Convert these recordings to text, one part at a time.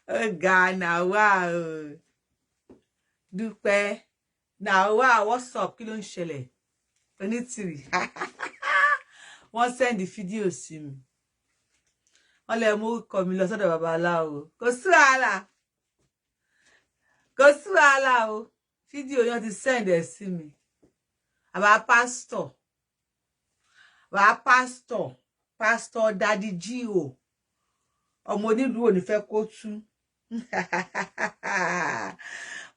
Ọ̀gá Nawa o. Dúpẹ́. Nawa, what's up? Kí ló ń ṣẹlẹ̀? Onítìrì. Wọ́n send fídíò sí mi. Wọ́n lè mú orúkọ mi lọ sọ́dọ̀ babaláwo. Kò sí wàhálà. Kò sí wàhálà o. Fídíò yẹn ti send ẹ̀ sí mi. Àbá pásítọ̀. Pásítọ̀ Daddy G.O. Ọmọ onílùú ò ní fẹ́ kó tú.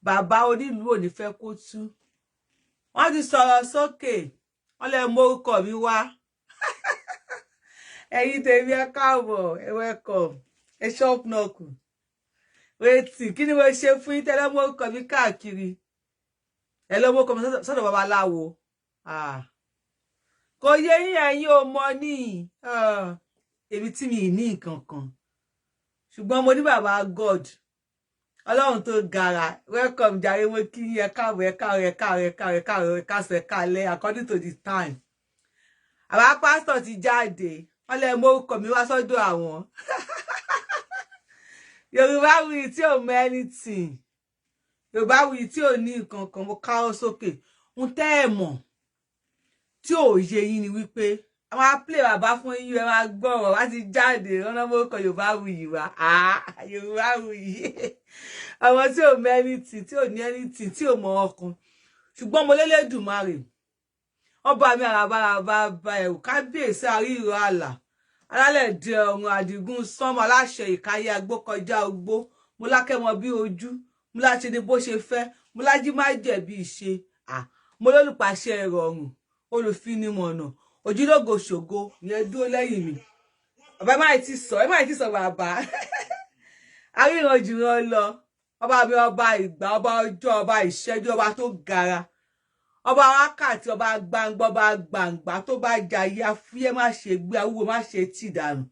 Bàbá onílùú ò ní fẹ́ kó tú. Wọ́n ti sọ̀rọ̀ sókè. Wọ́n lè mú orúkọ mi wá. Ẹ̀yin tèmi ẹ káàbọ̀, ẹ welcome. Ẹ shop knock. Wetin, kí ni mo ṣe fún yín tẹ́lẹ̀ mú orúkọ mi káàkiri? Ẹ lọ mú orúkọ mi sọ́dọ̀ babaláwo. Kò yé yín ẹ̀yin ò mọ̀ ní. Èmi tí mi ní nǹkan kan. Ṣùgbọ́n mo ní bàbá God. Ọlọ́run tó gara. Welcome jàre, mo kí yín ẹ káàbọ̀, ẹ káàlẹ́ according to the time. Àbá pásítọ̀ ti jáde. Wọ́n lè mú orúkọ mi wá sọ́dọ̀ àwọn. Yorùbáwùyí tí ò mọ anything. Yorùbáwùyí tí ò ní nǹkan kan, mo káwọ́ sókè. Ń tẹ́ ẹ̀ mọ̀ tí ò yé yín ni wípé a máa play bàbá fún yín, ẹ máa gbọ́rọ̀ wá ti jáde ọ̀nà mọ́kọ Yorùbáwùyí wá. Yorùbáwùyí. Àwọn tí ò mọ anything, tí ò ní anything, tí ò mọ ọkàn. Ṣùgbọ́n mo lélẹ́dùmarè. Ọba mi àràbàràbà bá ẹ̀rù kábíyèsí àríyọ àlà. Alálẹ̀ dẹ ọ̀run àdìgún sánmọ̀ aláṣẹ ìkáyé agbó kọjá ogbó. Mo lákẹ́mọ bí ojú. Mo láṣẹ ní bó ṣe fẹ́. Mo lájí má jẹ̀bi ìṣe. Mo lólùpàṣẹ ìrọ̀rùn. Olùfinimọ̀nà. Òjìlógo ṣògo yẹn dúró lẹ́yìn mi. Bàbá ẹ má ti sọ bàbá. Aríran jùran lọ. Ọba mi ọba ìgbà, ọba ọjọ́, ọba ìṣẹ́jú, ọba tó gara. Ọba wákàtí, ọba gbangba tó bá jayé afúyẹ́ má ṣe gbé awúwo má ṣe tì dànù.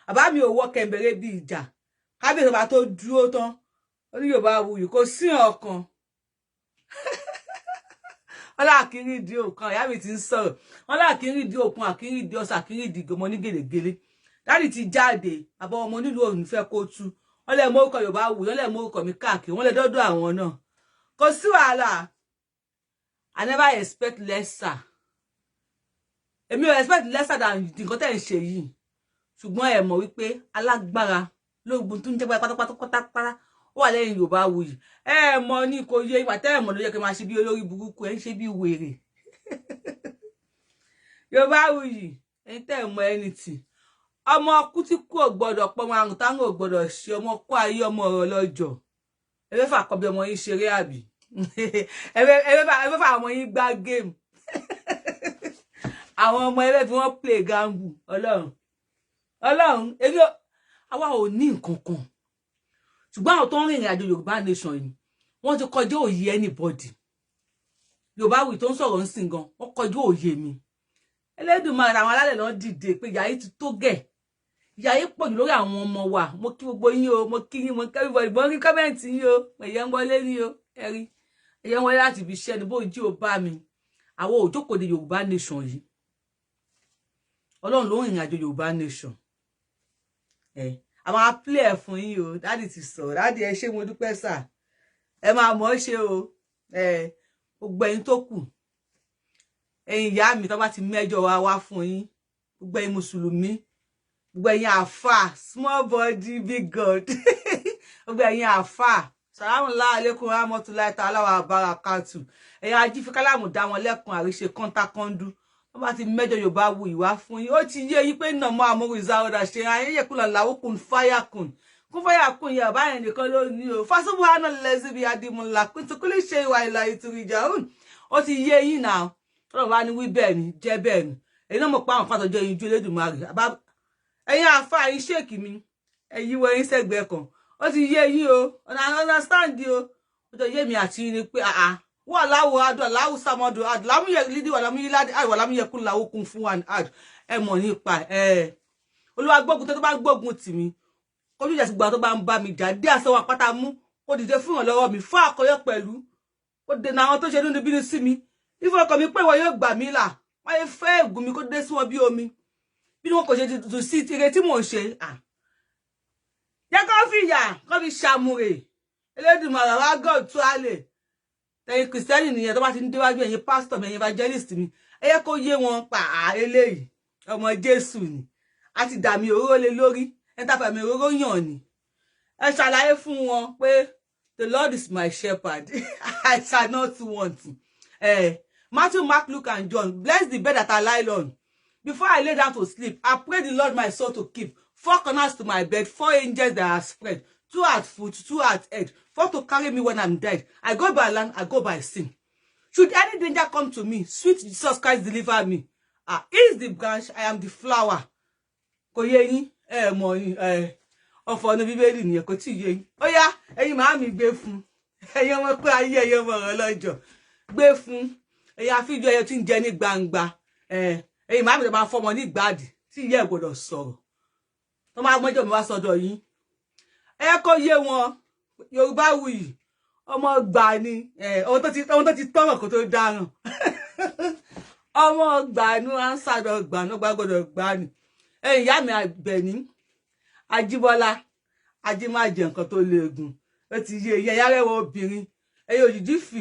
Bàbá mi ò wọ́ kẹ̀mbẹ̀rẹ̀ bí ìjà. Kábíyèsí ọba tó dúró tán. Ó ní Yorùbáwùyí kò sí ọ̀kan. Wọ́n láàkírí ìdí òkan, ìyá mi ti ń sọ̀rọ̀. Wọ́n láàkírí ìdí òkun, àkírí ìdí ọ̀sà, àkírí ìdí gọmọ ní gèlègèlè. Dáàdì ti jáde, àbọ̀ ọmọ onílùú ò ní fẹ́ kó tú. Wọ́n lè mú orúkọ Yorùbáwùyí, wọ́n lè mú orúkọ mi káàkiri, wọ́n lè dọ́dọ̀ àwọn náà. Kò sí wàhálà. I never expect lesser. Èmi ò expect lesser than nǹkan tẹ́ ń ṣe yìí. Ṣùgbọ́n ẹ mọ̀ wípé alágbára lóògùn tó ń jẹ́ pátápátá ó wà lẹ́yìn Yorùbáwùyí. Ẹ mọ̀ ní kò yé ìgbà tẹ́ ẹ mọ̀ ló yẹ kí n máa ṣe bí olórí burúkú, ẹ ń ṣe bí wèrè. Yorùbáwùyí, ẹ̀yin tẹ́ ẹ mọ̀ anything. Ọmọ kú tí kú ò gbọdọ̀ pọ̀, ọmọ àrùn táwọn ò gbọdọ̀ ṣe, ọmọ kú ayé ọmọ ọ̀rọ̀ lọ́jọ́. Ẹ fẹ́ fà kọ́ bí ọmọ yín ṣeré àbí? Ẹ fẹ́ fà ọmọ yín gbá game. Àwọn ọmọ ẹlẹ́ tí wọ́n play gamble. Ọlọ́run, èmi àwa ò ní nǹkan kan. Ṣùgbọ́n àwọn tó ń rìnrìn àjò Yorùbá nation yìí, wọ́n ti kọjá òye anybody. Yorùbáwùyí tó ń sọ̀rọ̀ ń sìn gan, wọ́n kọjá òye mi. Ẹlẹ́dùmarè àwọn alálẹ̀ lọ dìde pé ìyà yìí ti tó gẹ̀. Ìyà yìí pọ̀ jù lórí àwọn ọmọ wa. Mo kí gbogbo yín o, mo kí yín, mo kí everybody, mo rí kọ́mẹ́ǹtì yín o. Ẹ̀yẹ ń wọlé ní o, ẹ̀rí. Ẹ̀yẹ ń wọlé láti ibi iṣẹ́ ni bó jí o bá mi. Àwọn òjókòó de Yorùbá nation yìí. Ọlọ́run ló ń rìnrìn àjò Yorùbá nation. A máa play ẹ̀ fún yín o. Dáàdì ti sọ̀rọ̀. Dáàdì ẹ ṣé mo dúpẹ́ sà. Ẹ máa mọ̀ ọ́ ṣe o. Gbogbo ẹ̀yin tó kù. Ẹ̀yin ìyá mi tó bá ti mẹ́jọ wá fún yín. Gbogbo ẹ̀yin mùsùlùmí. Gbogbo ẹ̀yin àfà. Small body big God. Gbogbo ẹ̀yin àfà. Salamu alaikum rahmatullahi ta'ala wa barakatuh. Ẹ̀yin ajífikálàmù dá wọn lẹ́kùn àríṣe kọ́ńtákọ́ńdú. Wọ́n bá ti mẹ́jọ Yorùbáwùyí wá fún yín. Ó ti yé yín pé nà mọ́ àmúrú ìzáwọ́dà ṣe ayẹyẹ kúlọ̀ làwọ́ kùn fáyà kùn. Kún fáyà kùn yẹ ọ̀bá yẹn nìkan ló ní o. Fásúbù hánà lẹ́sí bí adìmúlà kùn tó kúlẹ̀ ṣe ìwà ìlà ìtúrì ìjà òun. Ó ti yé yín náà. Ọlọ́run bá ní wí bẹ́ẹ̀ ni, jẹ́ bẹ́ẹ̀ ni. Èyí náà mọ̀ pé àwọn pàtọ́jọ́ yín ju Elédùmarè. Ẹ̀yin àfà yín ṣèkì mi. Ẹ̀yin wọ yín sẹ́gbẹ̀ẹ́ kan. Ó ti yé yín o. Ọ̀nà understand o. Ó ti yé mi àti yín ni pé wà láwo adùn aláwù sàmọdù adùn lámúyẹ lídìí wà lámúyẹ ládì àìwà lámúyẹ kún làwù kún fún wa adùn ẹ mọ̀ nípa Olúwa gbógun tó bá gbógun tì mí kójú ìjà sígbà tó bá ń bá mi jà dé àṣọ wa pátá mú kó dìde fún ìrànlọ́wọ́ mi fún àkọyọ pẹ̀lú ó dènà àwọn tó ṣe nínú bínú sí mi ìfọ̀ ọkọ mi pé ìwọ yóò gbà mí là wọ́n yẹ fẹ́ ègún mi kó dé sí wọn bí omi bí wọn kò ṣe tuntun sí ire tí mò ń ṣe jẹ́ kó fi ìyà kó wọ́n fi ṣàmùrè Elédùmarè wá God tó àlè tẹ̀yin Kristẹni nìyẹn tó bá ti ń déwájú ẹ̀yin pastor mi ẹ̀yin evangelist mi ẹ yẹ kó yé wọn pa eléyìí ọmọ Jésù ni a ti dà mí òróró lé lórí ẹ tá fà mí òróró yàn ni ẹ ṣàlàyé fún wọn pé the Lord is my shepherd I shall not want. Matthew, Mark, Luke, and John. Bless the bed that I lie on. Before I lay down to sleep, I pray the Lord my soul to keep 4 corners to my bed, 4 angels that are spread, 2 at foot, 2 at head, 4 to carry me when I'm dead. I go by land, I go by sea. Should any danger come to me, sweet Jesus Christ deliver me. He is the branch, I am the flower. Kò yé yín, mọ̀ yín, ọ̀fọ̀ ní Bíbélì nìyẹn kò tí yé yín. Ó yá, ẹ̀yin màámi gbé fún. Ẹ̀yin ọmọ pé ayé ẹ̀yin ọmọ ọ̀rọ̀ lọ́jọ́. Gbé fún. Ẹ̀yin àfijọ́ ẹ̀yin tí ń jẹ ní gbangba. Ẹ̀yin màámi tó máa fọmọ ní ìgbàdì tí ìyá ẹ̀ gbọ́dọ̀ sọ̀rọ̀. Tó máa mọ́jọ́ mi wá sọ́dọ̀ yín. Ẹ kó yé wọn Yorùbáwùyí ọmọ gbà ni ohun tó ti tọrọ kó tó dáràn. Ọmọ gbà ni wọ́n ń sàdọ̀ gbà ní gbàgbọ́dọ̀ gbà ni. Ẹ̀yin ìyá mi Àbẹ̀ní Ajíbọ́lá ajímájẹ nǹkan tó léegun ó ti yé ìyá yárẹwọ obìnrin ẹ̀yin òjìjí fì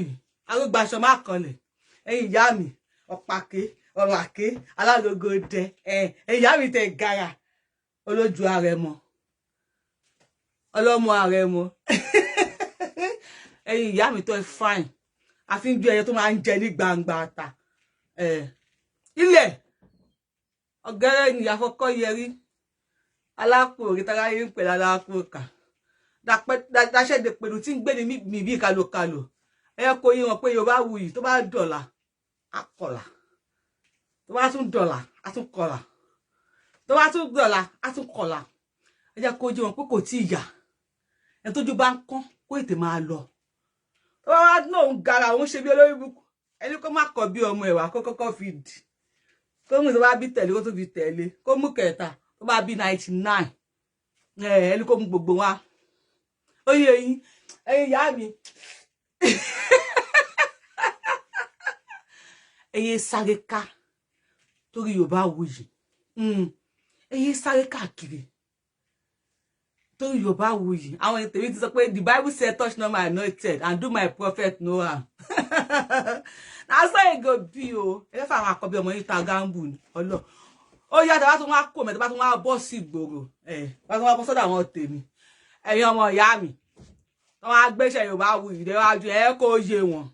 arúgbàṣọ má kanlẹ̀ ẹ̀yin ìyá mi ọ̀pàké ọ̀rọ̀ àké alágogo dẹ ẹ̀yin ìyá mi tẹ gara olójú Àrẹ̀mọ ọlọ́mọ Àrẹ̀mọ ẹ̀yin ìyá mi tó fine àfi ń ju ẹyẹ tó máa ń jẹ ní gbangba ta ilẹ̀ ọ̀gẹ́rẹ́ ni àfọkọ́ yẹrí alápò òrìtara yìí ń pè lálápò kà dáṣẹ́dẹ̀ pẹ̀lú tí ń gbé ní mi bí kalokalo ẹ kó yí wọn pé Yorùbáwùyí tó bá dọ̀là akọ̀là tó bá tún dọ̀là atúnkọ̀là tó bá tún dọ̀là atúnkọ̀là ẹ jẹ́ kó yí wọn pé kò tí ì yà ẹ tójú bá ń kán kó ètè máa lọ tó bá wá náà ń gara òun ṣe bí olórí burúkú ẹni kó má kọ bí ọmọ ẹ̀wà kó kọ́kọ́ fi dì kó mú tó bá bí tẹ̀lé kó tó fi tẹ̀lé kó mú kẹta tó bá bí 99 ẹni kó mú gbogbo wa ó yé yín ẹ̀yin ìyá mi ẹ̀yin sáré ká torí Yorùbáwùyí ẹ̀yin sáré káàkiri torí Yorùbáwùyí àwọn ètèrí ti sọ pé the Bible said touch not my anointed and do my prophet no harm na so e go be o ẹ fẹ́ àwọn àkọ́bí ọmọ yìí ta gambu ọlọ́ ó yá tàbá tún wá kó mẹ́ta bá tún wá bọ́ sí ìgboro bá tún wá bọ́ sọ́dọ̀ àwọn tèmi ẹ̀yin ọmọ ìyá mi wọ́n á gbéṣẹ́ Yorùbáwùyí déwájú ẹ kó yé wọn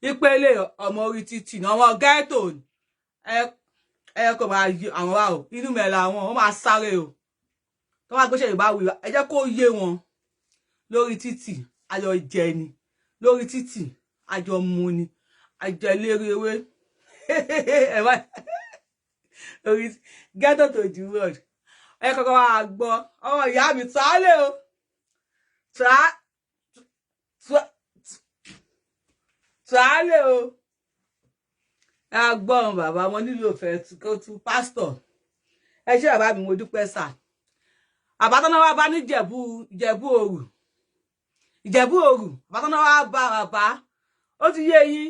ìpele ọmọ orí títì náà wọn ghetto ẹ kò máa yí àwọn wa o inú mẹ́la wọn wọ́n máa sáré o tó wá gbéṣẹ́ Yorùbáwùyí ẹ jẹ́ kó yé wọn lórí títì ayọ̀ jẹ ni lórí títì àjọ mu ni àjọ eléré ewé ẹ wá lórí ghetto to the world ẹ kọ́kọ́ wá gbọ́ ọmọ ìyá mi tàálẹ̀ o tàálẹ̀ o ẹ gbọ́ bàbá wọn nílò fẹ́ kó tú pásítọ̀ ẹ ṣé bàbá mi mo dúpẹ́ sà àbátọ́nà wa bá ní Ìjẹ̀bú Òru àbátọ́nà wa bá bàbá ó ti yé yín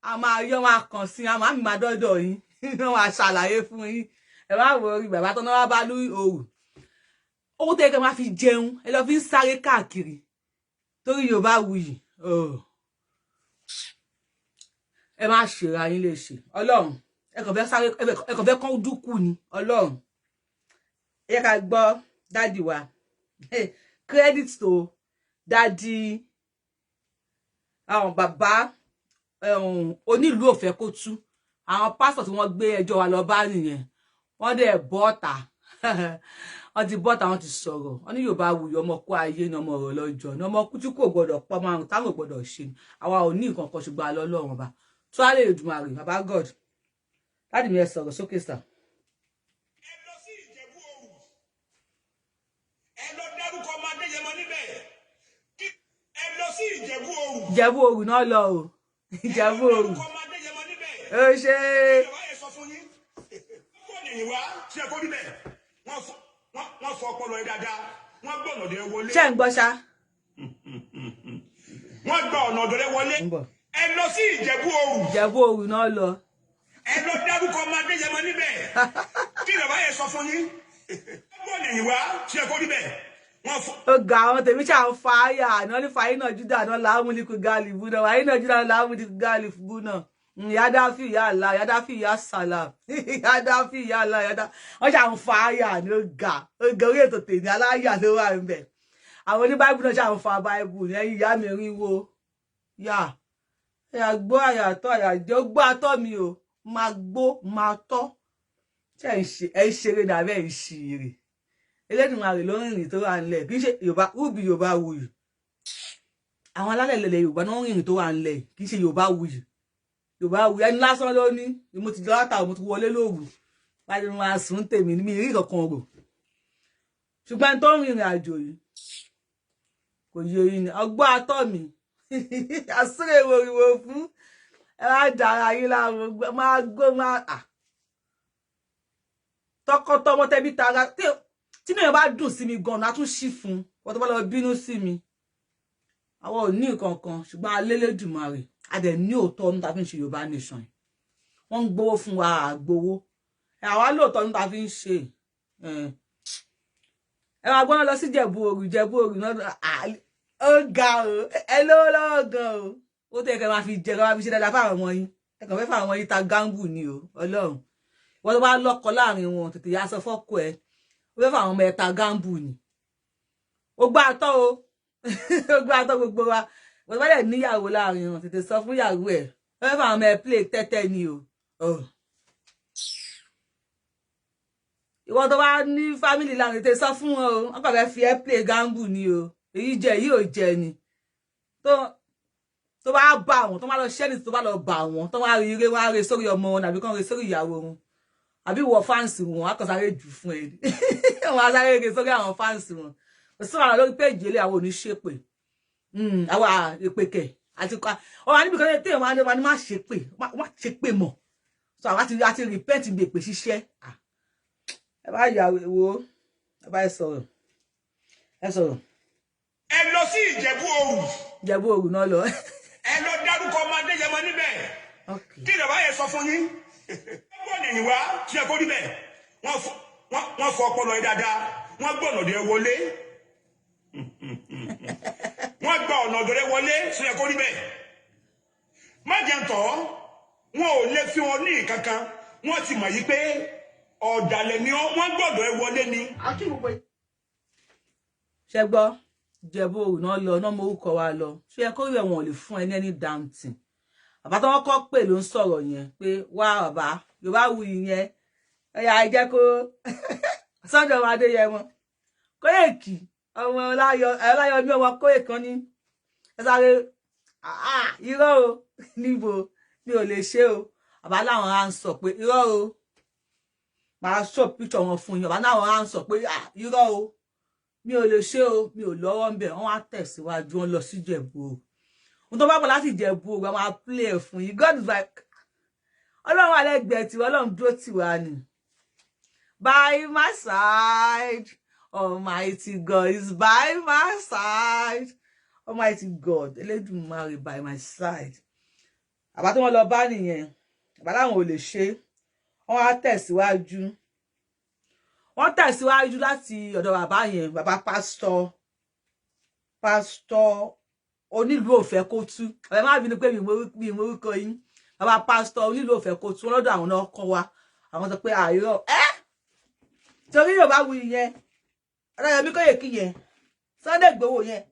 a máa yọ wọn kàn sí a máa mi máa dọ́dọ̀ yín wọ́n máa ṣàlàyé fún yín ẹ má wọ orí bàbá tọ́nà wa bá ní Òru owó tẹ́ kẹ́ máa fi jẹun ẹ lọ fi ń sáré káàkiri torí Yorùbáwùyí ẹ má ṣèrà yín lè ṣe Ọlọ́run ẹ kàn fẹ́ sáré ẹ kàn fẹ́ kán dúkù ni Ọlọ́run ẹ ká gbọ́ dádì wa credit to dádì àwọn bàbá onílùú ò fẹ́ kó tú àwọn pásítọ̀ tí wọ́n gbé ẹjọ́ wa lọ bá nìyẹn wọ́n dẹ̀ bọ́ta wọ́n ti bọ́ta wọ́n ti sọ̀rọ̀ wọ́n ní Yorùbáwùyí ọmọ kó ayé ní ọmọ ọ̀rọ̀ lọ́jọ́ ní ọmọ kú tí kò gbọdọ̀ pọ̀ márùn táwọn ò gbọdọ̀ ṣe àwa ò ní nǹkan kan ṣùgbọ́n alọ́ Ọlọ́run ọba tó á lè Èdùmàrè bàbá God láti mi ẹ sọ̀rọ̀ sókè sà. ẹ lọ sí Ìjẹ̀bú Òru ẹ lọ dárúkọ ọmọ Adéyẹmọ níbẹ̀ ẹ lọ sí Ìjẹ̀bú Òru. Ìjẹ̀bú Òru náà lọ o Ìjẹ̀bú Òru ó ṣe wọ́n fọ ọpọlọ ẹ dáadáa wọ́n gbọ́ ọ̀nà ọ̀dọ̀ wọlé. ṣé ń gbọ́ ṣá. wọ́n gba ọ̀nà ọ̀dọ̀ wọlé. ẹ lọ sí Ìjẹ̀bú Òru. Ìjẹ̀bú Òru náà lọ. ẹ lọ dárúkọ ọmọ Adéyẹmọ níbẹ̀ kí bàbá yẹn sọ fún yín. wọ́n gbọ́ ọ̀nà ìwá ṣe kó níbẹ̀ ó ga àwọn tèmi ṣà ń fa àyà àná ní fàyínà júdà náà láàmúlíkù gálífù náà fàyínà júdà náà láàmúlíkù gálífù náà yádáfì ìyá àlá yádáfì ìyá sàlám yádáfì ìyá àlá yádá wọn ṣà ń fa àyà ní ó ga orí ètò tèmi aláyà ló wà ń bẹ àwọn oní báìbù náà ṣà ń fa báìbù ní ẹ̀yìn ìyá mi rí wo yá ẹ̀yà gbọ́ àyàtọ̀ àyàjọ́ gbọ́ àtọ̀ mi o máa gbó máa tọ́ ṣe ẹ̀ ń ṣeré ní abẹ́ ìṣirè Elédùmarè ló ń rìn tó wà ńlẹ̀ kì í ṣe Yorùbá rúbì Yorùbá wuyì àwọn alálẹ̀ ilẹ̀ Yorùbá náà ń rìn tó wà ńlẹ̀ kì í ṣe Yorùbá wuyì ẹni lásán ló ní mo ti lọ látàwọn mo ti wọlé lóru láti máa sùn tèmi ní mi rí kankan rò ṣùgbọ́n tó ń rìnrìn àjò yìí kò yẹ yìí ni ọgbọ́n atọ́ mi àsìrè ìwòrìwò fún ẹ máa dára yín láàrú máa gbó máa tọkọtọmọ tẹbí tara tí náà bá dùn sí mi gan-an a tún ṣí fún wọn tó bá lọ bínú sí mi àwọn ò ní nǹkan kan ṣùgbọ́n Elédùmarè a dẹ̀ ní òótọ́ ní ta fi ń ṣe Yorùbá nation wọ́n ń gbowó fún wa àgbowó àwa lóòótọ́ ní ta fi ń ṣe ẹ máa gbọ́n lọ sí Ìjẹ̀bú Òru náà ó ga o ẹ lówó lọ́wọ́ gan o ó tẹ̀ kẹ́ máa fi jẹ kẹ́ máa fi ṣe dáadáa fáwọn ọmọ yín ẹ kàn fẹ́ fáwọn ọmọ yín ta gángù ni o Ọlọ́run wọ́n tó bá lọ́kọ láàrin wọn tètè yá sọ fọ́kọ ẹ ó fẹ́ fáwọn ọmọ ẹ ta gángù ni ó gbá àtọ́ o ó gbá àtọ́ gbogbo wa wọ́n bá dẹ̀ níyàwó láàrin wọn tètè sọ fún ìyàwó ẹ̀ ó fẹ́ fáwọn ọmọ ẹ play tẹ́tẹ́ ni o ìwọ tó bá ní fámìlì láàrin tètè sọ fún wọn o wọ́n kàn fẹ́ fi ẹ play gángù ni o èyí jẹ yìí ò jẹ ni tó bá bá wọn tó bá lọ ṣẹ́ni tó bá lọ bá wọn tó wá rí ire wá rí sórí ọmọ wọn àbí kàn rí sórí ìyàwó wọn àbí wọ fáǹsì wọn á kàn sáré jù fún ẹ wọn á sáré rí sórí àwọn fáǹsì wọn kò sí àwọn lórí péjì ilé àwọn oníṣépè àwa ìpèkè àti ọ̀rọ̀ níbi kan tẹ́ wọn á ní má ṣépè má ṣépè mọ̀ so àwa ti repent bí èpè ṣiṣẹ́ ẹ bá yàwó ẹ bá sọ̀rọ̀ ẹ lọ sí Ìjẹ̀bú Òru náà lọ ẹ lọ dárúkọ ọmọ Adéyẹmọ níbẹ̀ kí ìjọba yẹn sọ fún yín wọ́n lè yìn wá tí ẹ kó rí bẹ́ẹ̀ wọ́n fọ ọpọlọ yìí dáadáa wọ́n gbọ́ ọ̀nà ọ̀dọ̀ ẹ wọlé wọ́n gba ọ̀nà ọ̀dọ̀ ẹ wọlé tí ẹ kó rí bẹ́ẹ̀ má jẹ́ ń tọ́ wọn ò lè fi wọn ní ìkankan wọ́n ti mọ̀ yìí pé ọ̀dàlẹ̀ ni wọ́n gbọ́dọ̀ ẹ wọlé ni. ṣe gbọ́ Ìjẹ̀bú Òru náà lọ náà mo orúkọ wa lọ ṣé ẹ kó rí ẹ̀wọ̀n ò lè fún ẹ ní ẹni dáǹtì bàbá tó wọ́n kọ́ pè ló ń sọ̀rọ̀ yẹn pé wá bàbá Yorùbáwùyí yẹn ẹ̀yà ẹ̀jẹ̀ kó Sunday ọmọ Adéyẹmọ Kóyèkì ọmọ ọláyọ mi ọmọ Kóyèkì kan ní ẹ sáré irọ́ o níbo mi ò lè ṣe o bàbá láwọn á ń sọ pé irọ́ o màá sọ píṣọ wọn fún yín bàbá láwọn á ń sọ pé irọ́ o mi ò lè ṣe o mi ò lọ́wọ́ ń bẹ̀ wọ́n á tẹ̀síwájú wọn lọ sí Ìjẹ̀bú Òru ohun tó bá bọ̀ láti Ìjẹ̀bú Òru àwọn á play ẹ̀ fún yín God is like Ọlọ́run alẹ́gbẹ̀ẹ́ tiwa Ọlọ́run dúró tiwa ni by my side Almighty God is by my side Almighty God Elédùmarè by my side àbá tí wọ́n lọ bá nìyẹn àbá láwọn ò lè ṣe wọ́n á tẹ̀síwájú láti ọ̀dọ̀ bàbá yẹn bàbá pásítọ̀ onílùú òfẹ́ kó tú ọ̀rẹ́ má bínú pé mi morúkọ yín bàbá pásítọ̀ onílùú òfẹ́ kó tú lọ́dọ̀ àwọn náà kọ́ wa àwọn sọ pé àìrọ̀ torí Yorùbáwùyí yẹn Ọláyọmí Kóyèkì yẹn Sunday Igboho yẹn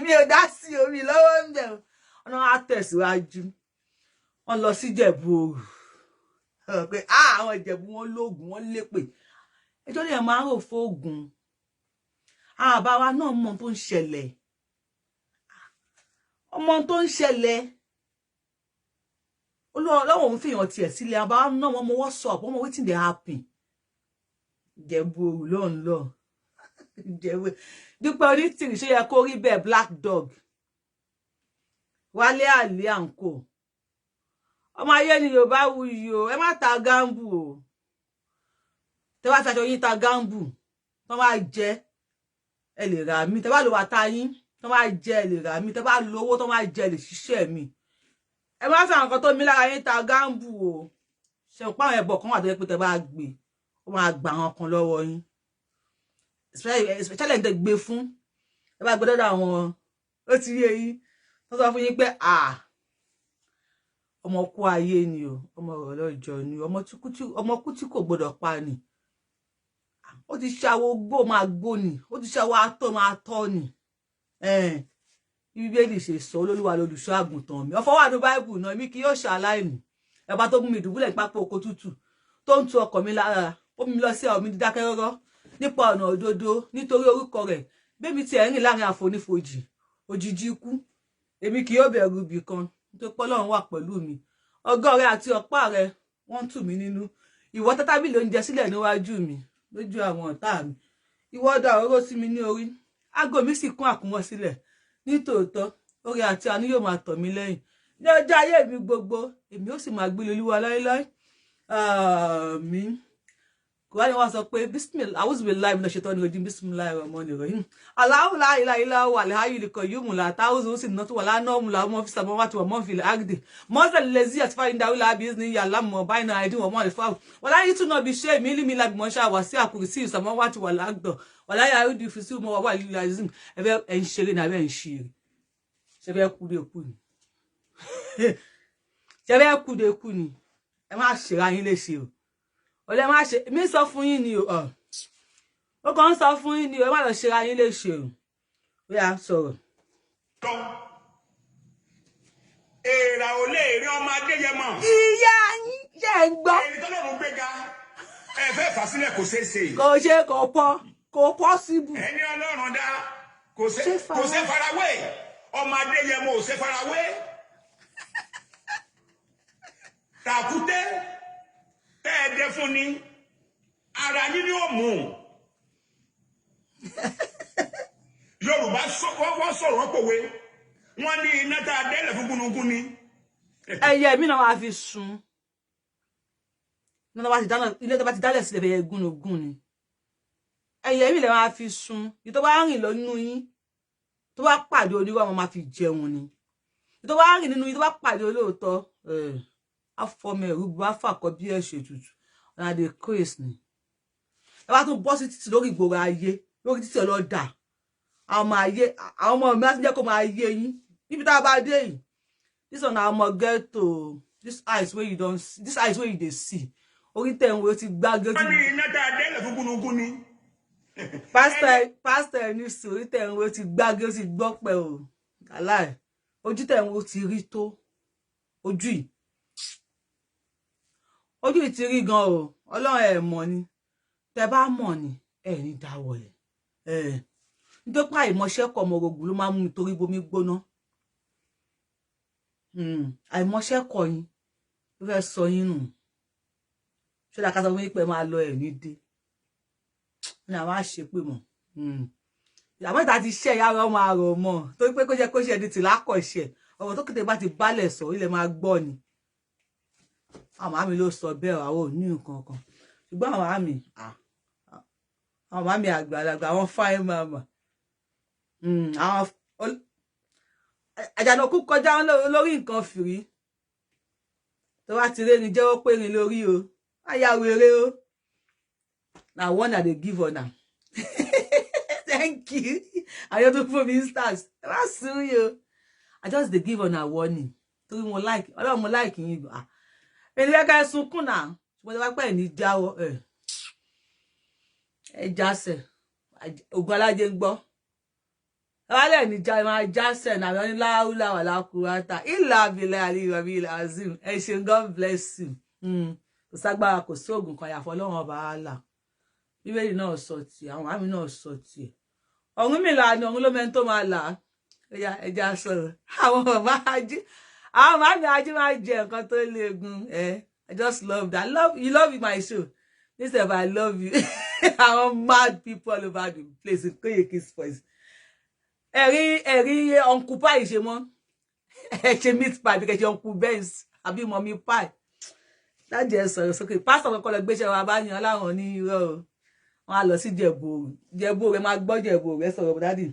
mi ò dá sí omi lọ́wọ́ ń bẹ̀ ọ̀nà á tẹ̀síwájú wọ́n lọ sí Ìjẹ̀bú Òru pé àwọn Ìjẹ̀bú wọn lóògùn wọn lépè ẹjọ́ ní ẹ̀ máa ń rò fóògùn àbá wa náà mọ tó ń ṣẹlẹ̀ ọmọ tó ń ṣẹlẹ̀ Ọlọ́run òun fìyàn tiẹ̀ sílẹ̀ àbá wa náà wọ́n mọ WhatsApp wọ́n mọ wetin dey happen Ìjẹ̀bú Òru lọ́nlọ́ Dúpẹ́ Onítìrì ṣe yẹ kó rí bẹ́ẹ̀ Black Dog Wálé Àlì àǹkó ọmọ ayé ni Yorùbáwùyí o ẹ má ta gáǹbù o tẹ bá fi aṣọ yín ta gáǹbù tó máa jẹ ẹ lè rà mí tẹ bá lo bàtà yín tó máa jẹ ẹ lè rà mí tẹ bá lo owó tó máa jẹ ẹ lè ṣiṣẹ́ mi ẹ má fi àwọn kan tó mí lára yín ta gáǹbù o ṣe ń pa àwọn ẹbọ kan wà tó yẹ pé tẹ bá gbé ó ó máa gbà wọn kan lọ́wọ́ yín especially tẹ́ gbé fún ẹ bá gbọ́dọ̀ àwọn ó ti yé yín tó sọ fún yín pé ọmọ kú ayé ni o ọmọ ọ̀rọ̀ lọ́jọ́ ni ọmọ kú tí kò gbọ́dọ̀ pa ni ó ti ṣàwọ gbó máa gbó ni ó ti ṣàwọ atọ́ máa tọ́ ni Bíbélì ṣe sọ Olúwa lolùṣọ́ àgùntàn mi ọ̀fọ̀ wà ní Báíbù náà mi kì yóò ṣàláìní ẹ̀bá tó mú mi dùbúlẹ̀ pápá oko tútù tó ń tu ọkàn mi lára ó mú mi lọ sí àwọn mi dídákẹ́ rọ́rọ́ nípa ọ̀nà òdodo nítorí orúkọ rẹ̀ bẹ́mi ti ẹ̀rìn láàrin àfonífojì òjijì ikú èmi kì yóò bẹ̀rù ibì kan nítorí pé Ọlọ́run wà pẹ̀lú mi ọgọ́ rẹ àti ọ̀pá rẹ wọ́n tù mí nínú ìwọ tẹ́ tábìlì oúnjẹ sílẹ̀ níwájú mi lójú àwọn ọ̀tá mi ìwọ dà òróró sí mi ní orí ágò mi sì kún àkúnwọ́ sílẹ̀ nítòótọ́ oore àti àánú yóò máa tọ̀ mí lẹ́yìn ní ọjọ́ ayé mi gbogbo èmi ó sì máa gbé Olúwa láéláé àmín Kùránì wá sọ pé bismillah auzubillahi minash shaitani rajim bismillahir rahmanir rahim Allahu la ilaha illa huwa al-hayyul qayyum la ta'khudhuhu sinatun wa la nawmun lahu ma fis samawati wa ma fil ardi manzal ladzi yashfa'u indahu illa bi'iznihi ya'lamu ma bayna aydihim wa ma khalfahum wa la yuhituna bi shay'in min ilmihi illa bima sha'a wasi'a kursiyyuhu samawati wal ardi wa la ya'uduhu hifdhuhuma wa huwa al-'aliyyul 'azim ebe en ṣeré na be en ṣeré ṣe be ku de ku ni ṣe be ku de ku ni ẹ má ṣe ra yín léṣe o ole má ṣe mi sọ fún yín ni o ó kàn sọ fún yín ni o ẹ má lọ ṣe ra yín léṣe o ó yá sọ̀rọ̀ èèrà ò lè rí ọmọ Adéyẹmọ ìyá yín ṣe ń gbọ́ ẹni tọ́lọ́run gbéga ẹ fẹ́ fà sílẹ̀ kò ṣeé ṣe kò ṣe kò possible ẹni Ọlọ́run dá kò ṣe farawé ọmọ Adéyẹmọ ò ṣe farawé tàkúté tẹ́ẹ̀dẹ́ fún ni ara yín ni ó mú Yorùbá wọ́n sọ̀rọ̀ pòwe wọ́n ní iná tá a dẹ́lẹ̀ fún gúnugún ni. ẹyẹ mi náà wá fi sun ilé tó bá ti dálẹ̀ sílẹ̀ bẹ̀yẹ gúnugún ni ẹyẹ mi lè máa fi sun ìyí tó bá rìn lọ nínú yín tó bá pàdé onírọ́ ọmọ máa fi jẹun ni ìyí tó bá rìn nínú yín tó bá pàdé olóòótọ́ afọmọ ẹrú bu afakọ bí ẹ̀ṣẹ̀ tutù ọ̀nà àdè chris ni ẹ bá tún bọ́ sí títì lórí ìgboro ayé lórí títì ọlọ́dà àwọn ọmọ mi láti jẹ́ kó máa yé yín níbi tá a bá dé yìí this one na ọmọ ghetto this eyes wey you dey see orí tẹ̀ ń wo ti gbágé. wọ́n ní iná tá a dẹ́lẹ̀ fún gúnugún ni. pásítọ̀ ẹni sùn orí tẹ̀ ń wo ti gbágé ó ti gbọ́ pẹ̀ o aláì ojú tẹ̀ ń wo ti rí tó ojú yìí ti rí gan o Ọlọ́run ẹ mọ̀ ni tẹ́ bá mọ̀ ni ẹ ní dáwọ́ ẹ nítorí pé àìmọ̀ṣẹ́ kọ ọmọ ogun ló máa ń mú mi torí bomi gbóná àìmọ̀ṣẹ́ kọ yín ló fẹ́ sọ yín nù ṣé dáká sọ fún yín pé máa lọ ẹ̀ ní dé ní àwọn àṣepè mọ̀ àmọ́ ìta ti ṣe ìyá ọmọ àrọ̀ mọ̀ torí pé kó ṣe ẹni tì lákọ̀ṣẹ̀ ọ̀rọ̀ tó kété bá ti bálẹ̀ sọ ilẹ̀ máa gbọ́ ni àwọn màmí ló sọ bẹ́ẹ̀ àwọn ò ní nǹkan kan ṣùgbọ́n àwọn màmí àgbàlagbà àwọn fáìn màmá àwọn àjànàkú kọjá lórí nǹkan fìrí tó bá ti réni jẹ́wọ́ pé rin lórí o àyà wèrè o na one that dey give honor thank you àyọ̀ tó fún mi stars ẹ má sùn yìí o I just dey give honor warning torí mo like Ọlọ́run mo like yín gbà ẹni lẹ́ka sunkún náà ṣùgbọ́n tí wọ́n pẹ́ ní jáwọ́ ẹ jásẹ̀ ògùn alájẹ ń gbọ́ wálẹ̀ ní já máa jásẹ̀ náà wọ́n ní láhùlà wà lákùrátà ìlà abilẹ̀ àríwábí ilẹ̀ azim ẹ ṣe God bless you kò ságbára kò sí ògùn kan yàfọ́ Ọlọ́run ọba àlà Bíbélì náà sọ tiẹ̀ àwọn àmì náà sọ tiẹ̀ ọ̀run mi là ní ọ̀run ló mẹ́ni tó máa là ẹja sọ̀rọ̀ àwọn màmí ají máa jẹ nǹkan tó léegun I just love that you love my show instead I love you àwọn mad people all over the place in Koyeki's voice ẹ̀rí uncle pie ṣe mọ́ ẹ ṣe meat pie bí kẹ́ ṣe uncle Benz àbí mommy pie láti ẹ sọ̀rọ̀ sókè pásítọ̀ kọ́kọ́ lọ gbéṣẹ́ wa bá yan láwọn ní irọ́ o wọn á lọ sí jẹ̀bú rẹ máa gbọ́ jẹ̀bú rẹ sọ̀rọ̀ dádì.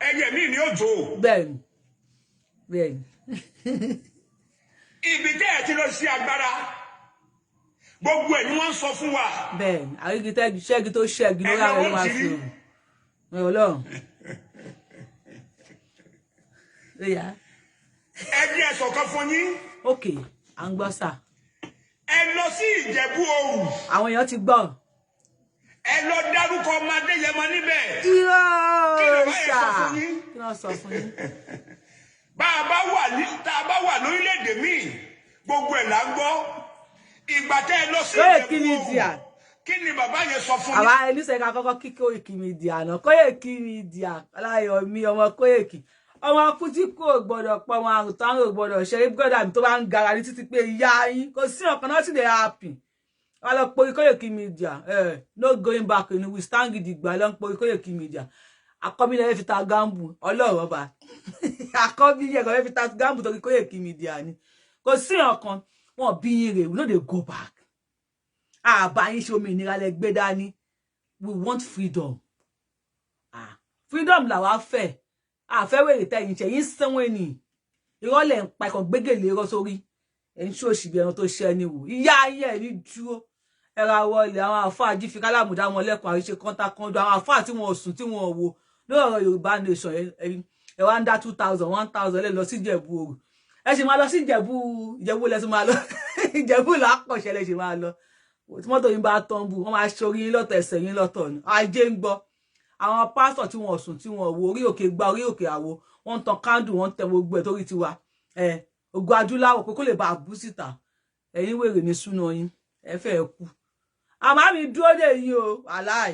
ẹyẹ mi ni ó jò. bẹ́ẹ̀ni. ibi tẹ́ ẹ ti lọ sí agbára gbogbo ẹ̀ ni wọ́n sọ fún wa. bẹ́ẹ̀ àrígitẹ́gi ṣẹ́gi tó ṣẹ́gi lórí àwọn ẹni wá sí o ọlọ́run lóyà. ẹ jẹ́ ẹ̀sọ̀ kan fún yín. ok à ń gbọ́ sà. ẹ lọ sí Ìjẹ̀bú Òru. àwọn èèyàn ti gbọ́. ẹ lọ dárúkọ ọmọ Adéyẹmọ níbẹ̀. irọ́ sà kí ló sọ fún yín. tá a bá wà lórílẹ̀‐èdè míì gbogbo ẹ̀ là ń gbọ́. ìgbà tẹ́ ẹ lọ sí Ìjẹ̀bú Òru kí ni bàbá yẹn sọ fún yín. àwa ẹlẹ́sẹ̀ ká kọ́kọ́ kí Koiki Media náà Koiki Media Ọláyọ̀mí ọmọ Koiki ọmọ kútí kò gbọ́dọ̀ pọ̀ ọmọ àrùn táwọn ò gbọ́dọ̀ ṣe gbọ́dọ̀ àmì tó bá ń gara ní títí pé ìyá yín kò sí ọ̀kan náà sì lè happy wọn lọ pé Koiki Media no going back ni we stand gidigba lọ ń pé Koiki Media àkọ́bí lẹ́yìn fi ta gambu ọlọ́run ọba àkọ́bí yẹn kọ́ fi ta gambu torí Koiki Media ni kò sí ọ̀kan wọn bí yín rè we no dey go back àbá yín ṣe òmìnira lẹ gbé dání we want freedom freedom làwa fẹ́ àfẹ́wèrè tẹ̀yìn ṣe yín sẹ́wọ̀n ni ìrọ́lẹ̀ ń pa ikọ̀ gbégèlè rọ́ sórí ẹ̀ ń ṣòṣì bí ẹran tó ṣẹ́ ni wò ìyá ayé ẹ̀ ní dúró ẹ̀rọ àwọlé àwọn àfáà jí fi kálámùdá wọn lẹ́kùn àríṣe kọ́ńtàkọ́ńdọ̀ àwọn àfáà tí wọn ò sùn tí wọn ò wo lórí ọ̀rọ̀ Yorùbá nation ẹ̀ wá ń dá 2000 1000 lẹ́ lọ sí Ìjẹ̀bú Òru ẹ sì máa lọ sí Ìjẹ̀bú lẹ́sìn máa lọ Ìjẹ̀bú làákọ̀ṣẹ́ lẹ́ sì máa lọ tí mọ́tò yín bá tán bù wọ́n máa ṣorí yín lọ́tọ̀ ẹsẹ̀ yín lọ́tọ̀ ni ajé ń gbọ́ àwọn pásítọ̀ tí wọ́n sùn tí wọ́n wo orí òkè gba orí òkè àwo wọ́n ń tan kándù wọ́n ń tẹ gbogbo ẹ̀ torí tiwa ògùn adúláwọ̀ pé kó lè bá a bú síta ẹ̀yin wèrè ní súná yín ẹ fẹ́ kú àmọ́ mi dúró dè yín o aláì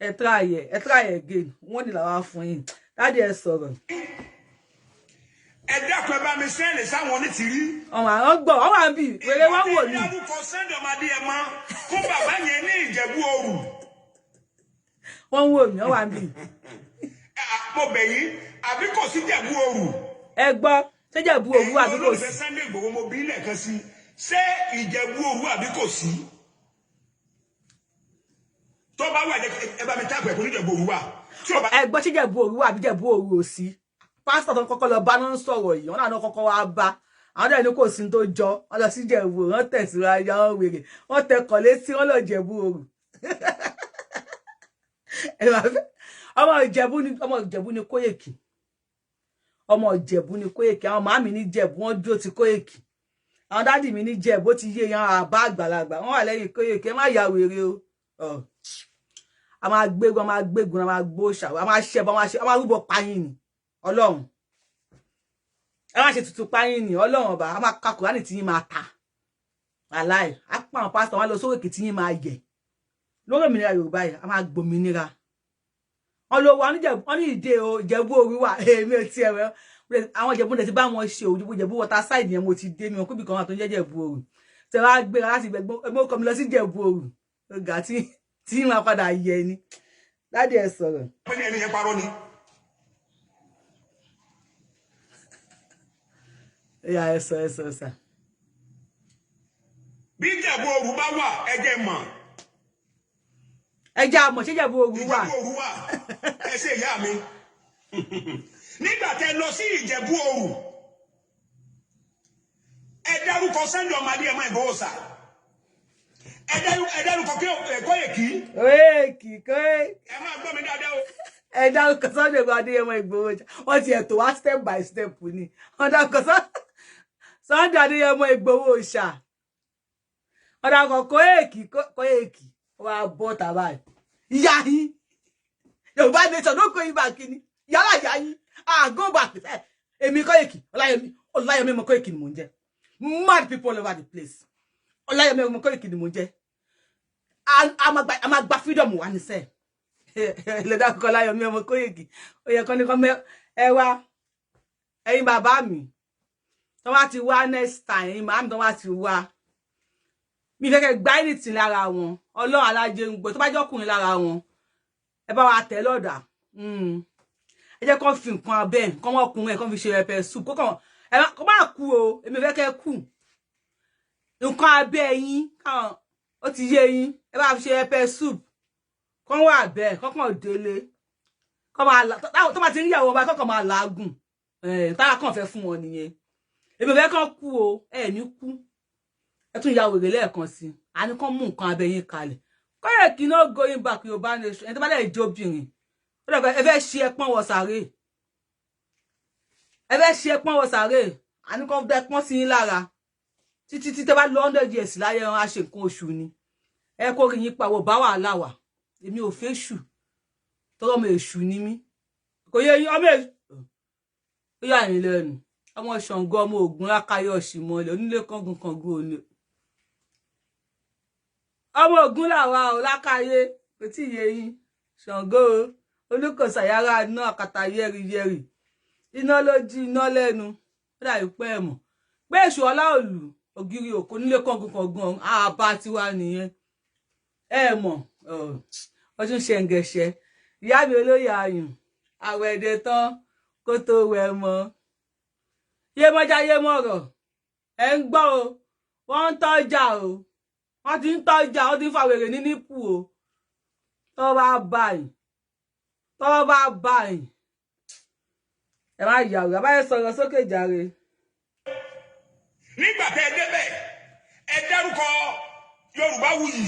ẹ try again wọ́n ní làwa fún yín dáàdi ẹ sọ̀rọ̀. ẹ dákun ẹ bá mi sẹ́ẹ̀lì sáwọn onítìrí. ọmọ àwọn gbọ́ ọmọ àbí wèrè wọ́n wò ní. ìgbà tí ẹ dárúkọ Sunday ọmọ Adéyẹmọ fún bàbá yẹn ní Ìjẹ̀bú Òru. wọ́n wò mí ọwọ́ àbí. mo bẹ̀ yín àbí kò sí Ìjẹ̀bú Òru. ẹ gbọ́ ṣé Ìjẹ̀bú Òru àbí kò sí. Sunday Igboho mo bí lẹ́ẹ̀kan sí ṣé Ìjẹ̀bú Òru àbí kò sí. tó bá wà ẹ bá mi tábù ẹ̀kọ́ ní Ìjẹ̀bú Òru wà. ẹ gbọ́ ṣé Ìjẹ̀bú Òru àbí Ìjẹ̀bú Òru ò sí. pásítọ̀ tó kọ́kọ́ lọ bá náà ń sọ̀rọ̀ yìí wọ́n náà kọ́kọ́ wá bá àwọn dẹ̀ ní kò sí tó jọ wọ́n lọ sí Ìjẹ̀bú Òru wọ́n tẹ̀síwájú àwọn wèrè wọ́n tẹkọ̀ létí wọ́n lọ Ìjẹ̀bú Òru. ọmọ Ìjẹ̀bú ni Koiki ọmọ Ìjẹ̀bú ni Koiki àwọn màmí ní Ìjẹ̀bú wọ́n dúró ti Koiki àwọn dádì mi ní Ìjẹ̀bú ó ti yé yan àbá àgbàlagbà wọ́n wà lẹ́yìn Koiki ẹ má ya wèrè o a máa gbégun a máa gbégun a máa gbóṣà a máa ṣẹbọ a máa rúbọ páyín ni Ọlọ́run ẹ má ṣe tutù páyín ni Ọlọ́run ọba a máa ka Kùránì tí yín máa ta aláì á pa àwọn pásítọ̀ wọn lọ sókè tí yín máa yẹ lórí òmìnira Yorùbá yìí a máa gbòmìnira ọlọ́wọ́ wọn ní ìdè o Ìjẹ̀bú Òru wà èmi ò tiẹ̀ rẹ àwọn Ìjẹ̀bú ti bá wọn ṣe òjò Ìjẹ̀bú water side yẹn mo ti dé mi wọn kóbì kan wà tó ń jẹ́ Ìjẹ̀bú Òru tẹ wá gbéra láti ẹgbẹ́ ọkọ mi lọ sí Ìjẹ̀bú Òru ọgá tí máa padà yẹ ni láti ẹ sọ̀rọ̀. ẹni yẹn parọ́ ni. ẹyà ẹ sọ sà. bí Ìjẹ̀bú Òru bá wà ẹ jẹ́ mọ̀. ẹjẹ àmọ̀ ṣé Ìjẹ̀bú Òru wà. Ìjẹ̀bú Òru wà ẹ ṣe ìyá mi nígbà tẹ lọ sí Ìjẹ̀bú Òru ẹ dárúkọ Sunday ọmọ Adéyẹmọ Ìgbòho sà ẹ dárúkọ Koiki. ẹ máa gbọ́ mi dáadáa o. ẹ dárúkọ Sunday ọmọ Adéyẹmọ Ìgbòho wọ́n ti ẹ̀tọ́ wá step by step ni wọ́n dárúkọ Sunday Adéyẹmọ Ìgbòho ṣá wọ́n dárúkọ Koiki wà bọ́ tàbá ìyá yín Yorùbá nation ló kó yín bá kíní yàrá ìyá yín àgọ́ bá pẹ̀sẹ̀ èmi Koiki Ọláyọmí ọmọ Koiki ni mò ń jẹ́ mad people all over the place Ọláyọmí ọmọ Koiki ni mò ń jẹ́ a máa gba freedom wà níṣẹ́ lẹ́dá kọ́kọ́ Ọláyọmí ọmọ Koiki ó yẹ kọ́ ní kọ́ ẹ wá ẹ̀yin bàbá mi tó wá ti wá next time ẹ̀yin màmí tó wá ti wá mi fẹ́ kẹ́ gbá anything lára wọn Ọlọ́run alájẹ ń gbọ́ tó bá jẹ́ ọkùnrin lára wọn ẹ bá wa tẹ̀ lọ́dà ẹ jẹ́ kó fi nǹkan abẹ́ nǹkan wọn ọkùnrin ẹ̀ kó fi ṣe pepper soup kó má kú o èmi fẹ́ kẹ́ kú nǹkan abẹ́ yín ó ti yé yín ẹ bá fi ṣe pepper soup kó wà bẹ́ẹ̀ kọ́kàn délé tó bá ti ń yàwó ọba kọ́kàn máa làágùn tára kàn fẹ́ fún wọn nìyẹn èmi fẹ́ kàn kú o ẹ ní kú ẹ tún ya wèrè lẹ́ẹ̀kan sí a ní kán mú nǹkan abẹ́yìn kalẹ̀ Koiki no going back Yorùbá nation ẹni tó bá lè jó obìnrin ó dàgbà ẹ fẹ́ ṣe ẹpọ́n wọ sàárè ẹ fẹ́ ṣe ẹpọ́n wọ sàárè a ní kán dẹ pọ́n sí yín lára títí tí tẹ́ bá lọ 100 years láyé wọn á ṣe nǹkan oṣù ni ẹ kó rí yín pawọ́ bá wàhálà wà èmi ò fẹ́ ṣù tọ́rọ mo èṣù ni mí kò yẹ yín ọmọ èṣù ó yà yín lẹ́nu ọmọ Ṣàngó ọmọ Ògún lákàyè ọ̀ṣìmọ́lẹ̀ onílé kángun òní ọmọ Ògún làwa ò lákàyè kò tí yẹ yín Ṣàngó olùkọ̀sà yàrá iná àkàtà yẹ́rìyẹ́rì iná lójú iná lẹ́nu ó dàbí pé ẹ̀ mọ̀ pé èṣù Ọláòlù ògiri òkú nílé kángun àbá tiwa nìyẹn ẹ mọ̀ ọdún ṣẹ̀ǹgẹ̀ṣẹ̀ ìyá mi olóyè ayùn àwẹ̀dẹ̀ tán kó tó wẹ̀ mọ́ yémọ́já yémọ́rọ̀ ẹ̀ ń gbọ́ o wọ́n ń tọ́jà o wọ́n ti ń tọ́jà wọ́n ti ń fàwèrè ní nípù o tọ́ bá báyìí ẹ má yàwó àbáyé sọ̀rọ̀ sókè jàre. nígbà tẹ́ ẹ débẹ̀ ẹ dárúkọ Yorùbáwùyí.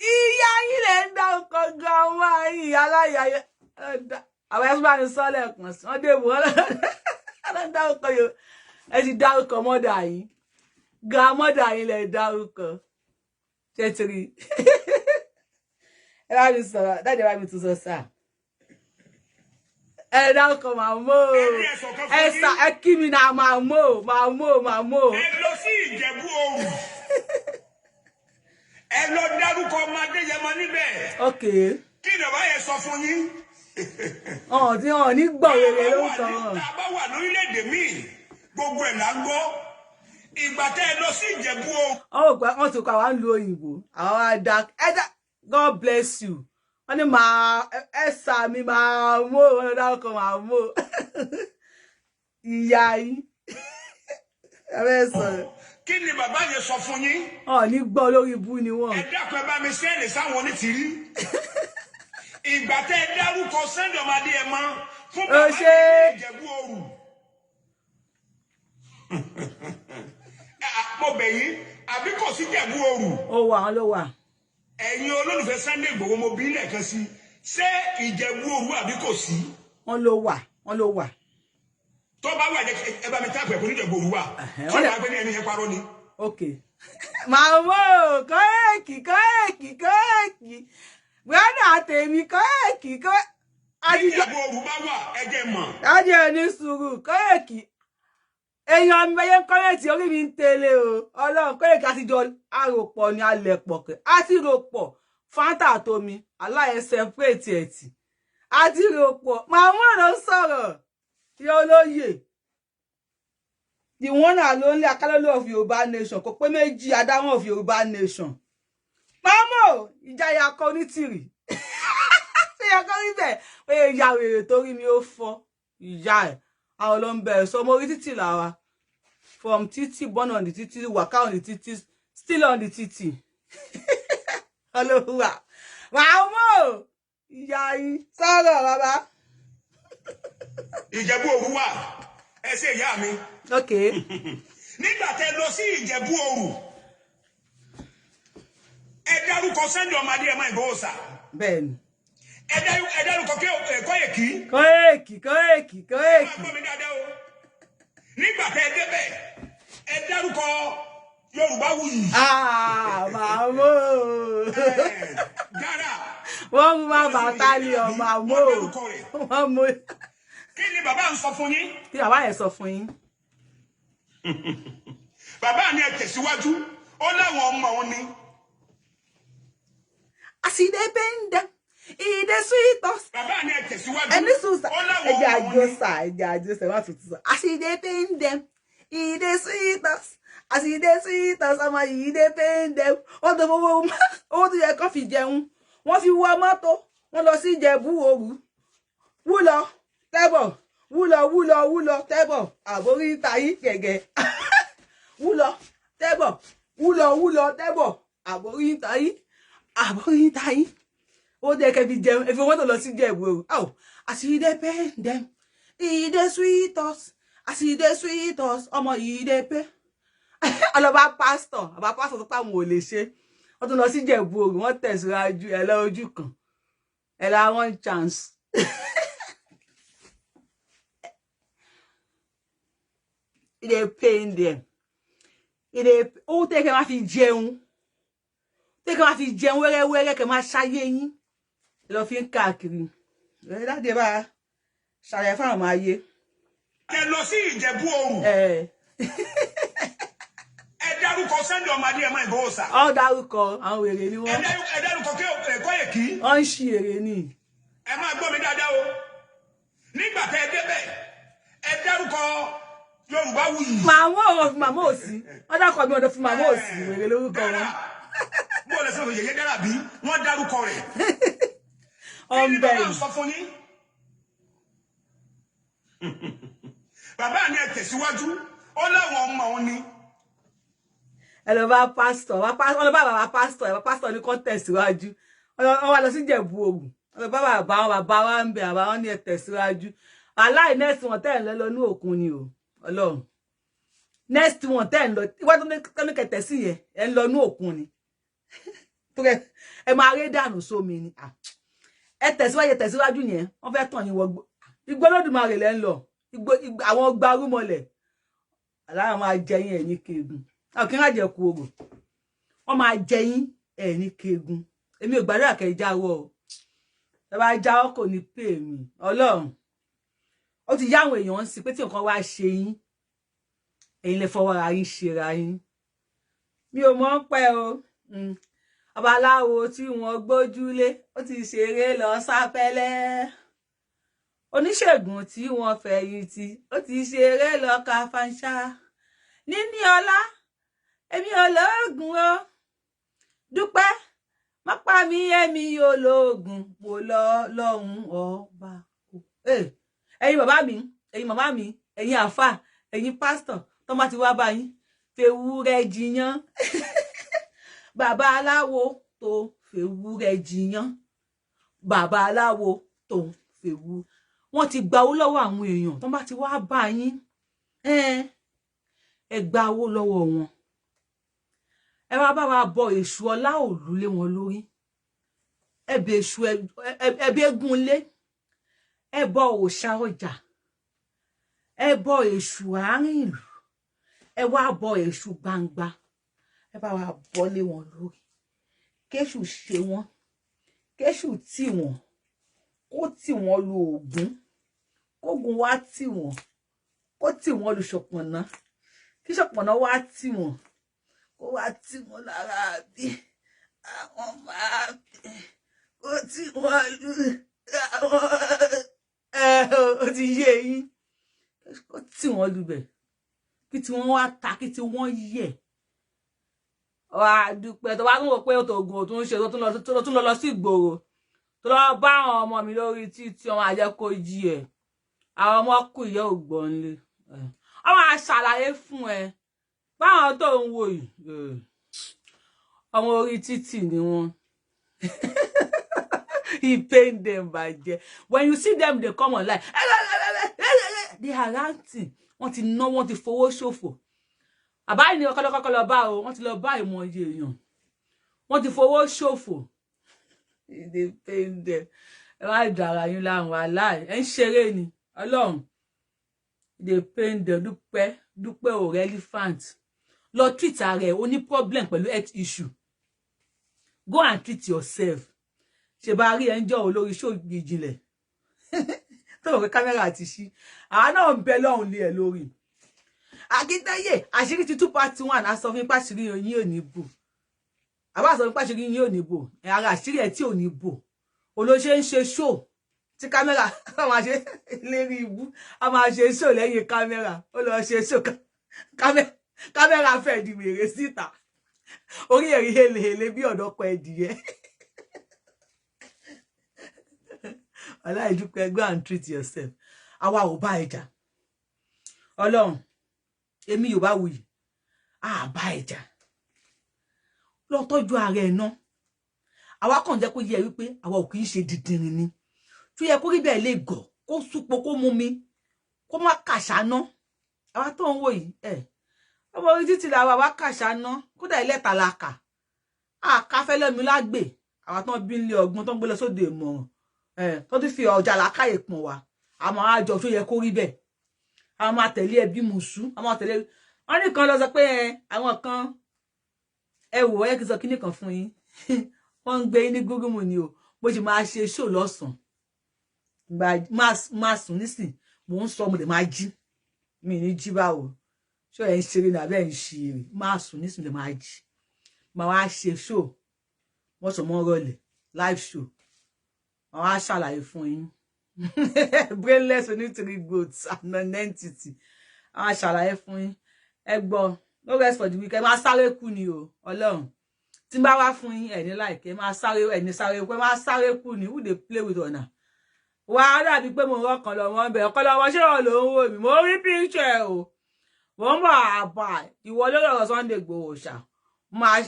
ìyá yín lè ń dárúkọ gan wá ìyá aláya àwọn ẹ̀sùn bá ní sọ́lẹ̀ kan sí wọ́n débò wọ́n ń dárúkọ yóò ẹ ti dárúkọ mọ́dà yín gan mọ́dà yín lè dárúkọ ṣètìrì ẹ bá mi sọ̀rọ̀ dájú ẹ bá mi tún sọ sáà ẹ dárúkọ màmú ẹ kí mi náà màmú. ẹ lọ sí Ìjẹ̀bú Òru ẹ lọ dárúkọ ọmọdé yẹn mọ níbẹ̀. ok. kí ni bàbá yẹn sọ fún yín. tí wọn ní gbọ́ wèrè ló ń sọ wọn. tá a bá wà lórílẹ̀‐èdè míì gbogbo ẹ̀ là ń gbọ́ ìgbà tẹ́ ẹ lọ sí Ìjẹ̀bú Òru. wọ́n ti kọ́ àwọn lu òyìnbó àwọn ẹ̀dá God bless you wọ́n ní ẹ̀sà mi máa mú wọn lọ dárúkọ máa mú ìyá yín ẹ bẹ́ẹ̀ sọ̀rọ̀. kí ni bàbá yẹn sọ fún yín. ní gbọ́ lórí ibú ni wọ́n. ẹ dákun ẹ bá mi sẹ́ẹ̀lì sáwọn onítìrí. ìgbà tẹ́ ẹ dárúkọ Sunday ọmọ Adéyẹmọ fún bàbá yẹn ní Ìjẹ̀bú Òru. mo bẹ̀ yín àbí kò sí Ìjẹ̀bú Òru. ó wà ló wà. ẹ̀yin olólùfẹ́ Sunday Igboho mo bí lẹ́ẹ̀kan sí ṣé Ìjẹ̀bú Òru àbí kò sí. wọ́n ló wà. tó bá wà ẹ bá mi táàpù ẹ̀kọ́ ní Ìjẹ̀bú Òru wà. tí wọ́n bá gbé ní ẹni yẹn parọ́ ni. ok. màmú Koiki gbọ́dọ̀ tèmi Koiki Ìjẹ̀bú Òru bá wà ẹjẹ̀ mọ̀. ajẹ́ ní sùúrù Koiki èèyàn mi bẹ́yẹ kọ́rẹ́ẹ̀tì orí mi ń tẹ̀lé o ọlọ́run Koiki àtijọ́ àròpọ̀ ní alẹ́ pọ̀ kẹ́ àti ròpọ̀ fanta àtomi aláìsẹ̀ fúrẹ́ẹ̀tì ẹ̀tì àti ròpọ̀ màmú ọ̀rọ̀ sọ̀rọ̀ yọ olóyè the one and only Akalolo of Yorùbá nation kò pé méjì adáwọn of Yorùbá nation màmú ìjayà akọ onítìrì ṣé yẹ kọ́ rí bẹ́ẹ̀ pé ìyá wèrè torí mi ó fọ́ ìyá ẹ̀ àwọn ló ń bẹ̀rẹ̀ sọ mo rí títì làwa from títì born on the títì waka on the títì still on the títì olówó màmú ìyá yìí sọ̀rọ̀ bàbá. Ìjẹ̀bú Òru wà ẹ ṣe ìyá mi. ok. nígbà tẹ́ lọ sí Ìjẹ̀bú Òru ẹ dárúkọ Sunday ọmọ Adéyẹmọ Ìgbòho sà. bẹ́ẹ̀ni. ẹ dárúkọ Koiki. Koiki. gbọ́ mi dáadáa o. nígbà tẹ́ débẹ̀ ẹ dárúkọ Yorùbáwùyí. màmú. Gara. wọ́n mú má bàtálì ọ̀ màmú. wọ́n mú. kí ni bàbá ń sọ fún yín. kí bàbá yẹn sọ fún yín. bàbá ni ẹ tẹ̀síwájú ó láwọn ọmọ òun ni. àṣìdé bẹ́ńdà ìdè sweet us. bàbá ni ẹ tẹ̀síwájú ẹni sùn sà ó láwọn ọmọ òun ni. ẹjẹ àjọsà wà tuntun sà. àṣìdé bẹ́ńdà ìdè sweet us àṣìdé sweet us ọmọ ìdè bẹ́ńdà ó tó fowó owó tó yẹ kó fi jẹun wọ́n fi wọ mọ́tò wọ́n lọ sí Ìjẹ̀bú Òru wúlọ tẹ́bọ̀ wúlọ tẹ́bọ̀ àbórí tayí gẹ̀gẹ̀ wúlọ tẹ́bọ̀ wúlọ tẹ́bọ̀ àbórí tayí ó dẹ́ kẹ́ fi jẹun ẹ fi mọ́tò lọ sí Ìjẹ̀bú Òru àṣìdé bẹ́ńdà he dey sweet us as he dey sweet us ọmọ he dey pay ọlọ́ba pastor àbá pastor tó pa àwọn ò lè ṣe wọ́n tún lọ sí Ìjẹ̀bú Òru wọ́n tẹ̀síwájú ẹ̀ lọ ojú kan ẹ̀ la one chance it dey pain them it dey ó tẹ́ kẹ́ máa fi jẹun tẹ́ kẹ́ máa fi jẹun wẹ́rẹ́wẹ́rẹ́ kẹ́ máa ṣáyé yín lọ fi ń káàkiri ẹ̀ láti bá ṣàlàyé fáwọn ọmọ ayé. ẹ lọ sí Ìjẹ̀bú Òru ẹ dárúkọ Sunday ọmọ Adéyẹmọ Ìgbòho sà. ọ dárúkọ àwọn wèrè ni wọn. ẹ dárúkọ kí ẹ̀kọ́ yẹ kí. ọ ń ṣí èrè ni. ẹ máa gbọ́ mi dáadáa o nígbà tẹ́ ẹ débẹ̀ ẹ dárúkọ Yorùbáwùyí. màmá ò fi màmá ò sí wọn dákọ mi ọdọ fún màmá ò sí wèrè lórúkọ wọn. bó o lè sọ yẹyẹ dára bí wọn dárúkọ rẹ̀. ọ̀nbẹ kí ni bàbá ń sọ fún yín. bàbá ni ẹ tẹ̀síwájú ó láwọn ọmọ òun ni. ẹ lọ bá pásítọ̀ wọn lọ bá bàbá pásítọ̀ ní kó tẹ̀síwájú wọn wá lọ sí Ìjẹ̀bú Òru wọn lọ bá bàbá wa ń bẹ bàbá wọn ní ẹ tẹ̀síwájú aláì next one tẹ́ ẹ̀ ń lọ ní òkun ni o Ọlọ́run next one tẹ́ ẹ̀ ń lọ iwájú tó ní kẹtẹ̀ sí yẹn ẹ̀ ń lọ ní òkun ni ẹ máa rí dànù sómi ni ẹ tẹ̀síwájú yẹn wọ́n fẹ́ tàn yín wọgbó igbó Olódùmarè lẹ́ ń lọ àwọn gbarúmọlẹ̀ aláwọn máa jẹ yín ẹ̀yìn kegun kí n má jẹ kú orò wọ́n máa jẹ yín ẹ̀yìn kegun èmi ò gbàdúrà kẹ́ jáwọ́ o ẹ bá jáwọ́ kò ní pè mí Ọlọ́run ó ti yá àwọn èèyàn sí pé tí nǹkan wá ṣe yín ẹ̀yin lè fọwọ́ ara yín ṣera yín mi ò mọ̀ pẹ́ o babaláwo tí wọ́n gbójúlé ó ti ṣeré lọ sápẹ́lẹ́ oníṣègùn tí wọ́n fẹ̀yìntì ó ti ṣeré lọ káfáńṣá níní ọlá èmi olóògùn o Dúpẹ́ má pa mí èmi olóògùn mo lọ lọ́hùn ọba ẹ̀yin bàbá mi ẹ̀yin màmá mi ẹ̀yin àfà ẹ̀yin pásítọ̀ tó má ti wá bá yín fewúrẹ́ jiyàn bàbá aláwo tó fewúrẹ́ jiyàn bàbá aláwo tó fewu wọ́n ti gba owó lọ́wọ́ àwọn èèyàn tó bá ti wá bá yín ẹ gba owó lọ́wọ́ wọn ẹ wá bá wa bọ èṣù ọlá òlú lé wọn lórí ẹ bẹ èṣù ẹ bẹ egun lé ẹ bọ òòṣà ọjà ẹ bọ èṣù àárín ìlú ẹ wá bọ èṣù gbangba ẹ bá wa bọ lé wọn lórí kéṣù ṣe wọn kéṣù tì wọn kó tì wọn lu Ògún kógun wá tì wọn kó tì wọn lu Ṣọ̀pọ̀nná kí Ṣọ̀pọ̀nná wá tì wọn kó wá tì wọn lára bí àwọn máa kó tì wọn lu àwọn ó ti yé yín kó tì wọn lubẹ̀ kí tí wọn wá ta kí tí wọn yẹ wá dúpẹ́ tó bá ń wò pé òtògùn tó ń ṣe tó tún lọ sí ìgboro tó lọ bá àwọn ọmọ mi lórí títí ọmọ àjẹ kó jí ẹ àwọn ọmọ kù ìyá ògbọ́n lé ọmọ àṣàlàyé fún ẹ báwọn tó ń wò yìí ọmọ orí títì ni wọn he pain them bàjẹ́ when you see them they come online they are ranting wọ́n ti ná wọ́n ti fowó ṣòfò àbáyé ni ọkọlọkọ lọ bá o wọ́n ti lọ bá ìmọ̀ye èèyàn wọ́n ti fowó ṣòfò they pain them ẹ wá dára yín láwọn aláì ẹ ń ṣeré ni Ọlọ́run they pain them Dúpẹ́ ò relevant lọ treat ara ẹ o ní problem pẹ̀lú health issue go and treat yourself ṣe bá rí ẹ ń jọ olórí show ìjìnlẹ̀ tó rò pé kámẹ́rà ti ṣí àwọn náà ń bẹ lọ́hùn lé ẹ lórí Akíntayé àṣírí ti 2 part 1 aṣọ fún pàṣírí yín ò ní bò àbá sọ pé àṣírí yín ò ní bò ara àṣírí ẹ tí ò ní bò olóṣè ń ṣe show tí kámẹ́rà a máa ṣe lérí ibú a máa ṣe show lẹ́yìn kámẹ́rà ó lọ ṣe show kámẹ́rà fẹ́ di wèrè síta orí ẹ̀rí helehele bí ọ̀dọ́kọ ẹ̀dìyẹ Ọláìdúpẹ́ go and treat yourself àwa ò bá ẹjà Ọlọ́run èmi Yorùbáwùyí a bá ẹjà lọ tọ́jú ara ẹ̀ náà àwa kàn jẹ́ kó yẹ wípé àwa ò kì í ṣe dìdìrín ni tó yẹ kó rí bẹ́ẹ̀ lè gọ̀ kó súpọ̀ kó mú mi kó má kàṣáná àwa tó ń wò yìí ọmọ orí títí làwa wá kàṣáná kódà ilẹ̀ta la kà àkáfẹ́lẹ́mi lágbè àwa tó ń bí nílé ọgbọ́n tó ń gbé lọ sóde ìmọ̀ràn tó ti fi ọjà làkàyè pọ̀n wá àmọ́ àjọ tó yẹ kó rí bẹ́ẹ̀ àwọn máa tẹ̀lé ẹbí mùsù àwọn tẹ̀lé wọn nìkan lọ sọ pé àwọn kan wò ẹ kí n sọ kíní kan fún yín wọ́n ń gbé ní gúgùmù ni o bó ṣe máa ṣe ṣó lọ́sàn-án máa sùn nísìn mò ń sọ mo lè máa jí mi ní jí báwo ṣó ẹ̀ ń ṣeré ní abẹ́ ẹ̀ ń ṣeré máa sùn nísìn lè máa jí máa wá ṣe ṣó wọ́n sọ mọ́ rọlẹ̀ live show máa wá ṣàlàyé fún yín brainless onítìrí goats and non-entity àwọn ṣàlàyé fún yín ẹ gbọ́ no rest for the week ẹ máa sáré kú ni o Ọlọ́run tí n bá wá fún yín ẹ ní láìkẹ́ máa sáré ẹ ní sáré pé máa sáré kú ni who dey play with ọ̀nà wà á dàbí pé mo rọ́kàn lọ́wọ́ ń bẹ̀ ọkọ lọ́wọ́ ṣé wọn ló ń wò mí mo rí picture ẹ o mo ń bọ̀ àbá ìwọ lórí ọ̀rọ̀ Sunday Igboho ṣá máa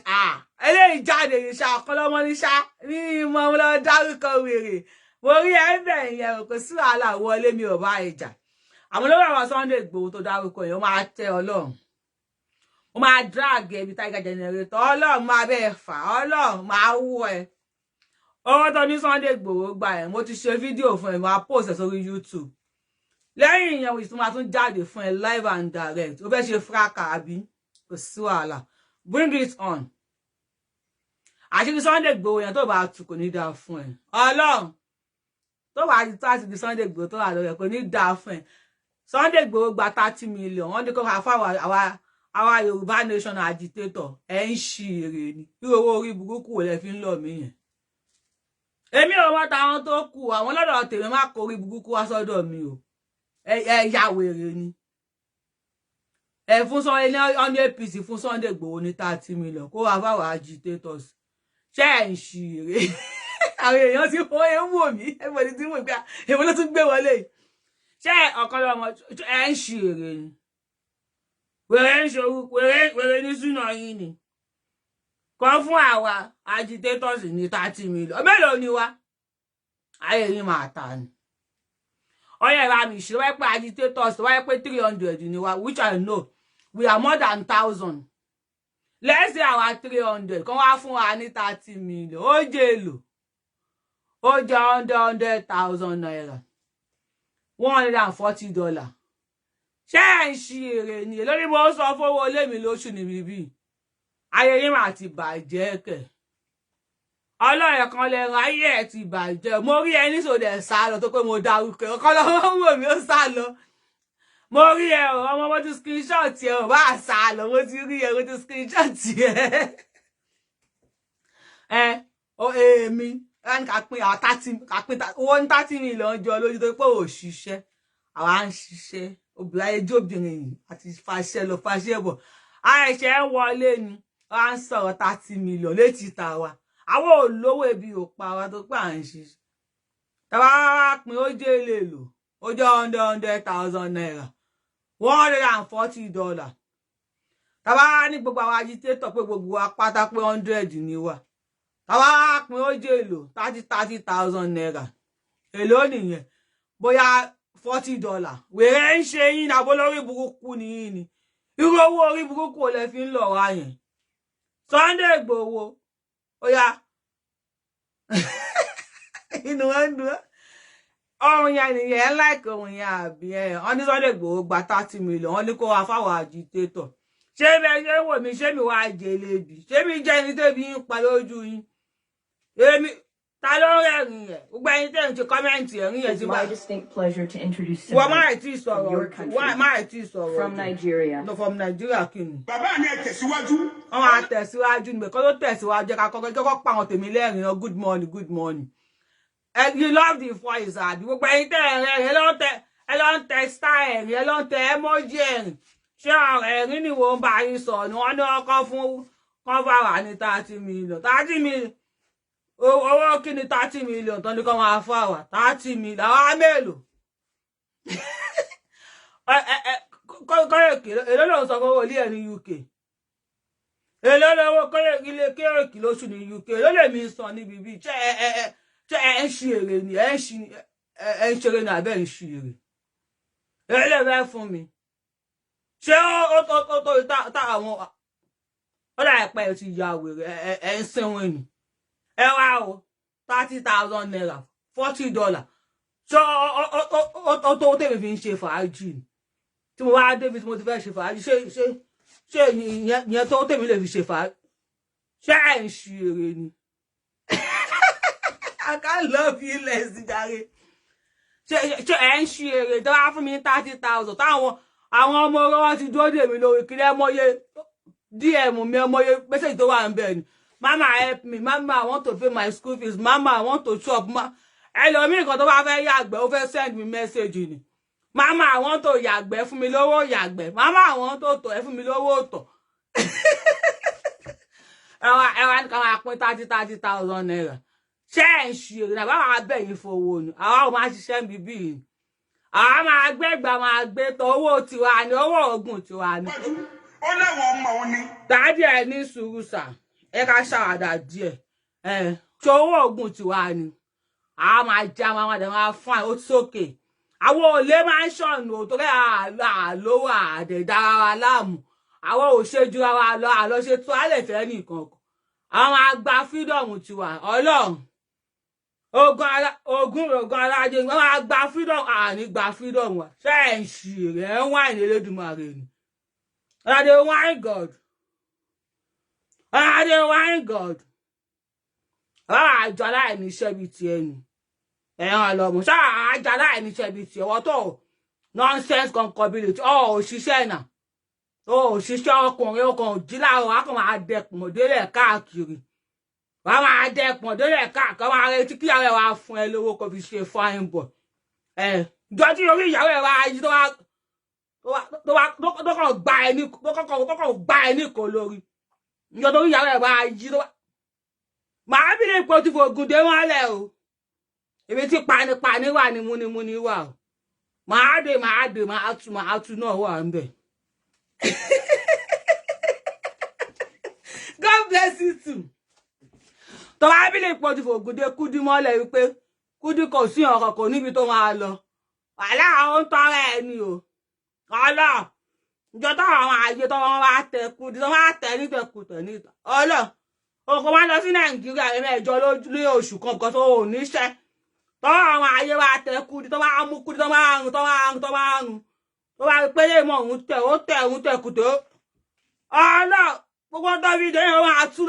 eléyìí jáde ní ṣá ọkọ lọ́wọ́ ní ṣá ní ìmọ̀ lọ dárúkọ wèrè mo rí ẹ̀bẹ̀ yẹn kò sí wàhálà wọlé mi ò bá ìjà àwọn lórí ọ̀rọ̀ Sunday Igboho tó dárúkọ yẹn ó máa tẹ Ọlọ́run ó máa drag ẹbí Tiger Generator Ọlọ́run máa bẹ́ẹ̀ fà Ọlọ́run máa wú ẹ owó tó ní Sunday Igboho gbà ẹ mo ti ṣe fídíò fún ẹ máa post ẹ sórí YouTube lẹ́yìn ìyẹn wìí tó máa tún jáde fún ẹ live and direct ó fẹ́ ṣe fraka àbí kò sí wàhálà bring it on àṣírí Sunday Igboho yẹn tó bá tù kò ní dáa fún ẹ Ọlọ́run tó wà ní táàtì di Sunday Igboho tó wà lórí ẹ kò ní dáa fún ẹ Sunday Igboho gba 30 million wọ́n ní kó ká fáwọn àwa Yorùbá nation agitator ẹ ń ṣí èrè ni irú owó orí burúkú wò lẹ fi ń lọ mí yẹn èmi ò mọ táwọn tó kù àwọn lọ́dọ̀ tèmi má kó orí burúkú wá sọ́dọ̀ mi o ẹ ya wèrè ni ẹ fún sọ ní APC fún Sunday Igboho ní 30 million kó wá fáwọn agitators ṣé ẹ ń ṣí èrè àwọn èèyàn ti fọ ẹ ń wò mí everybody ti mọ̀ pé èwo ló tún gbé wọlé ṣé ọ̀kan lọ́mọ ẹ ń ṣí èrè ni wèrè ní súnà yín ni kan fún àwa agitators ní 30 million mélòó ni wá ayé yín máa ta ni ọyẹ ìwà mi ṣe wáyé pé agitators wáyé pé 300 ni wá which I know we are more than 1,000 let's say our 300 kan wá fún wa ní 30 million ó jẹ́ èlò ó jẹ́ 100,000 naira $140 ṣé ẹ̀ ń ṣí èrè ni lórí mo sọ fowó ilé mi lóṣù ní bíbí ayé yín mà ti bàjẹ́ kẹ̀ ọlọ́run kan lẹ́ran ayé ẹ̀ ti bàjẹ́ mo rí ẹni sòdẹ̀ sá lọ tó pé mo dárúkọ ọkọ lọ́wọ́ wò mí ó sá lọ mo rí ẹ ọmọ mo ti screenshot ẹ ò bá sá lọ mo ti rí ẹ mo ti screenshot èmi kàpín owó ní 30 million jọ lójú tó pé ò ṣiṣẹ́ àwa ń ṣiṣẹ́ obìnrin ayéjọ́ obìnrin yìí àti fàṣẹ lọ fàṣẹ bọ̀ àìṣe wọlé ni wọ́n á ń sọ̀rọ̀ 30 million létí ta wa àwọn olówó ebi ò pa wa tó pé à ń ṣiṣẹ́ tàbá pín ó jẹ́ ilé lò ó jẹ́ 100,000 naira $140 tàbá ní gbogbo àwọn agitator pé gbogbo wa pátá pé 100 ni wa tàbá pín ó jẹ́ èlò 30,000 naira èlò nìyẹn bóyá $40 wèrè ń ṣe yín ní abolórí burúkú ni yín ni irú owó orí burúkú ò lè fi ń lọ wá yẹn Sunday Igboho ó yá inú wọn ń dùn ọrùn yẹn nìyẹn láìkè ohun yẹn àbí wọn ní Sunday Igboho gba 30 million wọn ní kó wá fáwọn agitator ṣé bẹ́ẹ̀ ṣe ń wò mí ṣé mi wá jẹ lébi ṣé mi jẹ́ ẹni tẹ́bi ń pa lójú yín èmi ta ló ń rẹ́rìn yẹn gbogbo ẹni tẹ́ ń ṣe kọ́mẹ́ǹtì ẹ̀rín yẹn ti bá wọ́n máa ti sọ̀rọ̀ from Nigeria. No, from Nigeria kí ni. bàbá mi ẹ tẹ̀síwájú. wọ́n máa tẹ̀síwájú níbẹ̀ kọ́ ló tẹ̀síwájú ká kọ́kọ́ pa àwọn tèmi lẹ́rìn náà good morning good morning. You love the voice àbí gbogbo ẹni tẹ́ ẹ̀rín ẹ ló ń tẹ star ẹ̀rín ẹ ló ń tẹ emoji ẹ̀rín ṣé ọ̀rọ̀ ẹ̀rín ni wọ́n bá yín sọ ni wọ́n ní ọkọ̀ fún kọ́fàrà ní 30 million 30 million owó kí ni 30 million tán ní kọ́ máa fún àwà 30 million àwa mélòó kọ́yọ̀kì èló ló ń sọ fún olí ẹ̀ ní UK èló lówó kọ́yọ̀kì lóṣù ní UK èló lè mi sọ níbi bí ṣé ẹ ń ṣe èrè ni ẹ ń ṣeré ní abẹ́ ń ṣe èrè ele fẹ́ fún mi ṣé ó tó ta àwọn ó dà pé ti ya wèrè ẹ ń sẹ́wọ̀n ni ẹ wá o 30,000 naira $40 ṣé ó tó tèmi fi ń ṣe fàájì ni tí mo wá débi tí mo ti fẹ́ ṣe fàájì ṣé ìyẹn tó tèmi lè fi ṣe fàájì ṣé ẹ̀ ń ṣe eré ni. I can't love you less jàre ṣé ẹ̀ ń ṣe eré tó wá fún mi 30,000 táwọn ọmọ ọlọ́wọ́ ti dúró dè mí lórí kí lẹ́mọ́yé DM mi ọmọye message tó wà ń bẹ̀ ni mama help me mama I want to pay my school fees mama I want to chop ẹlòmíì kan tó bá fẹ́ yàgbẹ́ ó fẹ́ send me message ni mama I want to yàgbẹ́ fún mi lówó yàgbẹ́ mama I want to tọ̀ ẹ́ fún mi lówó tọ̀ ẹwà ní káwọn apín 30,000 naira ṣé ẹ̀ ń ṣe èrè náà báwọn abẹ́yìn fowó ni àwa ò máa ṣiṣẹ́ bíbí yìí àwa máa gbé ìgbà máa gbé tọ owó tiwa ni owó oògùn tiwa ni. ó láwọn ọmọ òun ni. dáàdì ẹ ní sùúrù sà ẹ ká ṣàwàdà díẹ̀ ṣe owó oògùn tiwa ni àwa máa jẹ àwọn àdé máa fún àwọn sókè àwọn òlé máa ń ṣọ̀nù torí àlówó àdẹ̀dára wa láàmú àwọn òṣèjú wa lọ àlọ́ ṣe tó àlẹ́ fẹ́ nìkan àwọn àgbà fídọ̀mù tiwa ọlọ́run ogun alájẹ wọn máa gba freedom àní gba freedom wa ṣe ẹ̀ ń ṣì rẹ̀ ẹ̀ ń wá ìní Elédùmarè ni ọ̀làdé wine god ọ̀làdé wine god ọ̀là àjọ aláìní iṣẹ́ bíi tiẹ̀ ni ẹ̀yàn ọlọ́mọ ṣáà àjọ aláìní iṣẹ́ bíi tiẹ̀ wọ́n tó nonsense concubinage òṣìṣẹ́ náà òṣìṣẹ́ ọkùnrin ọkùnrin òjìláwọ̀ akọ̀ máa dẹkùn délẹ̀ káàkiri wọ́n máa dẹkùn délẹ̀ káàkiri wọ́n máa retí kí ìyàwó ẹ̀ wá fún ẹ lówó kó fi ṣe fine boy ìjọ́jú orí ìyàwó ẹ̀ wá yí tó kàn gbá ẹ ní kò lórí ìjọ́jú orí ìyàwó ẹ̀ wá yí tó wá màá bí lè pọ̀ tí fògùn dé mọ́lẹ̀ o ibi tí panipani wà ní múnimúni wà o màá dé màá tú náà wà ń bẹ̀. God bless you too. Tó bá bí lè pọ̀ tí fògùn dé Kúdí mọ́lẹ̀ wípé Kúdí kò sí ọ̀rọ̀ kò níbi tó máa lọ wàhálà àwọn tọrọ ẹ ni o ọlọ ìjọ táwọn àwọn àyè tó wọn bá tẹ Kúdí tó máa tẹ nítẹkùtẹ níta ọlọ òkò máa lọ sí Nàìjíríà ẹ̀mẹ́jọ lórí oṣù kankan tó ò níṣẹ́ tọwọ́ àwọn àyè wa tẹ Kúdí tó máa mú Kúdí tó máa rún tó bá rí pé lè mọ òun tẹ kùtò ọlọ gbogbo tó fi dé yẹn máa tú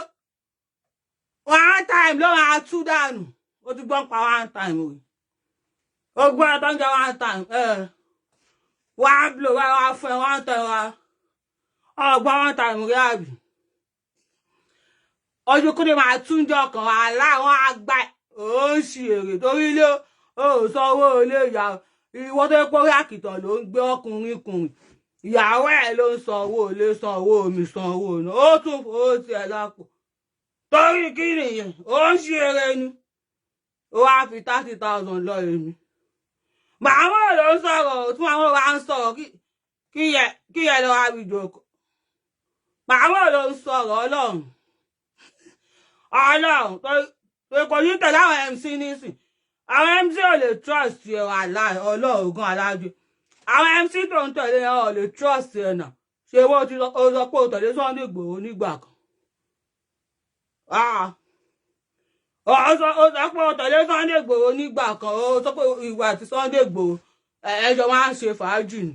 one time ló máa tú dànù ó ti gbọ́n pa one time o gbọ́ ẹ tó ń jẹ one time wá blow wá fún ẹ one time wá ọgbọ́n one time rí àbí ojú Kúdí máa tún jọ kàn wá láwọn àgbà ó ń ṣì èrè torí ilé ó sanwó ilé ìyá ìwọ tó pọ̀ rí àkìtàn ló ń gbé ọkùnrin ìyàwó ẹ̀ ló ń sanwó ilé sanwó omi sanwó náà ó tún fowó tiẹ̀ lápò torí kí nìyẹn ó ń ṣe eré ni ó wá fi 30,000 lọ èmi màmá ló ń sọ̀rọ̀ tí màmá wa ń sọ̀rọ̀ kí yẹ lọ wá bí jòkó màmá ló ń sọ̀rọ̀ ọlọ́run torí kò ní tẹ̀lé àwọn MC nísìn àwọn MC ò lè trust ẹ̀ ọlọ́run gan alájọ àwọn MC tó ń tẹ̀lé ẹ̀ ò lè trust ẹ̀ náà ṣe wọ́n ti sọ pé ó tẹ̀lé Sunday Igboho nígbà kan ó sọ pé ó tẹ̀lé Sunday Igboho nígbà kan ó sọ pé ìwà àti Sunday Igboho ẹjọ́ máa ń ṣe fàájì ni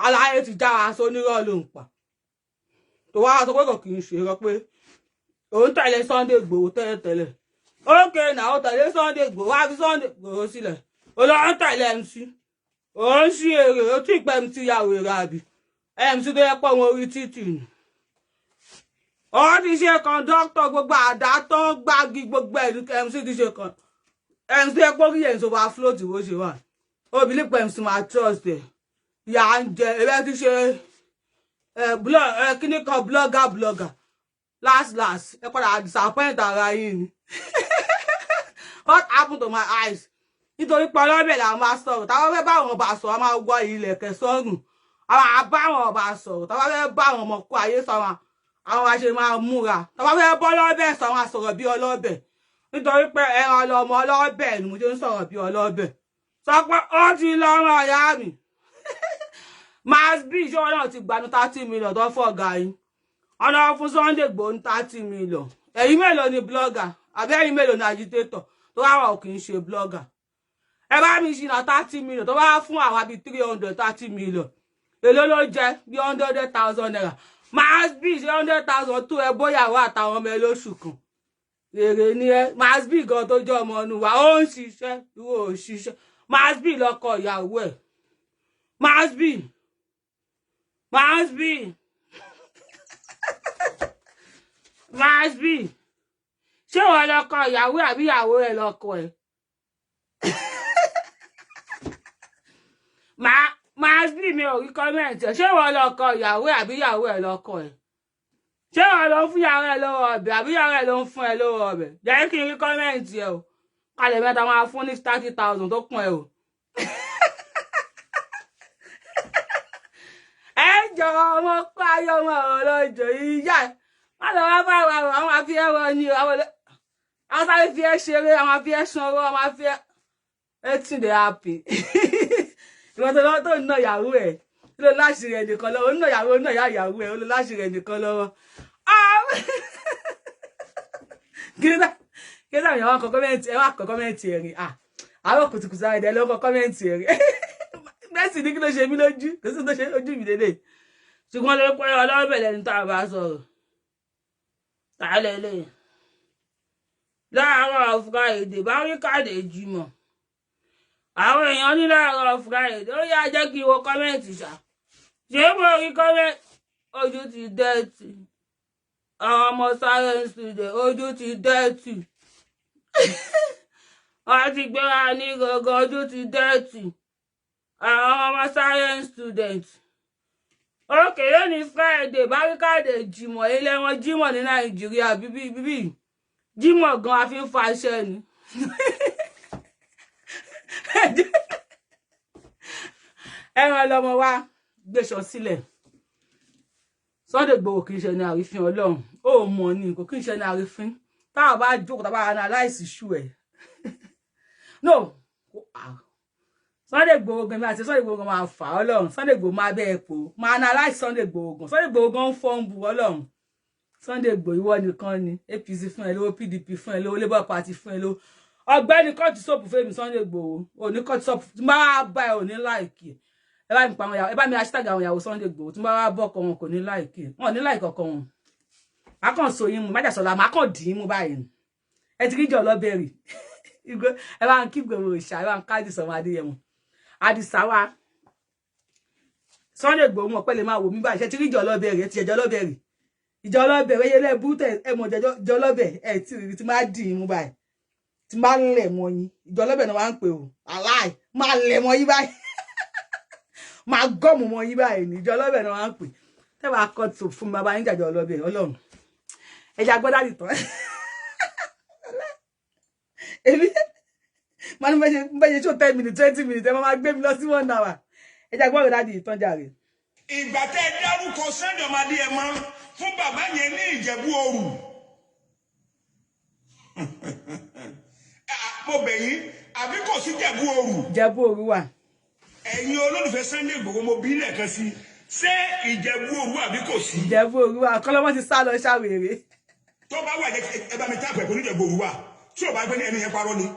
aláyé ti já wa sónírọ̀ ló ń pa tó wá sọ pé kò kì í ṣe rọ pé òun tẹ̀lé Sunday Igboho tẹ́lẹ̀ ókè náà ó tẹ̀lé Sunday Igboho wá fi Sunday Igboho sílẹ̀ ó lọ ń tẹ̀lé MC ó ń ṣí èrè ó tí pẹ́ MC yàwó èrè àbí MC tó yẹ pọ̀ wọn orí títì ni ó ti ṣe kọ̀ńdọ́tọ̀ gbogbo àdá tó ń gbági gbogbo ẹ̀lú MC ti ṣe kan MC ẹ pọ́ kí yẹn tó bá float bó ṣe wà obìnrin pẹ̀ MC máa trust ẹ̀ ìyá ń jẹ ẹ̀rẹ́ ti ṣe kíní kan blogger last ẹ padà disappoint ara yín ni what happened to my eyes nítorí pé ọlọ́bẹ̀ là máa sọ̀rọ̀ táwọn fẹ́ bá àwọn ọba sọ̀rọ̀ a máa gbọ́ ilẹ̀kẹ̀ sọ́rùn àwọn àbá àwọn ọba sọ̀rọ̀ táwọn fẹ́ bá àwọn ọmọ kó ayé sọ̀rọ̀ àwọn àṣẹ máa múra táwọn fẹ́ bọ́ ọlọ́bẹ̀ sọ̀rọ̀ àsọ̀rọ̀ bí ọlọ́bẹ̀ nítorí pé ẹran ọlọ́mọ ọlọ́bẹ̀ ni mo ṣe ń sọ̀rọ̀ bí ọlọ́bẹ̀ sọ pé ó ti lọ́rùn ọ̀yá mi Mass B ṣé wọn náà ti gbanu 30 million tó fọ̀gá yín ọ̀nà fún Sunday Igboho 30 million ẹ̀yin mélòó ni blogger àbẹ́yìn mélòó ni agitator tó wá wà kì í ṣe blogger ẹ bá mi ṣìnà 30 million tó bá fún àwa bíi 330 million èló ló jẹ bí 100,000 naira Mass B ṣe 100,000 tó ẹ bóyàwó àtàwọn ọmọ ẹ lóṣù kan èrè ni ẹ Mass B gan tó jẹ ọmọ ọnu wa ó ń ṣiṣẹ́ ìwọ ò ṣiṣẹ́ Mass B lọkọ ìyàwó ẹ Mass B Mass B Mass B ṣé wọn lọkọ ìyàwó àbí ìyàwó ẹ lọkọ ẹ Mass B mi ò rí kọ́mẹ̀ntì ṣé wọn lọkọ ìyàwó àbí ìyàwó ẹ lọkọ ẹ ṣé wọn ló ń fún ìyàwó ẹ lówó ọbẹ̀ àbí ìyàwó ẹ ló ń fún ẹ lówó ọbẹ̀ jẹ́ kí n rí kọ́mẹ̀ntì ẹ o kalẹ̀ mẹ́ta máa fún ní 30,000 tó kún ẹ o ẹ jọ ọmọ kó ayé ọmọ ọlọ́jọ́ ìyá má lọ wá bá àwọn àfi ẹ wọ ni àwọn sáré fi ẹ ṣeré àwọn àfi ẹ sanwó àwọn àfi ẹ everything dey happy ìwọ tó lọ́wọ́ tó ń ná ìyàwó ẹ̀ ló láṣìírí ẹnìkan lọ́wọ́ ń ná ìyàwó náà yá ìyàwó ẹ̀ ló láṣìírí ẹnìkan lọ́wọ́ kí ló dáhùn ìyàwó kọ kọ́mẹ́ǹtì ẹ wá kọ kọ́mẹ́ǹtì ẹ̀rìn àwọn kùtùkùtù àwọn ẹ̀dẹ̀ lọ́kọ kọ́mẹ́ǹtì ẹ̀rìn bẹ́ẹ̀sì ní kí ló ṣe mí lójú kò sí tó ṣe ojú mi dédé ṣùgbọ́n ló pẹ́ ọlọ́bẹ̀ lẹ́ni tá a bá sọ̀rọ̀ tààlẹ̀ lẹ́yìn láàárọ̀ Friday Báríkàdé Jímọ̀ àwọn èèyàn ní láàárọ̀ Friday ó yá jẹ́ kí n wo kọ́mẹ́ǹtì ṣá ṣé mo rí kọ́mẹ́ǹtì ojú ti dẹ́ẹ̀tì àwọn ọmọ science student ojú ti dẹ́ẹ̀tì wọ́n ti gbéra ní gangan ojú ti dẹ́ẹ̀tì àwọn ọmọ science student òkè lónìí Friday Báríkàdé Jímọ̀ ilé wọn Jímọ̀ ní Nàìjíríà bíbí Jímọ̀ gan a fi ń fa iṣẹ́ ni ẹran lọmọ wa gbèsò sílẹ̀ Sunday Igboho kì í ṣe ní àrífín Ọlọ́run ó mọ̀ ní kò kì í ṣe ní àrífín táwọn bá jókòó táwọn bá analyze issue ẹ̀ no Sunday Igboho gan àti Sunday Igboho gan máa fà Ọlọ́run Sunday Igboho máa bẹ́ẹ̀ po máa analyze Sunday Igboho gan Sunday Igboho gan ń fọ́nbù Ọlọ́run Sunday Igboho ìwọ nìkan ni APC fún ẹ lówó PDP fún ẹ lówó Labour Party fún ẹ lówó ọ̀gbẹ́ni kọ́ọ̀tù sọ́ọ̀pù fẹ́mi Sunday Igboho òní kọ́ọ̀tù sọ́ọ̀pù tí máa bá ẹ òní láìkì ẹ bá mi pa àwọn ìyàwó ẹ bá mi hashtag àwọn ìyàwó Sunday Igboho tí máa bọ́ ọkọ wọn kò ní láìkì wọn ò ní láìkì ọkọ wọn má kàn so yín mu má jàsọ̀lá má kàn dì í mú báyìí ẹ ti rí jọ lọ́bẹ̀rì ẹ bá ń kí gbèrò ìṣà ẹ bá ń káàdì sọmọ Adéyẹmọ Àdìsá wa Sunday Igboho mọ̀ pẹ́lẹ́ máa wò mí báyìí ṣe ti rí jọ lọ́bẹ̀rì ẹ ti ẹjọ́ lọ́bẹ̀rì ìjọ lọ́bẹ̀rì ẹyẹ lẹ́bù tẹ ẹ mọ̀ jọ lọ́bẹ̀ ẹ ti rí ti máa dì í mú báyìí tí máa ń lẹ̀ mọ́ yín ìjọ lọ́bẹ̀ náà wá ń pè ó aláì máa lẹ̀ mọ́ yín báyìí máa gọ́ọ̀mù mọ́ yín báyìí ní ìjọ lọ́bẹ̀ náà wá ń pè tẹ́wàá kọ́ tó fún bàbá yín jàjọ lọ́bẹ̀ Ọlọ́run ẹja gbọ́dá nìtàn èmi máa ní bẹ́ẹ̀ ṣe 10 minutes 20 minutes ẹ máa gbé mi lọ sí 1 hour ẹja gbọ́dọ̀ dáàdì ìtàn jàre. ìgbà tẹ́ ẹ dárúkọ Sunday Adéyẹmọ fún bàbá yẹn ní Ìjẹ̀bú Òru mo bẹ̀ yín àbí kò sí Ìjẹ̀bú Òru. Ìjẹ̀bú Òru wà. ẹ̀yin olólùfẹ́ Sunday Igboho mo bí lẹ́ẹ̀kan sí ṣé Ìjẹ̀bú Òru àbí kò sí. Ìjẹ̀bú Òru wà kọ́lọ́mọ́ ti sá lọ ṣàwèrè. tó bá wà ẹ bá mi tá àpẹẹrẹ Ìjẹ̀bú Òru wà tí ò bá gbé ní ẹni yẹn parọ́ ni.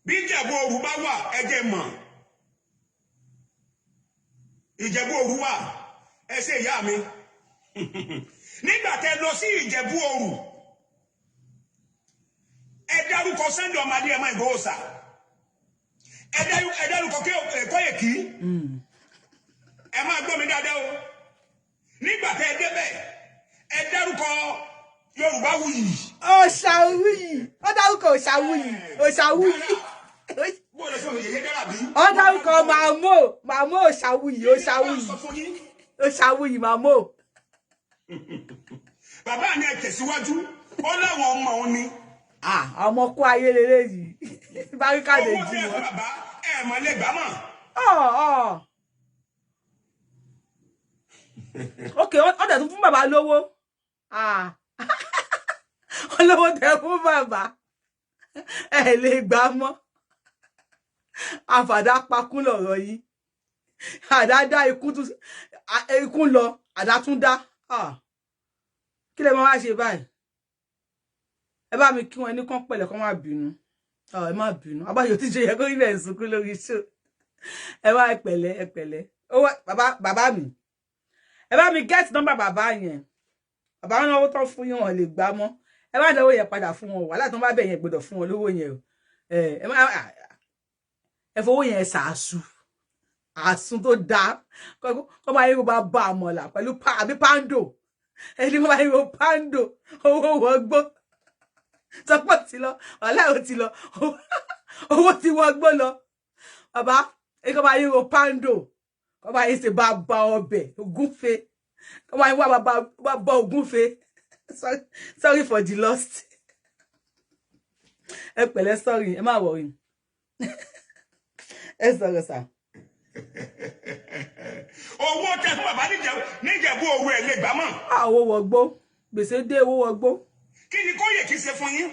bí Ìjẹ̀bú Òru bá wà ẹ jẹ́ mọ̀ Ìjẹ̀bú Òru wà ẹ ṣe ìyá mi nígbà tẹ́ lọ sí Ìjẹ̀bú Òru ẹ dárúkọ Sunday Adéyẹmọ Ìgbòho sà ẹ dárúkọ Kóyèkí ẹ máa gbọ́ mi dáadáa o nígbà tẹ́ débẹ̀ ẹ dárúkọ Yorùbáwùyí. Òṣàwùyí ó dárúkọ Òṣàwùyí Òṣàwùyí ó dárúkọ Màmó Òṣàwùyí Òṣàwùyí Màmó. bàbá mi ẹ tẹ̀síwájú ó láwọn ọmọ òun ni. ọmọ kó ayé lélẹ̀ yìí Báríkàdé jí wọn. bàbá ẹ mọ̀ lè gbà mọ̀. ok ó dẹ̀ tún fún bàbá lówó olówó tẹ̀ fún bàbá ẹ lè gbà mọ́ àfàdá pakún lọ̀rọ̀ yìí àdá dá ikú lọ àdá tún dá kí lẹ máa wá ṣe báyìí ẹ bá mi kí wọn ní kán pẹ̀lẹ́ kán má bínú ẹ má bínú abáyọ tí ṣe yẹ kó rí bẹ́ẹ̀ sunkún lórí show ẹ wá ẹ pẹ̀lẹ́ ó wá bàbá mi ẹ bá mi get number bàbá yẹn bàbá wọn náwó tán fún yín wọn lè gbà mọ́ ẹ bá dáwó yẹn padà fún wọn wàhálà tó bá bẹ̀ yẹn gbọ́dọ̀ fún wọn lówó yẹn o ẹ fowó yẹn ṣàásù àsùn tó dáa kọ́ máa yín kó bá bá àmọ̀là pẹ̀lú àbí pando ẹni kó máa yín kó pando owó wọgbó sọpọ̀ ti lọ wàhálà ò ti lọ owó ti wọgbó lọ bàbá ẹni kó máa yín kó pando kọ́ máa yín ṣe bá bá ọbẹ̀ ògúnfe kọ́ máa yín wá bá ògúnfe sorry for the lost ẹ pẹ̀lẹ́ sorry ẹ má worry ẹ sọ̀rọ̀ sà. owó tẹ fún bàbá níjẹ̀bú owó ẹ̀ lè gbà mọ́. owó wọgbó gbèsè dé owó wọgbó. kí ni Kóyèkí kí ṣe fún yín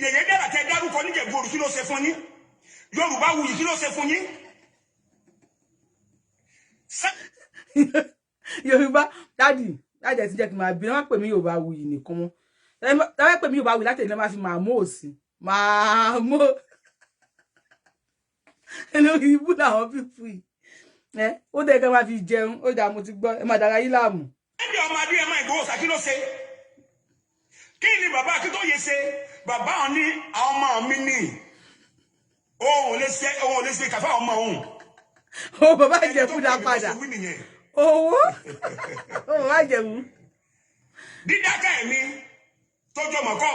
Yèyé Dára tẹ dárúkọ níjẹ̀bú Òru kí ló ṣe fún yín Yorùbáwùyí kí ló ṣe fún yín. Yorùbá dáàdì ẹ ti jẹ́ kí n máa bí wọ́n pè mí Yorùbáwùyí nìkan mọ́ ẹ pè mí Yorùbáwùyí láti ẹ̀dínlẹ́ máa fi máa mú òsì máa mú lórí ibú làwọn fífú yìí ó dẹ̀ kẹ́ máa fi jẹun ó dà mo ti gbọ́ ẹ máa dára yín láàmú. ẹbí ọmọ adé ẹ máa Ìgbòho kí ló ṣe kí ni bàbá Akíntóyè ṣe bàbá wọn ní àwọn ọmọ mi ní òun ò lè ṣe kàfá ọmọ òun. ó bàbá Ìjẹ̀bú dá padà owó ó bàbá Ìjẹ̀bú. dídákẹ́ ẹ̀mí tọ́jú ọmọ kọ́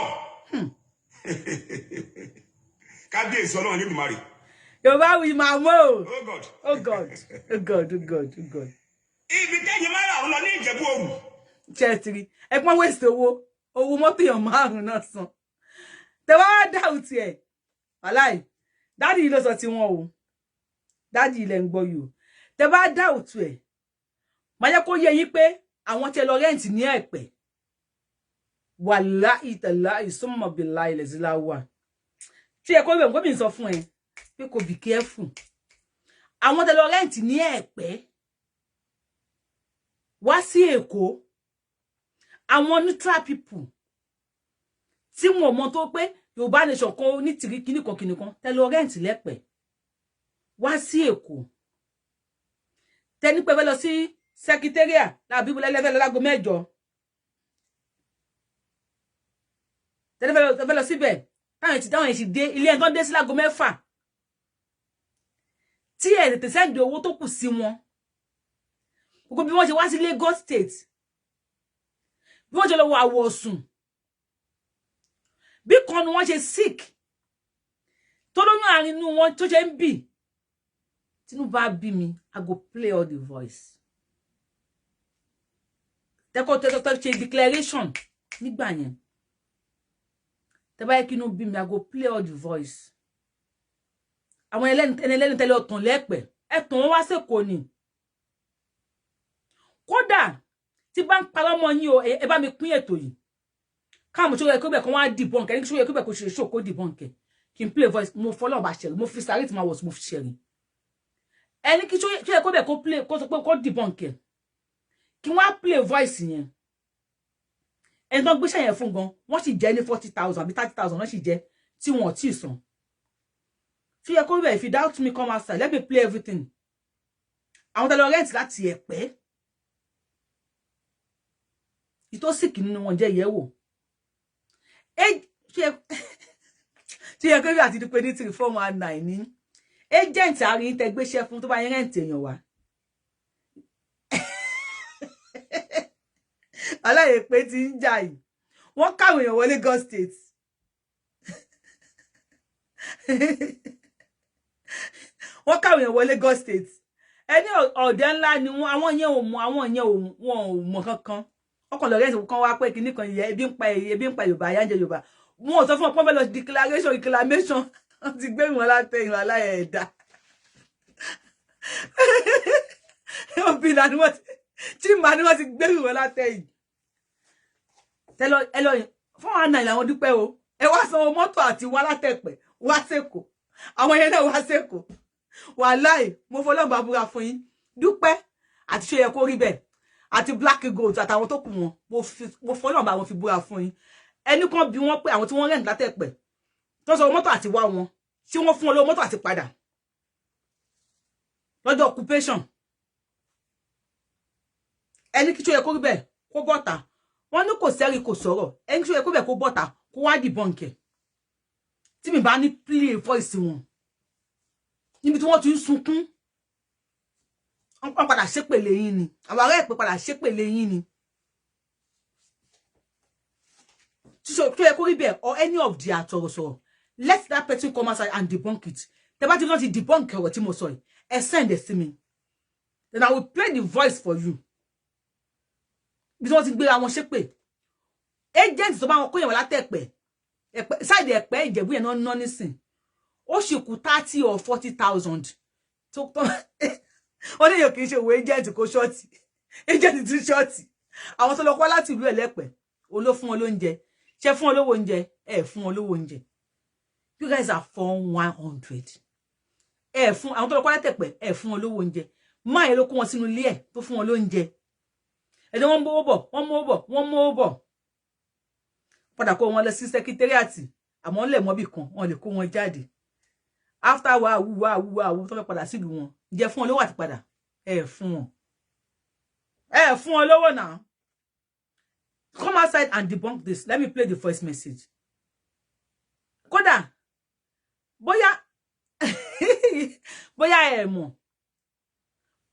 kábíyèsí ọlọ́run níbi mari. Yorùbáwùyí máa mọ́ o. Oh God. Oh God. Oh God. Oh God. Oh God. Ibi tẹ́yìn máa rà ń lọ ní Ìjẹ̀bú Òru. Chẹ́tìrì ẹ̀pọ́n wẹ̀sì owó mọ́tò èèyàn márùn-ún náà san. Tẹ̀wá wá dáhùn tiẹ̀. Wàláì dáàdì yìí ló sọ tiwọn o. Dáàdì ilẹ̀ ń gbọ́ yìí o. Tẹ̀wá dáhùn tiẹ̀. Màá jẹ́ kó yé yín pé àwọn tẹ lọ rẹ́ǹtì ní Ẹ̀pẹ́. Wàláì tàláì summa billahi lẹ́sílá wà. Tí ẹ kó rẹ̀ nǹkan bí n sọ fún ẹ pé kò be careful àwọn tẹ lọ rẹ́ǹtì ní Ẹ̀pẹ́ wá sí Èkó àwọn neutral people tí wọn mọ̀ tó pé Yorùbá nation kan ní tìrí kíníkan tẹ lọ rẹ́ǹtì lẹ́pẹ́ wá sí Èkó tẹni pé fẹ́ lọ sí secretariat láàbí lẹ́lẹ́fẹ́ lágo 8 tẹni fẹ́ lọ síbẹ̀ táwọn èsì dé ilé ẹ̀tọ́ dé sí lágo 6 tí ẹ tètè sẹ́ndì owó tó kù sí wọn gbogbo bí wọ́n ṣe wá sí Lagos State bí wọ́n ṣe lọ wọ Àwọ̀sùn bí kan ni wọ́n ṣe sick tó lóyún àárín inú wọn tó ṣe ń bì Tinubu bá bí mi I go play all the voice tẹ́kọ̀ ṣe declaration nígbà yẹn tẹ́ bá yẹ kí inú bí mi I go play all the voice àwọn ẹlẹ́ni tẹ́lẹ̀ ọ̀tàn lẹ́pẹ̀ ẹ̀tàn wọn wá sẹ́kọ̀ọ́ ni kódà tí bá ń parọ́ mọ́ yín o ẹ bá mi pín ètò yìí káàmù tó yẹ kó bẹ̀ kó wá dìbọn kẹ́ ní kí tó yẹ kó bẹ̀ kó ṣe ṣó kó dìbọn kẹ́ kí n play voice mo fọlọ́ bá ṣẹ̀rì mo fi sáré tí máa wọ̀ sí mo fi ṣẹ̀rì ẹni kí tó yẹ kó bẹ̀ kó play kó sọ pé kó dìbọn kẹ́ kí wọ́n á play voice yẹn ẹni tó gbéṣẹ́ yẹn fún gan wọ́n sì jẹ́ ní 40,000 àbí 30,000 wọ́n sì jẹ́ tí wọ́n ti sàn. So you come if you doubt me, come outside. Let me play everything. I want to rent láti Ẹ̀pẹ́. Ito sick nínú wọn jẹ́ yewo. Ṣé yẹ kó bí àti pé ní 3419 ni. Agent àrí tẹ́ gbé chef fún tó bá yẹn rent èyàn wá. Alaye pé tí ń jà yìí. Wọ́n kàwé èyàn wọlé Lagos State. Wọ́n kàwé èyàn wọlé Lagos State. Ẹni ọ̀dẹ̀ ńlá ni àwọn yẹn ò mọ̀ wọn ò mọ̀ kankan. Ọkàn lọ rent kan wá pé kíní kan yẹ ebi ń pa Yorùbá ya ń jẹ Yorùbá. Wọn ò sọ fún ọpọ fẹ́ lọ reclamation ti gbé wọn látẹ̀yìn aláyẹ ẹ̀dá. Obìnrin ni wọ́n tí màá ni wọ́n ti gbé wọn látẹ̀yìn. Tẹ́lọ ẹlọ fún àná ìlànà dúpẹ́ o ẹ wá sanwó mọ́tò àti wá látẹ̀pẹ̀ wá sẹ́kọ̀ọ́ àwọn yẹn náà wá sẹ́kọ̀ọ́ wàláì mo fọlọ́gbà búra fún yín Dúpẹ́ àti ṣe yẹ kó rí bẹ́ẹ̀ àti Black Gold àtàwọn tó kù wọn mo fọlọ́gbà wọn fi búra fún yín ẹni kan bí wọ́n pé àwọn tí wọ́n rẹ̀ látẹ̀pẹ̀ tó sanwó mọ́tò àti wá wọn tí wọ́n fún wọn lówó mọ́tò àti padà lọ́jọ́ occupation ẹni kí ṣe yẹ kó rí bẹ́ẹ̀ kó bọ́ta wọ́n ní kò sẹ́rí kò sọ̀rọ̀ ẹni kí ṣe yẹ kó bẹ́ẹ̀ kó bọ́ta kó wá debunk tí mi bá ní play voice wọn níbi tí wọ́n ti ń sunkún wọ́n padà ṣépèlé yín ni àwọn ará ìpè padà ṣépèlé yín ni tó yẹ kó rí bẹ́ẹ̀ or any of the àtọ̀rọ̀sọ̀rọ̀ let that person come outside and debunk it tẹ́ bá ti lọ ti debunk ọ̀rọ̀ tí mo sọ yìí ẹ send it sí mi then I will play the voice for you bí wọ́n ti gbéra wọn ṣépè agent tó bá wọn kó yẹn wọ́n látẹ̀pẹ̀ side ẹ̀pẹ́ Ìjẹ̀bú yẹn náà ná nísìn ó sì kú 30 or 40,000 tó wọ́n ní yóò kì í ṣe òwò agent kó ṣọ́ọ̀tì agent tún ṣọ́ọ̀tì àwọn tó lọ kọ́ láti ìlú Ẹlẹ́pẹ̀ oló fún wọn lóúnjẹ ṣe fún wọn lówó oúnjẹ ẹ fún wọn lówó oúnjẹ you guys are 4,100 ẹ fún àwọn tó lọ kọ́ látẹ̀pẹ̀ ẹ fún wọn lówó oúnjẹ máa yẹn ló kó wọn sínú ilé ẹ̀ tó fún wọn lóúnjẹ ẹni wọ́n mówó bọ̀ padà kó wọn lọ sí sẹkítẹ́rìàtì àmọ́ lè mọ́bì kan wọ́n lè kó wọn jáde after wàá tó fẹ́ padà sílùú wọn jẹ́ fún wọn lówó àti padà ẹ fún wọn lówó náà come outside and debunk this let me play the voice message kódà bóyá ẹ mọ̀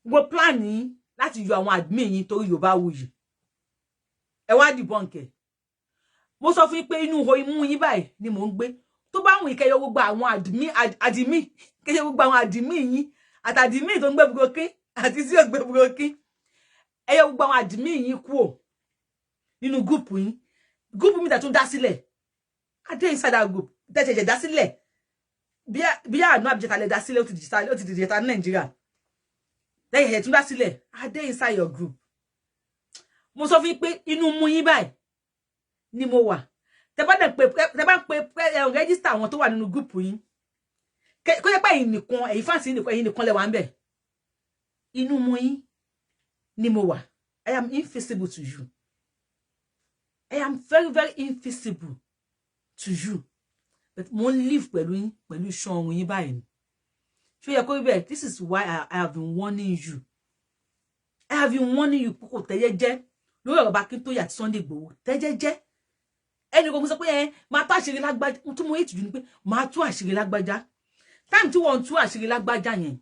gbogbo plan yín láti yọ àwọn admin yín torí Yorùbáwùyí ẹ wá debunk ẹ mo sọ fún yín pé inú ho imú yín báyìí ni mò ń gbé tó bá wùn ìkẹyọ gbogbo àwọn admin kẹyọ gbogbo àwọn admin yín àtàdìmí tó ń gbé burokin àti tí ò gbé burokin ẹyọ gbogbo àwọn admin yín kúrò nínú group yín group mi tún dá sílẹ̀ adé inside that group tẹ̀sẹ̀ dá sílẹ̀ bí àánú àbíjẹta lè dá sílẹ̀ ó ti dìjẹta ní Nàìjíríà lẹ́yìn tún dá sílẹ̀ adé inside your group mo sọ fún yín pé inú mú yín báyìí ni mo wà tẹ́ bá ń pe register àwọn tó wà nínú group yín kó yẹ pé ẹ̀yin nìkan ẹ̀yin fáǹsì ẹ̀yin nìkan lẹ wà ńbẹ̀ inú mú yín ni mo wà I am invisible to you I am very very invisible to you but mo live pẹ̀lú yín pẹ̀lú iṣan ọrùn yín báyìí ṣó yẹ kó rí bẹ́ẹ̀ this is why I have been warning you I have been warning you kókò tẹ́jẹ́jẹ́ lórí ọ̀rọ̀ Akíntóyè àti Sunday Igboho tẹ́jẹ́jẹ́ ẹni kò sọ pé máa tú àṣírí lágbájá tí mo yé tìjú ni pé máa tú àṣírí lágbájá time tí wọ́n tú àṣírí lágbájá yẹn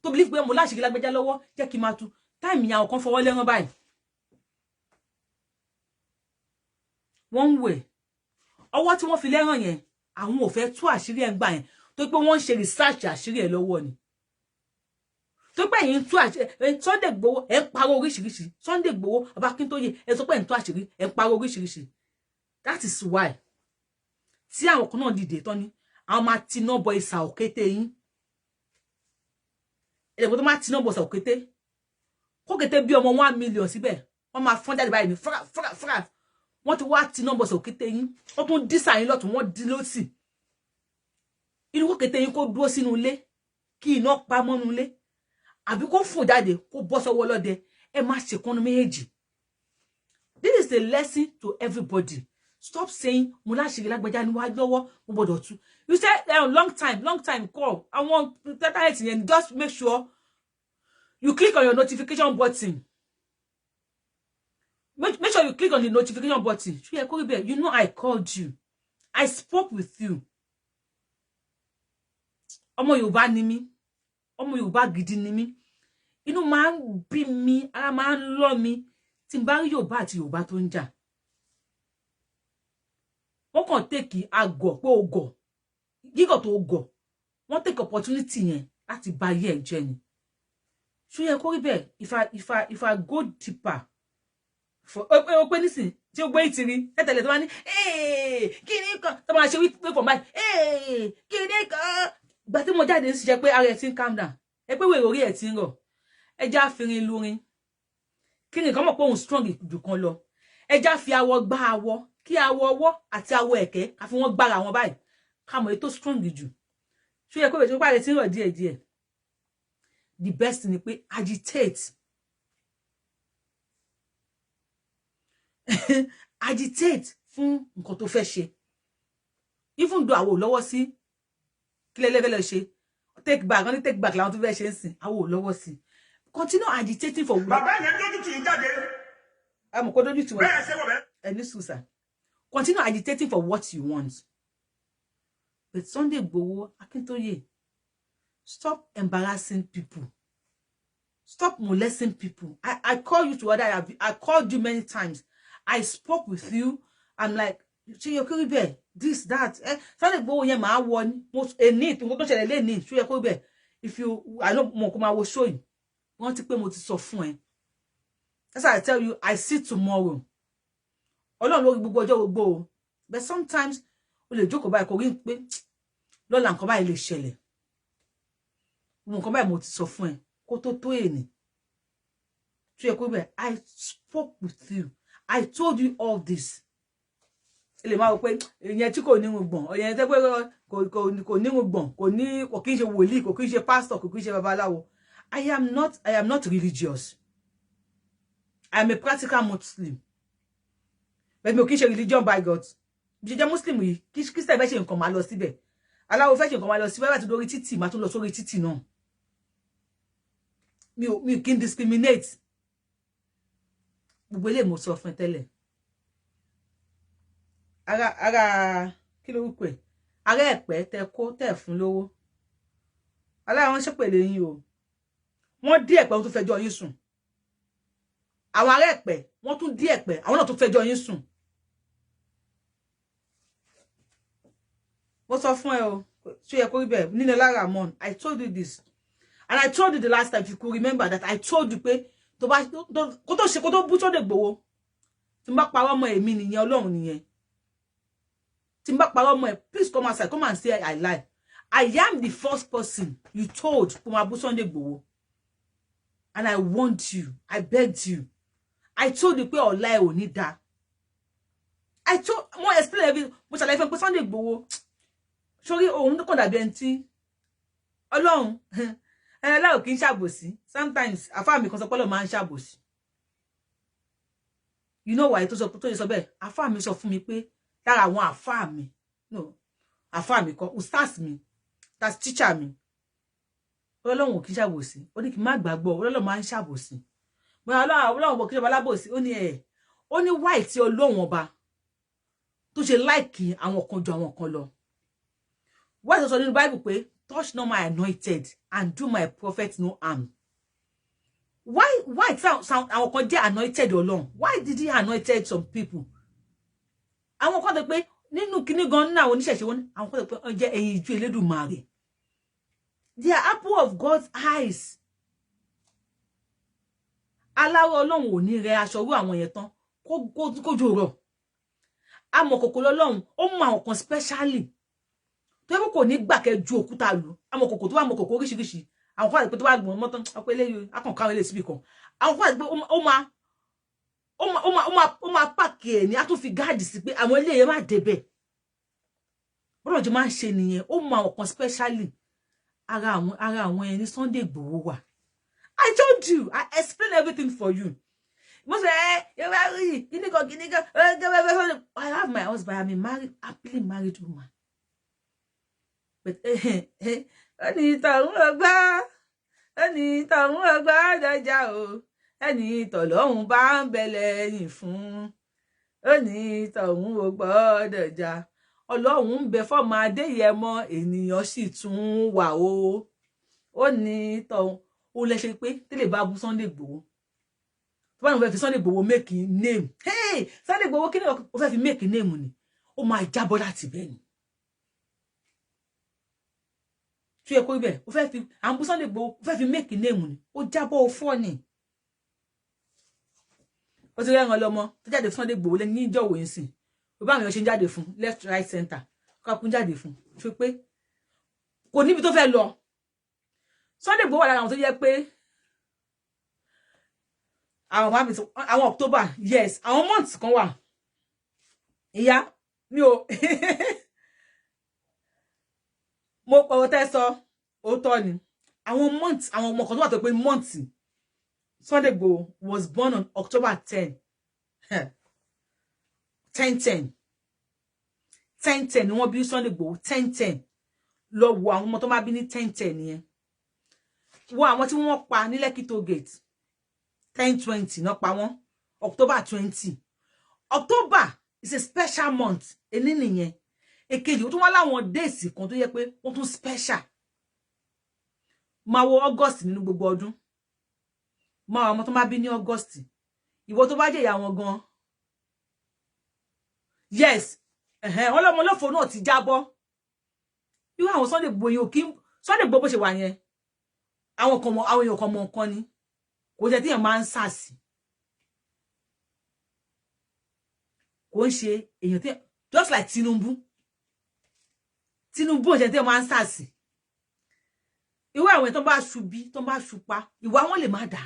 tó believe pé mo láṣírí lágbájá lọ́wọ́ jẹ́ kí máa tú time yẹn àwọn kan fọwọ́ lẹ́rán báyìí wọ́n ń wẹ̀ ọwọ́ tí wọ́n fi lẹ́rán yẹn àwọn ò fẹ́ tú àṣírí ẹ̀ gbà yẹn tó pé wọ́n ń ṣe research àṣírí ẹ̀ lọ́wọ́ ni tó pé yín tú àṣírí Sunday Igboho ẹ̀ ń parọ́ oríṣiríṣi Sunday Igboho Baba Akíntóyè ẹ̀ sọ pé ẹ̀ ń tú àṣírí ẹ̀ ń parọ́ oríṣiríṣi that is why tí àwọn kan náà dìde tán ni àwọn máa tiná bọ ìsà òkété yín ẹ̀dẹ̀gbọ́n tó máa tiná bọ ìsà òkété kókété bí ọmọ 1 million síbẹ̀ wọ́n máa fọ́n jáde báyìí ní fúra wọ́n ti wá tiná bọ ìsà òkété yín wọ́n tún dísà yín lọ́tún wọ́n dí lọ́sì inú kókété yín kó dúró sínú ilé kí iná pa mọ́nú ilé àbí kó fò jáde kó bọ́ sọ́wọ́ lọ́dẹ ẹ má ṣe kọ́nu méjèèjì this is a lesson to everybody. Stop saying mo láṣìírí lágbájá ni wá lọ́wọ́ mo gbọ́dọ̀ tú. You say long time call. I want internet and just make sure you click on your notification button. Make sure you click on the notification button. You know I called you. I spoke with you. Ọmọ Yorùbá ni mí. Ọmọ Yorùbá gidi ni mí. Inú máa ń bí mi, ara máa ń lọ mi tí n bá rí Yorùbá àti Yorùbá tó ń jà. Wọ́n kàn take àgọ̀ pé ògọ̀ gígọ̀ tó ògọ̀ wọ́n take opportunity yẹn láti bà ayé ẹ̀ jẹ́ ni ṣó yẹ kó rí bẹ́ẹ̀ if I go deeper for o pé nísìn tí ó gbé ìtìrí tẹ́tẹ̀lẹ̀ tó bá ní kíní kan tó máa ṣe wí pé for my kíní kan gbà tí mo jáde ń ṣiṣẹ́ pé ara ẹ̀ ti ń calm down ẹ pé wèrè orí ẹ̀ ti ń rọ̀ ẹ já firin lórin kíní kan mọ̀ pé òun strong jù kan lọ ẹ já fi awọ gbá awọ kí awọ ọwọ́ àti awọ ẹ̀kẹ́ ká fi wọ́n gbára wọn báyìí ká mọ̀ ètò strong jù ṣó yẹ kó bẹ̀ tó pàdé tí ń rọ̀ díẹ̀ the best ni pé agitate agitate fún nǹkan tó fẹ́ ṣe even though àwo lọ́wọ́ sí kílẹ̀ lẹ́fẹ̀lẹ́ ṣe take back only take back làwọn tó fẹ́ ṣe ń sìn àwo lọ́wọ́ sí continue agitating for. bàbá yẹn dójú tì í jáde. àmọ́ kó dójú tì wọ́n. bẹ́ẹ̀ ṣe wọ̀ bẹ́ẹ̀. ẹni sùsà continue agitating for what you want. But Sunday Igboho Akintoye, stop embarrassing people. Stop molesting people. I call you to order. I called you many times. I spoke with you. I'm like, this, that. Sunday Igboho yen ma won. If you, I know I will show you. Want to pay mo ti sọ fún ẹ. That's why I tell you, I see tomorrow. Ọlọ́run ló gbogbo ọjọ́ gbogbo. But sometimes o lè jókòó báyìí kò rí pé lọ́la nǹkan báyìí lè ṣẹlẹ̀. Nǹkan báyìí mo ti sọ fún ẹ kó tó èní. I spoke with you. I told you all this. Ele ma wò pé ìyẹn tí kò ní gbọ̀n, ìyẹn tẹ́ pé kò ní gbọ̀n, kò kí n ṣe wòlíì, kò kí n ṣe pastor, kò kí n ṣe babaláwo. I am not religious. I am a practical Muslim. But mo kí n ṣe religion by God. Bí ṣe jẹ́ Muslim yìí, kí Christian fẹ́ ṣe nǹkan máa lọ síbẹ̀. Aláwo fẹ́ ṣe nǹkan máa lọ síbẹ̀ láti lórí títì, máa tún lọ sórí títì náà. Mi ò kí n discriminate. Gbogbo eléyìí mo sọ fún tẹ́lẹ̀. Ara kí ló wípé? Ara ẹ̀pẹ́ tẹ kó tẹ̀ fún lówó. Aláwo wọ́n ṣépèlé yín o. Wọ́n dí ẹ̀pẹ́ wọ́n tún fẹjọ́ yín sùn. Àwọn ará ẹ̀pẹ́ wọ́n tún dí ẹ̀pẹ́, àwọn náà tún fẹjọ́ yín sùn. Mo sọ fún ẹ o, ṣé yẹ kó rí bẹ́ẹ̀ nínú lára Ramon. I told you this. And I told you the last time, if you could remember that I told you pé tó bá kó tó ṣe kó tó bú Sunday Igboho. Tí n bá parọ́ mọ́ èmi nìyẹn, Ọlọ́run nìyẹn. Tí n bá parọ́ mọ́ ẹ, please come outside, come and say I lie. I am the first person you told kó máa bú Sunday Igboho. And I warned you. I begged you. I told you pé ọ̀la ẹ ò ní dá. I told mo explain everything. Mo ṣàlàyé fún pé Sunday Igboho. Sórí òun tó kàn dàbí ẹni tí Ọlọ́run ẹlẹ́láò kì í ṣàbòsí. Sometimes àfáà mi kan sọ pé Ọlọ́run máa ń ṣàbòsí. You know why tó sọ bẹ́ẹ̀? Àfáà mi sọ fún mi pé lára àwọn àfáà mi, no, àfáà mi kan, ustaz mi, that's teacher mi. Ọlọ́run kì í ṣàbòsí. Ó ní kí n má gbàgbọ́, Ọlọ́run máa ń ṣàbòsí. Mo Ọlọ́run bọ̀ kí ṣe balábòsí. Ó ní why tí Ọlọ́run ọba tó ṣe like àwọn kan ju àwọn kan lọ. Why does the Bible pé touch not my anointed and do my prophet no harm? Why sound àwọn kan jẹ́ anointed Ọlọ́run? Why did he anointed some people? Àwọn kan tẹ́ pé nínú kíní gan na oníṣẹ̀ṣe wọn, àwọn kan tẹ́ pé ó jẹ́ ẹ̀yin ìjú Elédùmarè. They are apple of God's eyes. Aláwọ̀ Ọlọ́run ò ní rẹ aṣọ rú àwọn yẹn tán kó jòrò. Amọ̀kòkò lọ́lọ́run ó mú àwọn kan specially. Tó yẹ kò ní gbà kẹ́ ju òkúta lù. Amọ̀kòkò tó wà amọ̀kòkò oríṣiríṣi. Àwọn kan pé tó bá gbọ́n mọ́tán ọpẹ́ eléyìí akàn kan ele síbì kan. Àwọn kan pé ó máa pàkì ẹ̀ ní a tún fi gáàdì sí pé àwọn eléyìí má débẹ̀. Bọ́dọ̀ jẹ́ máa ń ṣe nìyẹn. Ó mú àwọn kan specially. Ara àwọn ẹni Sunday Igboho wà. I told you. I explained everything for you. Mo say, you marry, I have my husband. I'm a married, happily married woman. But ẹni tọ̀hún ọgbà dájà o. Ẹni tọ̀lọ́hún bá ń bẹ̀lẹ̀ yìn fún. Ẹni tọ̀hún ò gbọ́dọ̀ jà. Ọlọ́hun ń bẹ fọ́mọ Adéyẹmọ, ènìyàn sì tún wà o. Ó ní tọ̀hún ó lè ṣe pé tẹ́lẹ̀ bá bú Sunday Igboho. Tó bá ní ó fẹ́ fi Sunday Igboho make name. Hey, Sunday Igboho kí ni ó fẹ́ fi make name ni? Ó máa jábọ́ láti bẹ́ẹ̀ ni. Tí ẹ kó ibẹ̀, ó fẹ́ fi àwọn bú Sunday Igboho, ó fẹ́ fi make name ni. Ó jábọ́ ó fọ́ ni. Ó ti rẹ́ran lọ́mọ tó jáde fún Sunday Igboho lẹ́yìn ìjọ̀wọ́ yìí sìn. Ó bá àwọn èèyàn ṣe ń jáde fún left right center. Ká kún jáde fún. Fi pé kò níbi tó fẹ́ lọ. Sunday Igboho wà lára àwọn tó yẹ pé àwọn October, yes, àwọn months kan wà ìyá mi ò mo pọ̀ tẹ́ sọ òótọ́ ni àwọn month àwọn ọmọ kan tó wà tó pé month Sunday Igboho was born on October 10 10 ni wọ́n bí Sunday Igboho 10 lọ wo àwọn ọmọ tó máa bí ní 10 nìyẹn wo àwọn tí wọ́n pa ní Lekki Toll Gate 10-20 náà pa wọ́n October 20 October is a special month eni nìyẹn èkejì ó tún wá láwọn days kan tó yẹ pé wọ́n tún special máa wo August nínú gbogbo ọdún máa ọmọ tó máa bí ní August ìwọ tó bá jẹ́ ìyá wọn gan yes wọ́n lọ́mọ lọ́fọ̀ náà ti jábọ́ irú àwọn Sunday Igboho yìí ò kí Sunday Igboho bó ṣe wà yẹn àwọn èèyàn kan mọ nǹkan ni kò jẹ́ tí èèyàn máa ń sàsì kò ń ṣe èèyàn tí just like Tinubu ò jẹ́ tí èèyàn máa ń sàsì irú àwọn tó bá ṣubí tó bá ṣupa ìwà wọn lè má dà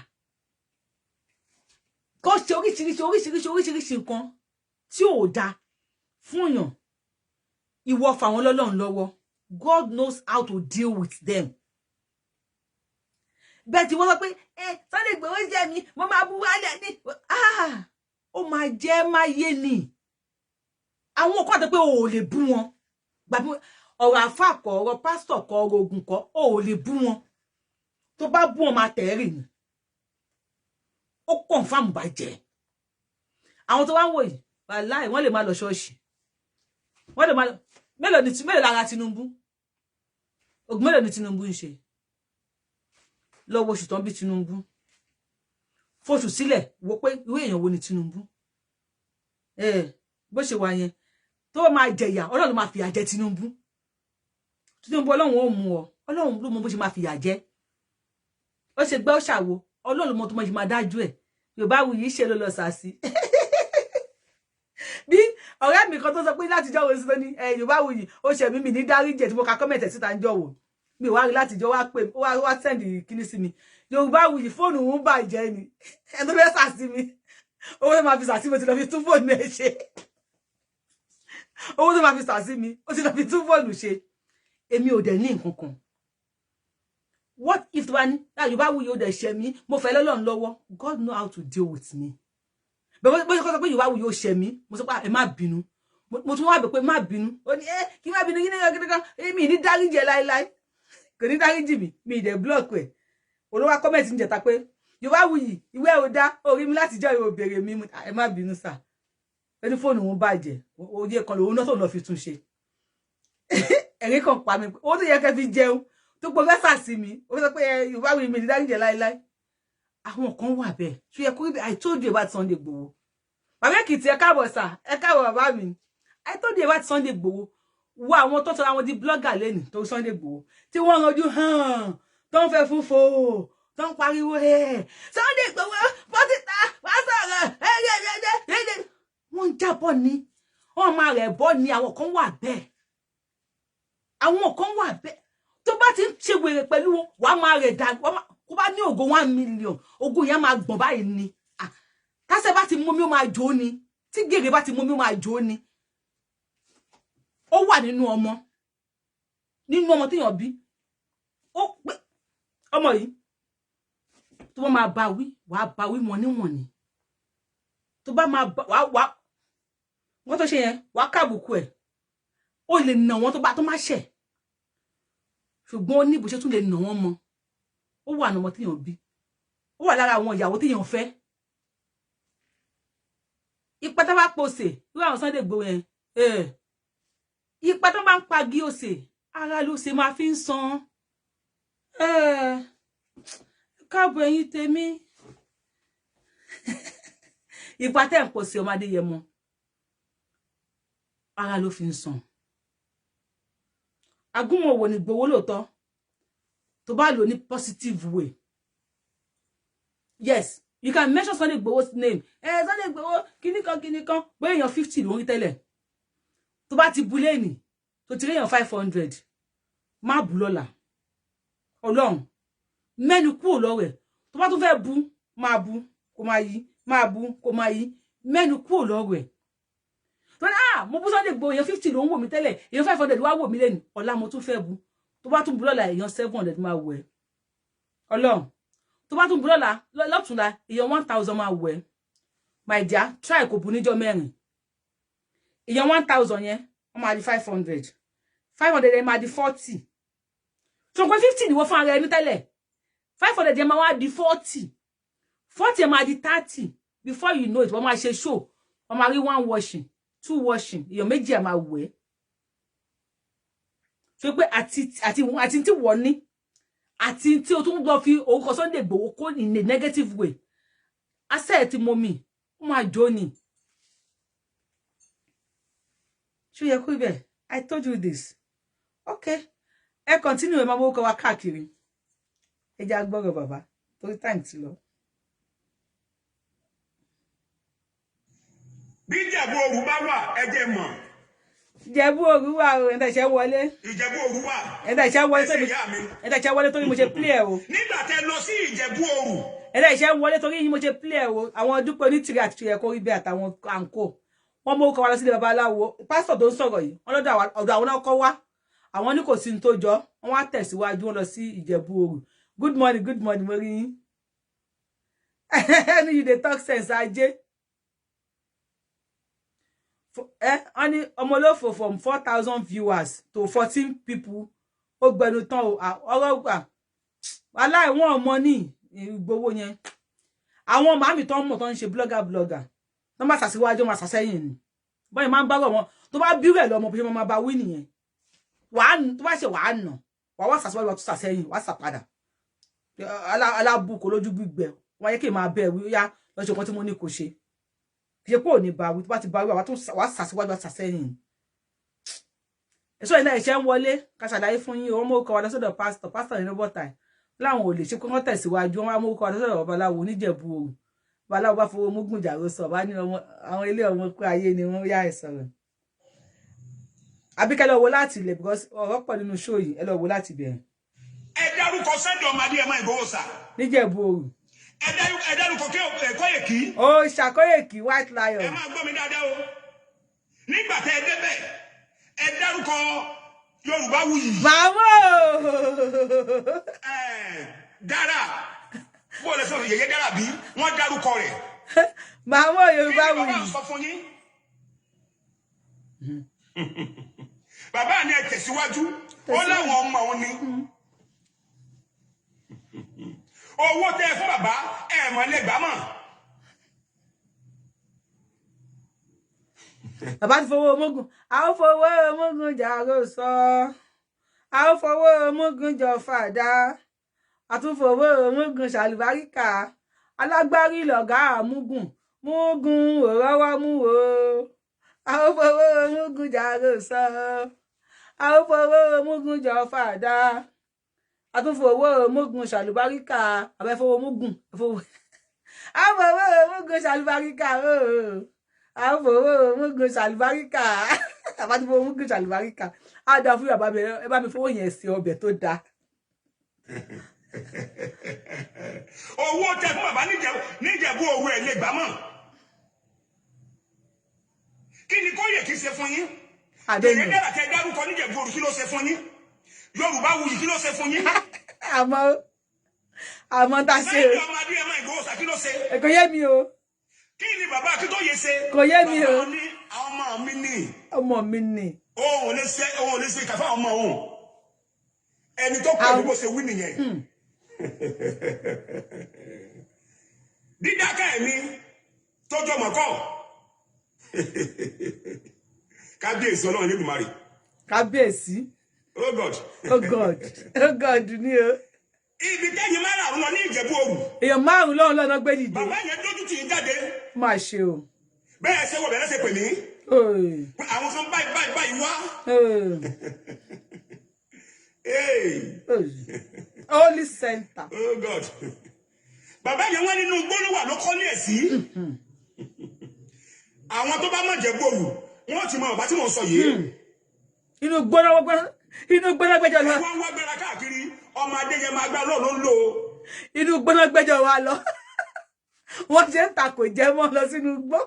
kó ṣe oríṣiríṣi nǹkan tí ò dá fún yàn ìwọ fà wọn lọ́lọ́run lọ́wọ́ God knows how to deal with them bẹ́ẹ̀ tí wọ́n sọ pé Sunday Igboho jẹ́ mi mo máa bú wálẹ̀ ní ó máa jẹ́ máa yé ni àwọn kan àti pé o ò lè bú wọn gbàgbé ọ̀rọ̀ àfà kọ́ ọ̀rọ̀ pásítọ̀ kọ́ ọ̀rọ̀ ogun kọ́ o ò lè bú wọn tó bá bú wọn máa tẹ̀rì ni ó confirm bàjẹ́ àwọn tó wá ń wò yìí wàláì wọ́n lè máa lọ ṣọ́ọ̀ṣì wọ́n lè máa lọ mélòó lára Tinubu ogun mélòó ni Tinubu ń ṣe lọ́wọ́ oṣù tán bí Tinubu foṣù sílẹ̀ wo pé irú èèyàn wo ni Tinubu bó ṣe wà yẹn tó máa jẹ̀yà Ọlọ́run máa fìyà jẹ Tinubu Ọlọ́run ó mú ọ Ọlọ́run ló mọ bó ṣe máa fìyà jẹ ó ṣe gbẹ́ ó ṣàwo Ọlọ́run mọ tó máa ṣe máa dájú ẹ̀ Yorùbá Wuyì ṣe ló lọ sàásì bí ọ̀rẹ́ mi kan tó sọ pé láti jọ́ wo sí tó ní Yorùbá Wuyì ó ṣe mí ní dáríjì tí mo ka kọ́mẹ̀tẹ̀ síta ń jọ wò mi wá rí láti jọ wá pé wá send kíní sí mi Yorùbá Wuyì fóònù ń bàjẹ́ ni ẹ tó fẹ́ sàsí mi owó tó máa fi sàsí mi ó ti lọ fi tún fóònù ẹ ṣe owó tó máa fi sàsí mi ó ti lọ fi tún fóònù ṣe èmi ò dẹ̀ ní nǹkan kan what if tó bá ní Yorùbá Wuyì ó dẹ̀ ṣe mí mo fẹ́ lọ́lọ́run lọ́wọ́ God know how to deal with me bẹ́ẹ̀ bó ṣe kọ́ sọ pé Yorùbá Wuyì ó ṣe mí mo sọ pé ẹ má bínú mo tún wá bẹ̀ pé má bínú ó ní kí má bínú kí ní kan èmi ní dáríjì ẹ láíláí kò ní dáríjì mi ìdẹ̀ block ẹ̀ olówó kọ́mẹ̀tì ń jẹta pé Yorùbá Wuyì ìwé ò dá orí mi láti jẹ́ ìwé òbèrè mi ẹ má bínú sà ẹni fóònù wọn bàjẹ́ oye kan lòun náà tó lọ fi tún ṣe ẹ̀rín kan pa mi owó tó yẹ kẹ́ fi jẹun tó gbọ́ fẹ́sà sí mi ó sọ pé Yorùbá Wuyì mi ní dáríjì ẹ láíláí àwọn kan wà bẹ́ẹ̀ tó yẹ kó rí I told you about Sunday Igboho bàbá Èkìtì ẹ káàbọ̀ sà ẹ káàbọ̀ bàbá mi I told you about Sunday Igboho wo àwọn tó sọra wọn di blogger lẹ́nu tó Sunday Igboho tí wọ́n ranjú hàn tó ń fẹ́ fún fò tó ń pariwo Sunday Igboho pọ́sítà wá sọ̀rọ̀ wọ́n ń jábọ̀ ni wọ́n máa rẹ̀ bọ́ ni àwọn kan wà bẹ́ẹ̀ tó bá ti ń ṣe wèrè pẹ̀lú wàá máa rẹ̀ dà kó bá ní ògo 1 million ògo yẹn máa gbọ̀n báyìí ni tásẹ̀ bá ti mú mi ó máa jó ni tí gèrè bá ti mú mi ó máa jó ni ó wà nínú ọmọ téèyàn bí ó pé ọmọ yìí tó bá máa bá wí wàá bá wí mọ níwọ̀n ni tó bá máa wá wọ́n tó ṣe yẹn wàá kábùkù ẹ̀ ó lè nà wọ́n tó bá tó má ṣẹ̀ ṣùgbọ́n ó ní bó ṣe tún lè nà wọ́n mọ́ ó wà nínú ọmọ téèyàn bí ó wà lára àwọn ìyàwó téèyàn fẹ́ ipa tó bá pòsè irú àwọn Sunday Igboho yẹn ipa tó bá ń pagi òsè ara ló ṣe máa fi ń san káàbọ̀ ẹ̀yin tèmi ipa tẹ́ ń pòsè ọmọdé yẹ mọ́ ara ló fi ń san agúnmọ̀ wò ní Igboho lóòótọ́ tó bá lò ní positive way yes you can mention Sunday Igboho's name Sunday Igboho kíní kan pé èèyàn 50 ló ń rí tẹ́lẹ̀ tó bá ti bu lẹ́nì tó ti rí èèyàn 500 má bú lọ́la Ọlọ́run mẹ́nu kúrò lọ́wọ́ ẹ̀ tó bá tún fẹ́ bú máa bú kó máa yí máa bú kó máa yí mẹ́nu kúrò lọ́wọ́ ẹ̀ tó ní mo bú Sunday Igboho èèyàn 50 ló ń wò mí tẹ́lẹ̀ èèyàn 500 wá wò mí lẹ́nu ọ̀la mo tún fẹ́ bu tó bá tún bu lọ́la èèyàn 700 máa wò ẹ́ Ọlọ́run tó bá tún bu lọ́la lọ́tùnla èèyàn 1000 máa wò ẹ́ my dear try kò bu níjọ́ mẹ́rin èèyàn 1000 yẹn wọ́n máa di 500 yẹn máa di 40 so nǹkan 50 ni wọ́n fún ara ẹni tẹ́lẹ̀ 500 yẹn máa wá di 40 yẹn máa di 30 before you know it wọ́n máa ṣe show wọ́n máa rí 1 washing 2 washing èèyàn méjì ẹ̀ máa wò ẹ́ so pé àti tí wọ́n ní àti tí o tún lọ fi orúkọ Sunday Igboho kó in a negative way asẹ́ ti mọ́ mi ó máa jó ni ṣó yẹ kó ibẹ̀ I told you this okay ẹ continue ẹ máa mọ́ kọ́ wa káàkiri ẹ jẹ́ agbọ́rọ̀ bàbá torí time ti lọ. bí Ìjẹ̀bú Òru bá wà ẹ jẹ́ mọ̀. Ìjẹ̀bú Òru wà o ẹ̀dá ìṣẹ́ wọlé. Ìjẹ̀bú Òru wà. ẹ̀dá ìṣẹ́ wọlé torí mo ṣe play ẹ̀ o. nígbà tẹ lọ sí Ìjẹ̀bú Òru. ẹ̀dá ìṣẹ́ wọlé torí mo ṣe play ẹ̀ o àwọn Dúpẹ́ Onítìrì àti ẹ̀kọ́ orí bẹ́ẹ̀ àtàwọn àǹkó wọ́n mú kọ́ wa lọ sílé babaláwo pásítọ̀ tó ń sọ̀rọ̀ yìí wọ́n lọ́dọ̀ ọ̀dọ̀ àwọn náà kọ́ wá àwọn ní kò sí ní tó jọ wọ́n wá tẹ̀síwájú wọn lọ sí Ìjẹ̀bú Òru good morning mo rí yín ẹni you dey talk sense ajé only ọmọlófò from 4,000 viewers to 14 people ó gbẹnu tán o ọ̀rọ̀ gbà aláìwọ̀n ọmọ ní Ìgbòho yẹn àwọn màmí tó ń mọ̀ tó ń ṣe blogger tó máa ṣàṣíwájú máa ṣàṣẹ́yìn ni bọ́yìn máa ń bárọ̀ wọn tó bá bí rẹ̀ lọ́mọ bí máa bá wí nìyẹn tó bá ṣe wàá nà wàá ṣàṣíwájú wàá tún ṣàṣẹ́yìn wàá ṣàpadà alábùkù lójú gbígbẹ wọ́n yẹ kí n máa bẹ̀ wí yá lọ́sọ̀ kan tí mo ní kò ṣe kì í pé ò ní bá wí tó bá ti bá wí wàá ṣàṣíwájú wàá ṣàṣẹ́yìn èso ìná ìṣẹ́ ń wọlé ká ṣàlàyé fún yín wọ́n mú ọkọ̀ wa lọ́sọ̀dọ̀ pásítọ̀ nínú bọ́tà láwọn ò lè ṣe kó wọ́n tẹ̀síwájú wọ́n wá mú ọkọ̀ wa lọ́sọ̀dọ̀ babaláwo oníjẹ̀bú Òru babaláwo bá fowó mógùn jàró sọ bá ní àwọn ilé ọmọ pé ayé ni wọ́n yá ìsọ̀rọ̀ àbí kẹ́ lọ wo láti ilẹ̀ because ọ̀rọ̀ pọ̀ nínú show yìí ẹ lọ wo láti bẹ̀rẹ̀. ẹ dárúkọ Sunday ọmọ Adéyẹmọ Ìgbòho sà. níjẹ̀bú Òru. ẹ dárúkọ Kóyèkí. ó ṣàkóyèkí White Lion. ẹ máa gbọ́ mi dáadáa o nígbà tẹ ẹ débẹ̀ ẹ dárúkọ Yorùbáwùyí. màmá dára bó lè sọ yẹyẹ dára bí wọ́n dárúkọ rẹ̀. màmá Yorùbáwùyí. kí ni bàbá sọ fún yín. bàbá ni ẹ tẹ̀síwájú ó láwọn ọmọ òun ni. owó tẹ fún bàbá ẹ mọ̀ lẹ́gbàá mọ̀. bàbá ti fowó mógùn àwọn fowó mógùn jàró sọ àwọn fowó mógùn jọ fàdá àtúnfowó mógùn ṣàlùbáríkà alágbárí lọ̀gá àmúgùn mógùn òrọ́wọ́ mú o àwọn fowó mógùn jàró sọ àwọn fowó mógùn jọ fàdá àtúnfowó mógùn ṣàlùbáríkà àbẹ́fowó mógùn àwọn fowó mógùn ṣàlùbáríkà o àwọn fowó mógùn ṣàlùbáríkà àbájú fowó mógùn ṣàlùbáríkà á dá fún bàbá mi ẹ bá mi fowó yẹn sí ọbẹ̀ tó dáa. owó tẹ fún bàbá níjẹ̀bú Òru ẹ̀ lè gbà mọ́. kí ni Kóyèkí ṣe fún yín. àdéhùn èyí dára tẹ dárúkọ níjẹ̀bú Òru kí ló ṣe fún yín. Yorùbáwùyí kí ló ṣe fún yín. àmọ́ tá a ṣe Sunday ọmọ Adéyẹmọ Ìgbòho sà kí ló ṣe. kò yé mi o. kí ni bàbá Akíntóyè ṣe. kò yé mi o. bàbá ní ọmọ mi ni. ọmọ mi ni. òun ò lè ṣe kàfá ọmọ òun. ẹni tó pẹ̀lú bó ṣe wí nìyẹn. dídákẹ́ ẹ̀mí tó jọmọ̀ kọ́. kábíyèsí Ọlọ́run Elédùmarè. kábíyèsí. Oh God. Oh God. Oh God ni o. ibi tẹ́yìn márùn-ún lọ ní Ìjẹ̀bú Òru. èèyàn márùn-ún lọ́wọ́ lọ́nà gbé dìde. bàbá yẹn dójú tì í jáde. máa ṣe o. bẹ́ẹ̀ ṣe wọ̀ bẹ́ẹ̀ ṣe pè mí. àwọn kan báyìí wá. Holy center. Oh God. bàbá yẹn wọ́n nínú gbólówà ló kọ́ ní ẹ̀sí. àwọn tó bá mọ̀ Ìjẹ̀bú Òru wọ́n ti mọ bàbá tí mo sọ yìí. inú gbóná gbẹ́jọ lọ. wọ́n wá gbéra káàkiri ọmọ Adéyẹmọ agbára ló ń lò. inú gbóná gbẹ́jọ wa lọ. wọ́n ṣe ń ta kò jẹ́ mọ́ lọ sínú gbó.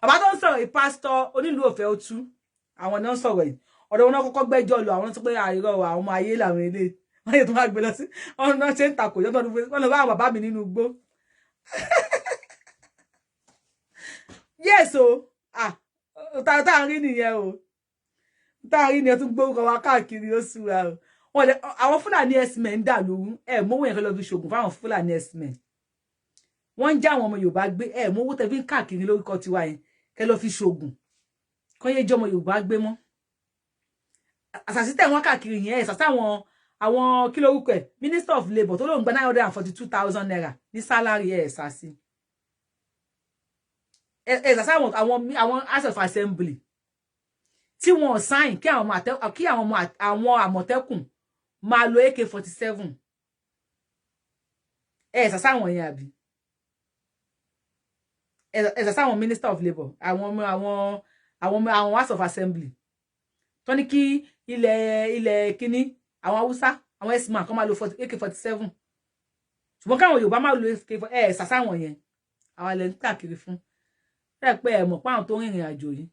bàbá tó ń sọ̀rọ̀ yìí pásítọ̀ onílù òfẹ́ otú àwọn náà ń sọ̀rọ̀ yìí ọ̀dọ̀ wọn náà kọ́kọ́ gbẹ́jọ́ lọ àwọn tó pé àìrọ̀ àwọn ọmọ ayé làwọn ilé wọ́n yẹ tó máa gbé lọ sí ọ̀nà náà ṣe ń takò yọ́tọ̀ ọdún wọn lọ bá àwọn bàbá mi nínú igbó yes o tá à ń rí nìyẹn o tá à ń rí nìyẹn tún gbórúkọ wa káàkiri ó súra o wọn lè àwọn Fúlàní herdsmen ń dà lóhùn mówó yẹn kí lọ fi ṣògùn fáwọn Fúlàní herdsmen wọ́n ń já àwọn ọmọ Yorùbá gbé mówó tẹ́ fi ń káàkiri lórúkọ tiwa yẹn kẹ́ lọ fi ṣògùn kán yé jẹ́ ọmọ Yorùbá gbé mọ́ àṣàṣì tẹ̀ wọ́n káàkiri yẹn ṣàṣà àwọn kí lórúkọ ẹ̀ Minister of Labour tó lóun gba 942,000 naira ní sálárì ṣàṣì ṣàṣà àwọn House of Assembly tí wọ́n sign kí àwọn Àmọ̀tẹ́kùn máa lo AK-47 ṣàṣà àwọn yẹn àbí ṣàṣà àwọn Minister of Labour àwọn House of Assembly tó ní kí ilẹ̀ kíní àwọn Haúsá àwọn esman kan máa lo AK-47 ṣùgbọ́n káwọn Yorùbá máa lo AK-47 ṣàṣà àwọn yẹn àwọn ilẹ̀ ń káàkiri fún ẹ pé ẹ mọ̀ pé àwọn tó ń rìnrìn àjò yìí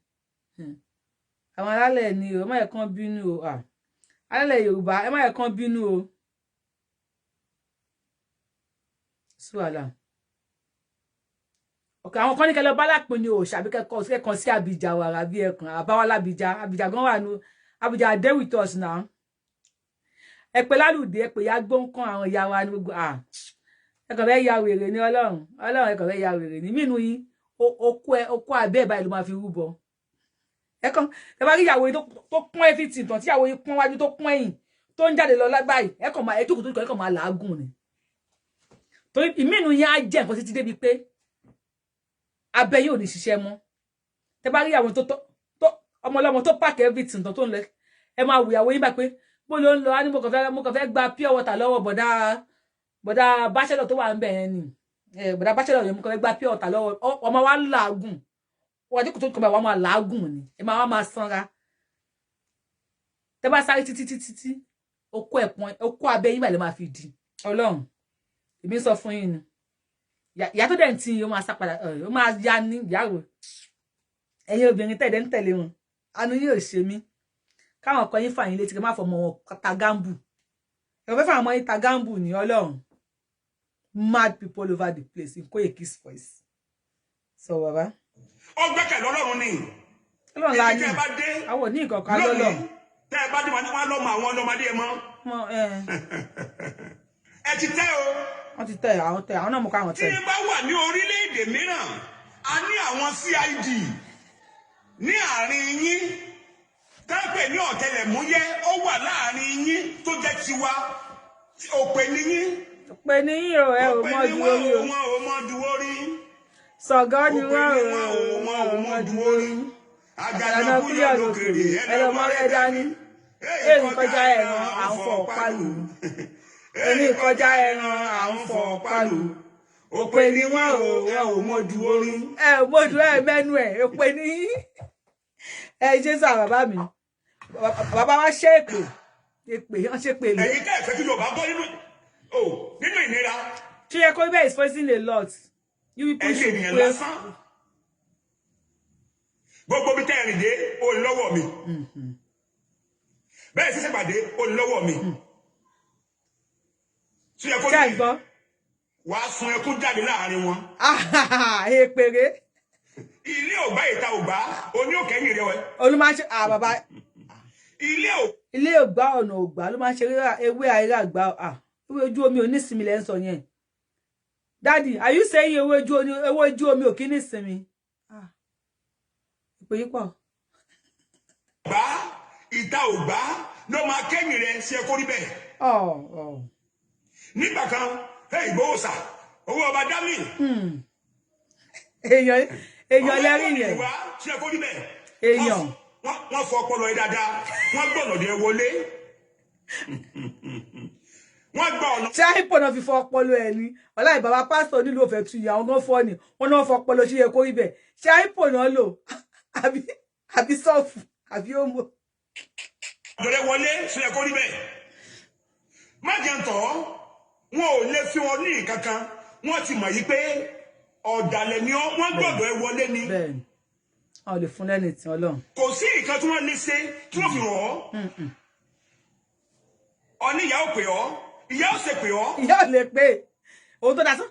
àwọn alálẹ̀ ni o ẹ má yẹ kán bínú o alálẹ̀ Yorùbá ẹ má yẹ kán bínú o suwala ọkọ àwọn kan ní kẹlẹ bálápin ni o ṣàbí kẹkàn sí Abidjan wàrà bí ẹkàn àbáwálá Abidjan gan wà ní Abidjan dey with us now ẹ pé lálùdé ẹ pé ya gbóǹkan àwọn ìyá wa ní gbogbo ẹ kàn fẹ́ ya wèrè ní Ọlọ́run ẹ kàn fẹ́ ya wèrè ní mínú yín okó abẹ́ báyìí ló máa fi rúbọ ẹ kàn ẹ bá rí ìyàwó yín tó pọ́n everything tán tí ìyàwó yín pọ́n wájú tó pọ́n ẹ̀yìn tó ń jáde lọ lágbàáyì ẹ kàn máa ẹ jókòó tó kàn máa làágùn ni torí ìmínú yín á jẹ́ nǹkan títí débi pé abẹ́ yóò ní ṣiṣẹ́ mọ́ tẹ bá rí àwọn tó ọmọlọ́mọ tó pack everything tó ń lẹ ẹ máa wò ìyàwó yín bá pé bó ló ń lọ á ní mo kàn fẹ́ gba pure water lọ́wọ́ bọ̀dá bachelor tó wà ń bẹ̀ yẹn ni bọ̀dá bachelor yẹn mo kàn fẹ́ gba pure water lọ́wọ́ ọmọ wa ń làágùn wọ́n àdínkù tó kàn bá wà máa làágùn ni ẹ máa sanra tẹ bá sáré títí okó abẹ́ yín bá lè máa fi di Ọlọ́run èmi sọ fún yín ni ìyá tó dẹ̀ ń tí ó máa sá padà ó máa ya ní ìyàwó ẹ̀yin obìnrin tẹ̀dẹ̀ ń tẹ̀lé wọn àánú yóò ṣe mí káwọn ọkọ yín fàyín létí kí má fọmọ wọn ta gámbù ẹ fẹ́ fàwọn ọmọ yín ta gámbù ní Ọlọ́run mad people all over the place in Koiki's voice sọ bàbá. ó gbẹ́kẹ̀ lọ́lọ́run ni Ọlọ́run la ní àwọn ò ní nǹkan kan lọ́lọ́run. tẹ́ ẹ bá dé wọn lọ́mọ àwọn ọlọ́mọdé ẹ mọ́ ẹ ti tẹ́ o. wọ́n ti tẹ̀ àwọn náà mú káwọn tẹ̀. tí ẹ bá wà ní orílẹ̀-èdè mìíràn a ní àwọn CID ní àárín yín tẹ́pẹ̀ ní ọ̀tẹlẹ̀múyẹ́ ó wà láàárín yín tó jẹ́ tiwa òpè ní yín. òpè ní yín o ẹ ò mọ ju orí o. wọn ò mọ ju orí. sọ̀gọ́ ni wọ́n ò mọ ju orí. àgànà kúlẹ̀ lókèrè ẹlọ́mọ rẹ̀ dání. èyí kọjá ẹ̀ràn à ń fọ pálù. èyí kọjá ẹ̀ràn à ń fọ pálù. òpè ní wọn ò mọ ju orí. ẹ ò mọ ju ẹ mẹ́nu ẹ̀ òpè ní yín. ẹ ṣe sọ bàbá mi bàbá wa ṣe èpè wọ́n ṣe pè lé. ẹ̀yin tẹ́ ẹ fẹ́ kí Yorùbá bọ́ nínú ìnira. ṣé ẹ kó bẹ́ẹ̀ is facing a lot. ẹ̀yin ènìyàn lásán gbogbo bí tẹ́ ẹ rìn dé olè lọ́wọ́ mi bẹ́ẹ̀ sì ṣèpàdé olè lọ́wọ́ mi. ṣé ẹ kó ní wàá sun ẹkún jáde láàrin wọn. èpèrè. ilé ògbà ìta ògbà oní òkèyìn rẹ wẹ. olùmọ̀ṣẹ́ bàbá. ilé ògbà ọ̀nà ògbà ló máa ń ṣe ewé àìrà àgbà ewé ojú omi ò ní sinmi lẹ́ ń sọ yẹn. Daddy, are you saying ewé ojú omi ò kí ní sinmi? ìpè yí pọ̀. ògbà ìta ògbà ló máa kẹ́yìn rẹ ṣe kórí bẹ́ẹ̀. nígbà kan ìgbóhùsà owó ọba dámì. èèyàn lẹ́rìn yẹn. ṣe kó rí bẹ́ẹ̀. èèyàn. wọ́n fọ ọpọlọ ẹ dáadáa wọ́n gbọ́ ọ̀nà dé wọlé. wọ́n gbọ́ ọ̀nà. ṣé àìpọ̀ náà fi fọ ọpọlọ ẹ ní ọ̀la ìbàbá pásítọ̀ nílò òfẹ́ tu ìyá ọgán fọ́ ni wọ́n náà fọ ọpọlọ ṣe yẹ kó rí bẹ́ẹ̀ ṣé àìpọ̀ náà lò àbí sọ́ọ̀fù àbí òmò. ọ̀dọ̀dẹ wọlé ṣe yẹ kó rí bẹ́ẹ̀. má jẹ́ ń tọ́ wọn ò lè fi wọn ní ìkankan wọ́n ti mọ̀ yí pé ọ̀dàlẹ̀ ni ọ́ wọ́n gbọ́dọ̀ ẹ wọlé ni. bẹ́ẹ̀ni a ò lè fún lẹ́ni tí Ọlọ́run. kò sí nǹkan tí wọ́n lè ṣe tí wọ́n fi hàn ọ́. ọ̀ní ìyá ò pè ọ́ ìyá ò ṣe pè ọ́. ìyá ò lè pè ohun tó dasán.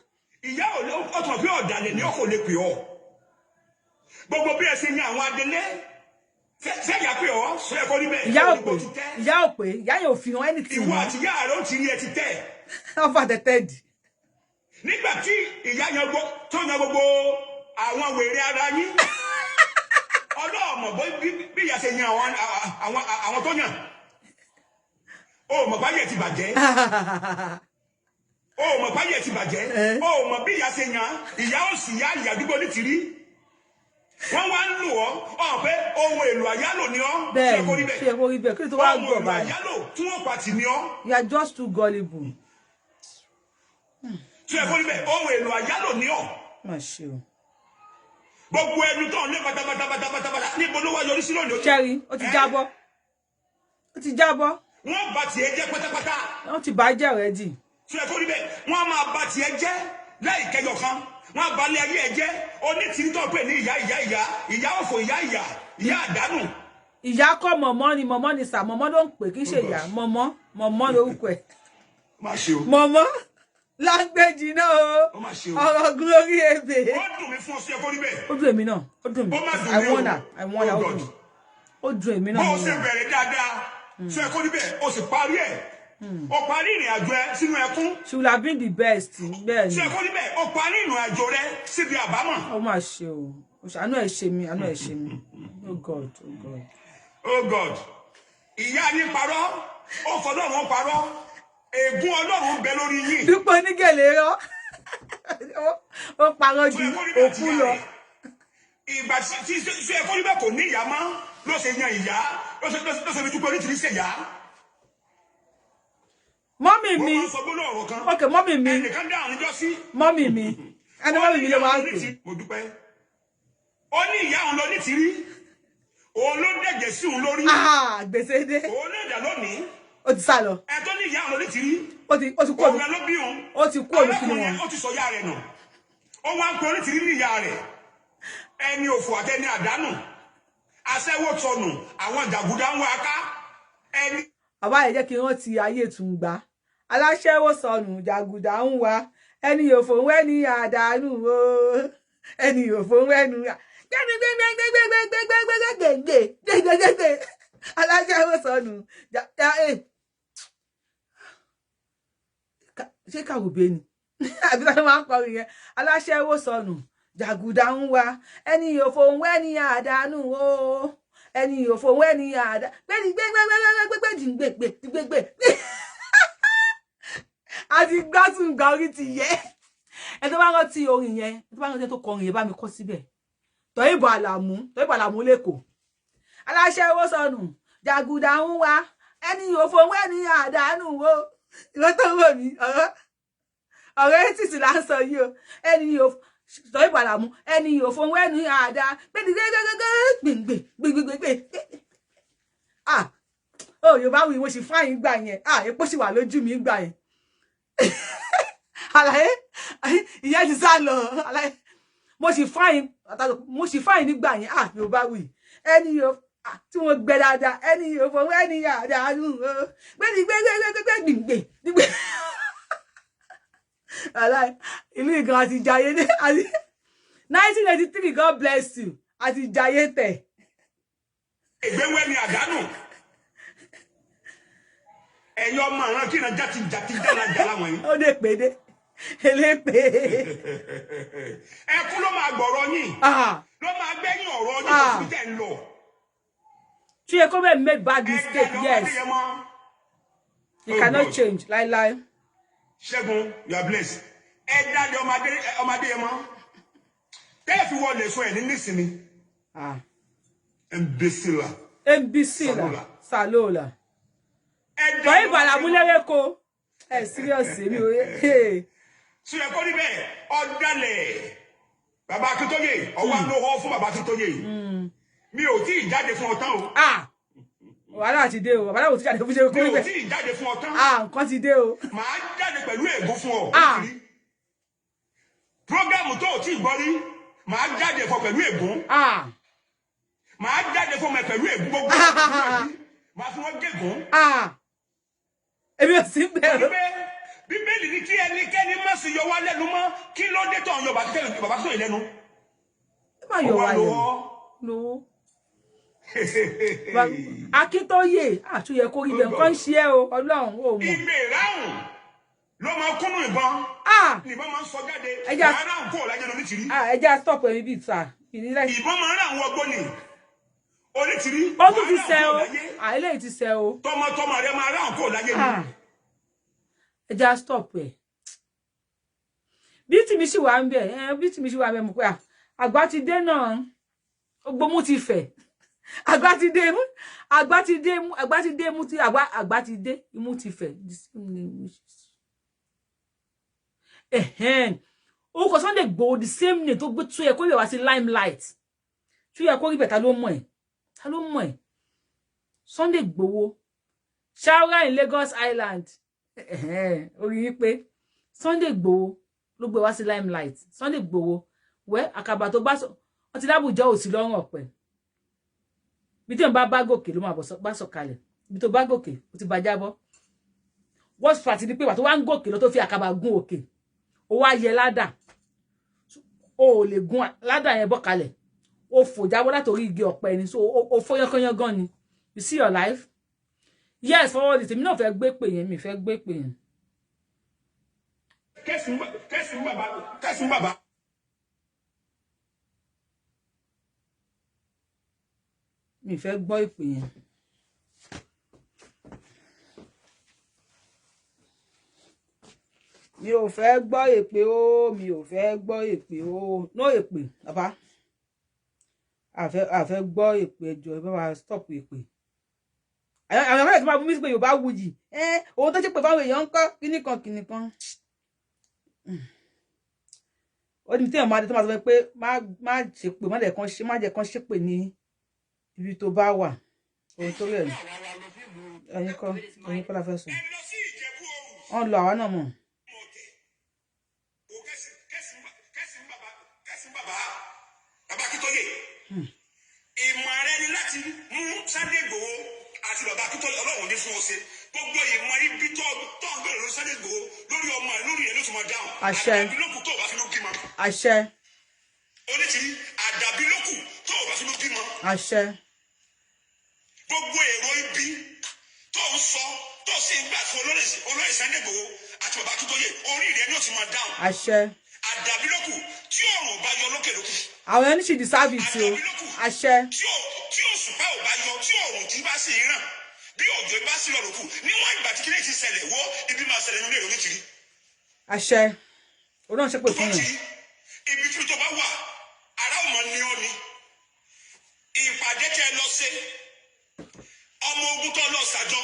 ìyá ò lè ọtún pé ọ̀dàlẹ̀ ni ó kò lè pè ọ́. gbogbo bí ẹ ṣe ní àwọn adelé sẹ́yà pé ọ́ sọ ẹ̀kọ́ níbẹ̀. ìyá ò pè ìyá yóò fi hàn ẹni tì ìwọ àti ìyá rẹ ó ti rí ẹ ti tẹ̀. ọfà tẹ̀tẹ̀ dì. nígbà tí ìyá yan tó yan gbogbo àwọn wèrè ara yín ọlọ́ọ̀mọ̀ bí ìyá ṣe yan àwọn tó yàn o mọ̀ báyẹ̀ ti bàjẹ́ o mọ̀ báyẹ̀ ti bàjẹ́ o mọ̀ bí ìyá ṣe yan ìyá ó sì yá ìyá dúgbò ní tìrí wọ́n wá ń lò ọ́ pé ohun èlò àyálò ni ọ́ ṣe kó rí bẹ́ẹ̀ kí ló tó wá gbọ̀ báyìí. ohun èlò àyálò tí wọ́n pàtì ni ọ́. you are just too gullible. ṣe kó rí bẹ́ẹ̀ ohun èlò àyálò ni ọ́. má ṣe o. gbogbo ẹnu tó ń lé pátápátá níbo ló wá yọrí sí lónìí. Cherry ó ti jábọ́ ó ti jábọ́. wọ́n bà tiẹ̀ jẹ́ pátápátá. wọ́n ti bàjẹ́ rẹ̀ dì. ṣe kó rí bẹ́ẹ̀ wọ́n máa bà tiẹ̀ jẹ́ láì kẹyọ kan wọ́n balẹ̀ ayé ẹ jẹ́ onítìrí tó pè ní ìyá òfò ìyá àdánù. ìyá kọ́ mọ̀mọ́ ni sà mọ̀mọ́ ló ń pè kí n ṣe ìyá mọ̀mọ́ lórúkọ ẹ̀. má ṣe o. mọ̀mọ́ lágbèjì náà o ọ̀rọ̀ gun orí ebè. ó dùn mí fún ọ sí ẹ kó rí bẹ́ẹ̀. ó dùn èmi náà ó dùn mí àìwọ́nà ó dùn èmi náà. bó o ṣe bẹ̀rẹ̀ dáadáa ṣe ẹ kó rí bẹ́ẹ̀ o sì parí ẹ̀ o parí ìrìn àjò ẹ sínú ẹkún. she will have been the best bẹ́ẹ̀ ni. ṣe ẹ kó rí bẹ́ẹ̀ o parí ìrìn àjò rẹ síbi àbámọ̀. ó mà ṣe o àánú ẹ̀ ṣe mí oh God oh God. oh God ìyá yín parọ́ ó fọdọ́ wọn parọ́ ègún Ọlọ́run bẹ lórí yín. dúpọ̀ onígèlè rọ ó parọ́ ju òkú lọ. ìgbà tí ṣe ẹ kó rí bẹ́ẹ̀ kò ní ìyá mọ́ ló ṣe yan ìyá ló ṣe fi dúpọ̀ oníṣìírí ṣe yá. mọ́mì mi ok mọ́mì mi ẹnìkan dáhùn níjọ́ sí. mọ́mì mi ẹni mọ́mì mi ló máa ń pè. mo dúpẹ́ ó ní ìyá òun lọ ní tìrí òun ló dẹ̀jẹ̀ sí òun lórí. gbèsè dé. òun ló dà lónìí. ó ti sá lọ. ẹ tó ní ìyá òun lọ ní tìrí. ó ti kú òun. òun ló bí òun. ó ti kú òun kí ni wọn. ó ti sọ ìyá rẹ̀ nù. ó wá ń pe onítìrí ní ìyá rẹ̀ ẹni òfò àtẹni àdánù aṣẹ́wó tọnù àwọn jàgùdà ń wá ká ẹni. bàbá yẹn jẹ́ kí wọ́n ti ayé tún gbà aláṣẹ́wó sọnù jàgùdà ń wá ẹni òfò wẹ́ni àdánù o ẹni òfò wẹ́nu gbẹgbẹgbẹgbẹgbẹgbẹgbẹgbẹgbẹgbẹ aláṣẹ́wó sọnù ṣé kàwùbẹ ni àbí ká ló máa ń kọrin yẹn aláṣẹ́wó sọnù jàgùdà ń wá ẹni òfò wẹ́ni àdánù o ẹni òfò wẹ́ni àdá gbẹgbẹgbẹgbẹgbẹgbẹgbẹgbẹgbẹ àti gbásùn nǹkan orí ti yẹ ẹ tó bá rántí orin yẹn ẹ tó bá rántí tó kọrin yẹn bá mi kọ síbẹ̀ Tọ́yìnbó Àlàmú lẹ́kọ̀ọ́ aláṣẹ́wó sọnù jàgùdà ń wá ẹni òfò wẹ́ni àdánù o ìwọ́n tó wọ̀ mí ọ̀rọ̀ ètìtì là ń sọ yìí o ẹni òfò Tọ́yìnbó Àlàmú ẹni òfò wẹ́ni àdá gbẹgbẹgbẹgbẹgbẹgbẹgbẹ Yorùbá wí mo sì fáyín gbà yẹn epo sì wà lójú mi gbà yẹn àlàyé ìyẹn ti sá lọ àlàyé mo sì fáyín nígbà yẹn Yorùbá wí ẹni yóò tí wọ́n gbẹ dáadáa ẹni yóò fọwọ́ ẹni àdánù gbẹgbẹgbẹgbẹgbẹ àlàyé ìlú ìgan àti ìjàyè ní 1983 God bless you àti ìjàyè tẹ̀. ìgbéwẹ́ ni àdánù ẹ̀yin ọmọ àwọn kí náà jáde jàlá wọ̀nyí. ó lè pè dé elépè. ẹkún ló máa gbọ̀rọ̀ yín ló máa gbẹ́yìn ọ̀rọ̀ yín kò sí tẹ̀ ń lọ. tí ẹ kó bẹ́ẹ̀ make bad mistake yes you cannot change láíláí. Ṣẹ́gun you are blessed ẹ dáadé ọmọdé yẹn mọ́ tẹ́ẹ̀ fi wọlé sọ ẹ̀ ní nísìnyí. Mbisila Salola. Tọ́yìnbó Àlàmú lẹ́rẹ́kọ́ ẹ̀ serious mi o. Ṣé ẹ kọ́ níbẹ̀ ọ̀dàlẹ̀ bàbá Akíntóyè ọwọ́ àlọ́họ́ fún bàbá Akíntóyè mi ò tí ì jáde fún ọtán o. Wàhálà ti dé o bàbá náà ò tí jáde fún ṣe kó níbẹ̀. Mi ò tí ì jáde fún ọtán. Nǹkan ti dé o. Màá jáde pẹ̀lú ègún fún ọ. Prógámù tó ò tí gbọ́ rí màá jáde fún pẹ̀lú ègún màá jáde fún mi pẹ̀lú ègún gbogbo màá fún wọn gégún èmi ò sí bẹ̀rù bíbélì ní kí ẹnikẹ́ni má sì yọ wá lẹ́nu mọ́ kí ló dé tó ń yọ bàbá tó yìí lẹ́nu má yọ wá lẹ́nu lówó Akíntóyè àtúnyẹ kó rí bẹ́ẹ̀ nǹkan ṣe é o Ọlọ́run ò mọ̀ ìgbè ráhùn ló máa kúnnú ìbọn ìbọn máa ń sọ jáde máa ráhùn kó lájẹ́ lóní tìrí ẹja stop ẹ̀mí bíi ta ìbọn máa ráhùn ọgbọ́n ni onítìrí ó tún ti sẹ o eléyìí ti sẹ o tọmọtọmọ rẹ máa ráhùn kó lájẹ́ ni ẹja stop ẹ bí tìmí sì wà ń bẹ bí tìmí sì wà ń bẹ mọ̀ pé àgbà ti dé náà gbómú ti fẹ̀ àgbà ti dé mú ti àgbà ti dé imú ti fẹ̀ ó kọ Sunday Igboho the same name tó gbé tó yẹ kó lè wá sí limelight tó yẹ kó rí bẹ̀ ta ló mọ̀ ẹ́ Sunday Igboho Shaura in Lagos Island orí yín pé Sunday Igboho ló gbé wá sí limelight Sunday Igboho wẹ́ àkàbà tó bá sọ wọ́n ti lábùjá òsì lọ́rùn ọ̀pẹ bí tí wọ́n bá gòkè ló máa bá sọ̀kalẹ̀ bí tó bá gòkè ó ti bá jábọ́ worst part ni pé wà tó wá ń gòkè lọ tó fi àkàbà gún òkè ó wá yẹ ládà ó lè gún ládà yẹn bọ́ kalẹ̀ ó fò jábọ́ látòrí igi ọ̀pẹ ni so ó fọ́ yánkányán ni you see your life yes forward it èmi náà fẹ́ gbé pè yẹn mi fẹ́ gbé pè yẹn. kẹ́sùn bàbá. mi fẹ́ gbọ́ ìpè yẹn. mi ò fẹ́ gbọ́ èpè o mi ò fẹ́ gbọ́ èpè o no èpè bàbá àfẹ́ gbọ́ èpè ẹjọ́ ẹ bá wa stop èpè. àwọn ọmọ rẹ̀ tó máa bú mi sí pé Yorùbá wuyì owó tó ṣe pé fáwọn èèyàn ń kọ́ kíní kan. ó ní tí èèyàn máa dé tó máa sọ pé má ṣe pé má jẹ́ kán ṣépè ní ibi tó bá wà ohun tó rẹ̀ ẹ̀yin kọ́ la fẹ́ sùn wọ́n lọ àwa náà mọ̀. ìmọ̀ rẹ ni láti mú Sunday Igboho àti bàbá Akíntóyè Ọlọ́run ní fún ọ ṣe gbogbo ìmọ̀ ibi tó ń gbèrò lórí Sunday Igboho lórí ọmọ ẹ lórí ẹ ló tún máa dáhùn àdàbí lókù tó o bá fi ló bímọ. àṣẹ. onítìrí àdàbí lókù tó o bá fi ló bímọ. àṣẹ. gbogbo èrò ibi tó ń sọ tó sì ń gbà fún olóyè Sunday Igboho àti bàbá Akíntóyè orí rẹ ló tún máa dáhùn. àṣẹ. àdàbí lókù tí òòrùn bá yọ lókè lókù. àwọn ẹni sì di sábìsì o àṣẹ. tí òṣùpá ò bá yọ tí òòrùn tí bá sì ràn bí òjò bá sì lọ lókù níwọ̀n ìgbà tí kílẹ̀ ti ṣẹlẹ̀ wo ibi máa ṣẹlẹ̀ nínú èrò nítorí. àṣẹ òun náà ṣe pé fún yàn. ibi tí tó bá wà ará ọmọ ni ó ní ìpàdé tẹ lọ ṣe ọmọ ogun tó lọ ṣàjọ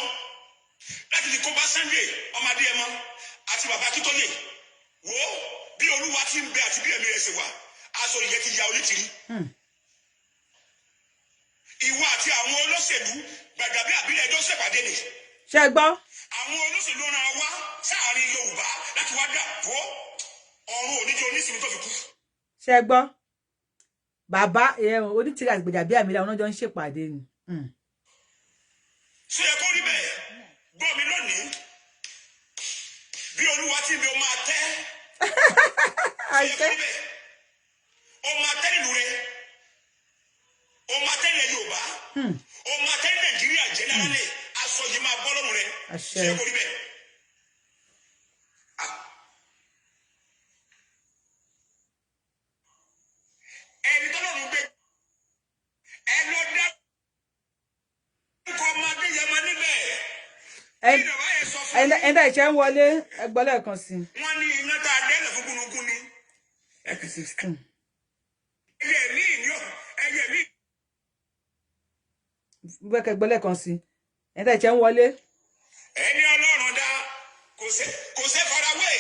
láti fi kó bá Sunday ọmọdé ẹmọ àti bàbá Akíntóyè wo bí Olúwa ti ń bẹ àti bí ẹ̀mí rẹ̀ ṣe wà aṣọ ìyẹn ti ya onítìrí. ìwọ àti àwọn olóṣèlú gbàgbàbí àbílẹ̀ ẹjọ́ ṣèpàdé ni. ṣe gbọ́. àwọn olóṣèlú ràn wá sáàrin Yorùbá láti wá dà kó ọrùn oníjó oníṣìí tó fi kú. ṣe gbọ́. bàbá onítìrí àti gbàgbàbí àbílẹ̀ àwọn ọjọ́ ń ṣèpàdé ni. ṣé ẹ kó rí bẹ́ẹ̀ gbọ́ mi lónìí bí Olúwa tí mi ò máa tẹ́ ṣé ẹ kó rí bẹ́ẹ̀ o máa tẹ́ nílùú rẹ o máa tẹ́ ilẹ̀ Yorùbá o máa tẹ́ Nàìjíríà jẹ́nẹ́rálẹ̀ aṣọ yìí máa bọ́ lọ́rùn rẹ ṣé ẹ kó rí bẹ́ẹ̀. ẹni tó lọ́rùn gbé ẹ lọ dá ọmọdé yẹn máa níbẹ̀. ẹ̀ńdà ìṣẹ́ ń wọlé ẹgbọ́ lẹ́ẹ̀kan sí. wọ́n ní iná tá a dẹ́lẹ̀ fún gúnugún ni. F16. ẹyẹ mi ni ó ẹyẹ mi. bẹ́ẹ̀ kẹgbọ́ lẹ́ẹ̀kan sí. ẹ̀ńdà ìṣẹ́ ń wọlé. ẹni Ọlọ́run dá kò ṣe farawé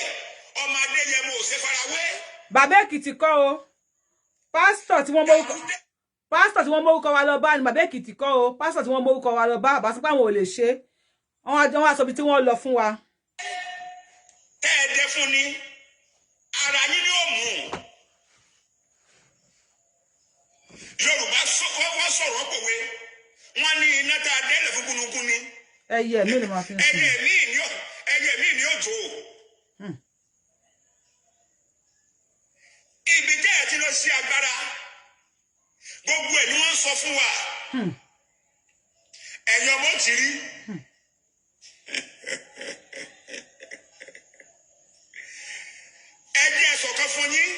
ọmọdé yẹn mo ṣe farawé. bàbá Èkìtì kọ́ o pásítọ̀ tí wọ́n mórúkọ wa lọ bá ni bàbá Èkìtì kọ́ o pásítọ̀ tí wọ́n mórúkọ wa lọ bá bàbá sọ pé àwọn ò lè ṣe wọ́n wá sọ bí tí wọ́n lọ fún wa. tẹ́ ẹ dé fún ni ara yín ni ó mú Yorùbá wọ́n sọ̀rọ̀ pòwe wọ́n ní iná tá a dẹ́lẹ̀ fún gúnugún ni. ẹyẹ mi ni màá fi ń sùn. ẹyẹ mi ni ó tó. Ibi tẹ́ ẹ ti lọ sí agbára gbogbo ẹ̀ ni wọ́n sọ fún wa. Ẹ̀yin ọmọ ti rí. Ẹ jẹ́ sọ̀kan fún yín.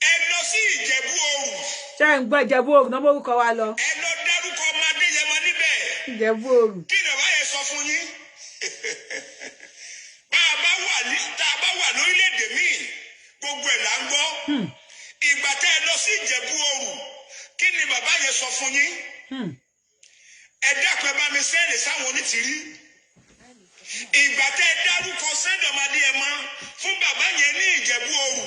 Ẹ lọ sí Ìjẹ̀bú Òru. Ṣé ń gbọ́ Ìjẹ̀bú Òru náà mórúkọ wa lọ? Ẹ lọ dárúkọ ọmọ Adéyẹmọ níbẹ̀. Ìjẹ̀bú Òru. Kí ni bàbá yẹn sọ fún yín? Tá a bá wà lórílẹ̀‐èdè míì gbogbo ẹ̀ là ń gbọ́. Ìgbà tẹ́ ẹ lọ sí Ìjẹ̀bú Òru kí ni bàbá yẹn sọ fún yín? Ẹ dákun ẹ bá mi sẹ́ẹ̀lì sáwọn onítìrí. Ìgbà tẹ́ ẹ dárúkọ Sunday ọmọ Adéyẹmọ fún bàbá yẹn ní Ìjẹ̀bú Òru.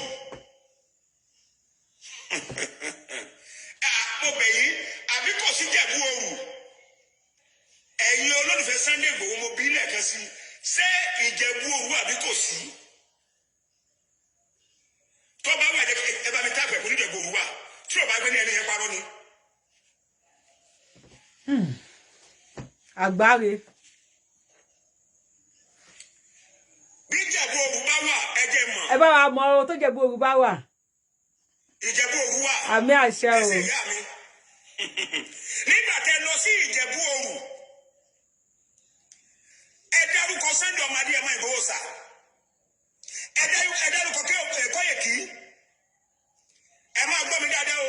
Mo bẹ̀ yín àbí kò sí Ìjẹ̀bú Òru. Ẹ̀yin olólùfẹ́ Sunday Igboho mo bí lẹ́ẹ̀kan sí ṣé Ìjẹ̀bú Òru àbí kò sí? Tó bá wà ẹ bá mi tá àgbẹ̀kú ní Ìjẹ̀bú Òru wà tí ò bá gbé ní ẹni yẹn parọ́ ni. Àgbáre. Bí Ìjẹ̀bú Òru bá wà ẹ jẹ́ mọ̀. Ẹ bá wa mọ ohun tó Ìjẹ̀bú Òru bá wà. Ìjẹ̀bú Òru wà. Àmì àṣẹ o. Nígbà tẹ́ lọ sí Ìjẹ̀bú Òru ẹ dárúkọ Sunday ọmọ Adéyẹmọ Ìgbòho sà. Ẹ dárúkọ Kóyèkí. Ẹ máa gbọ́ mi dáadáa o.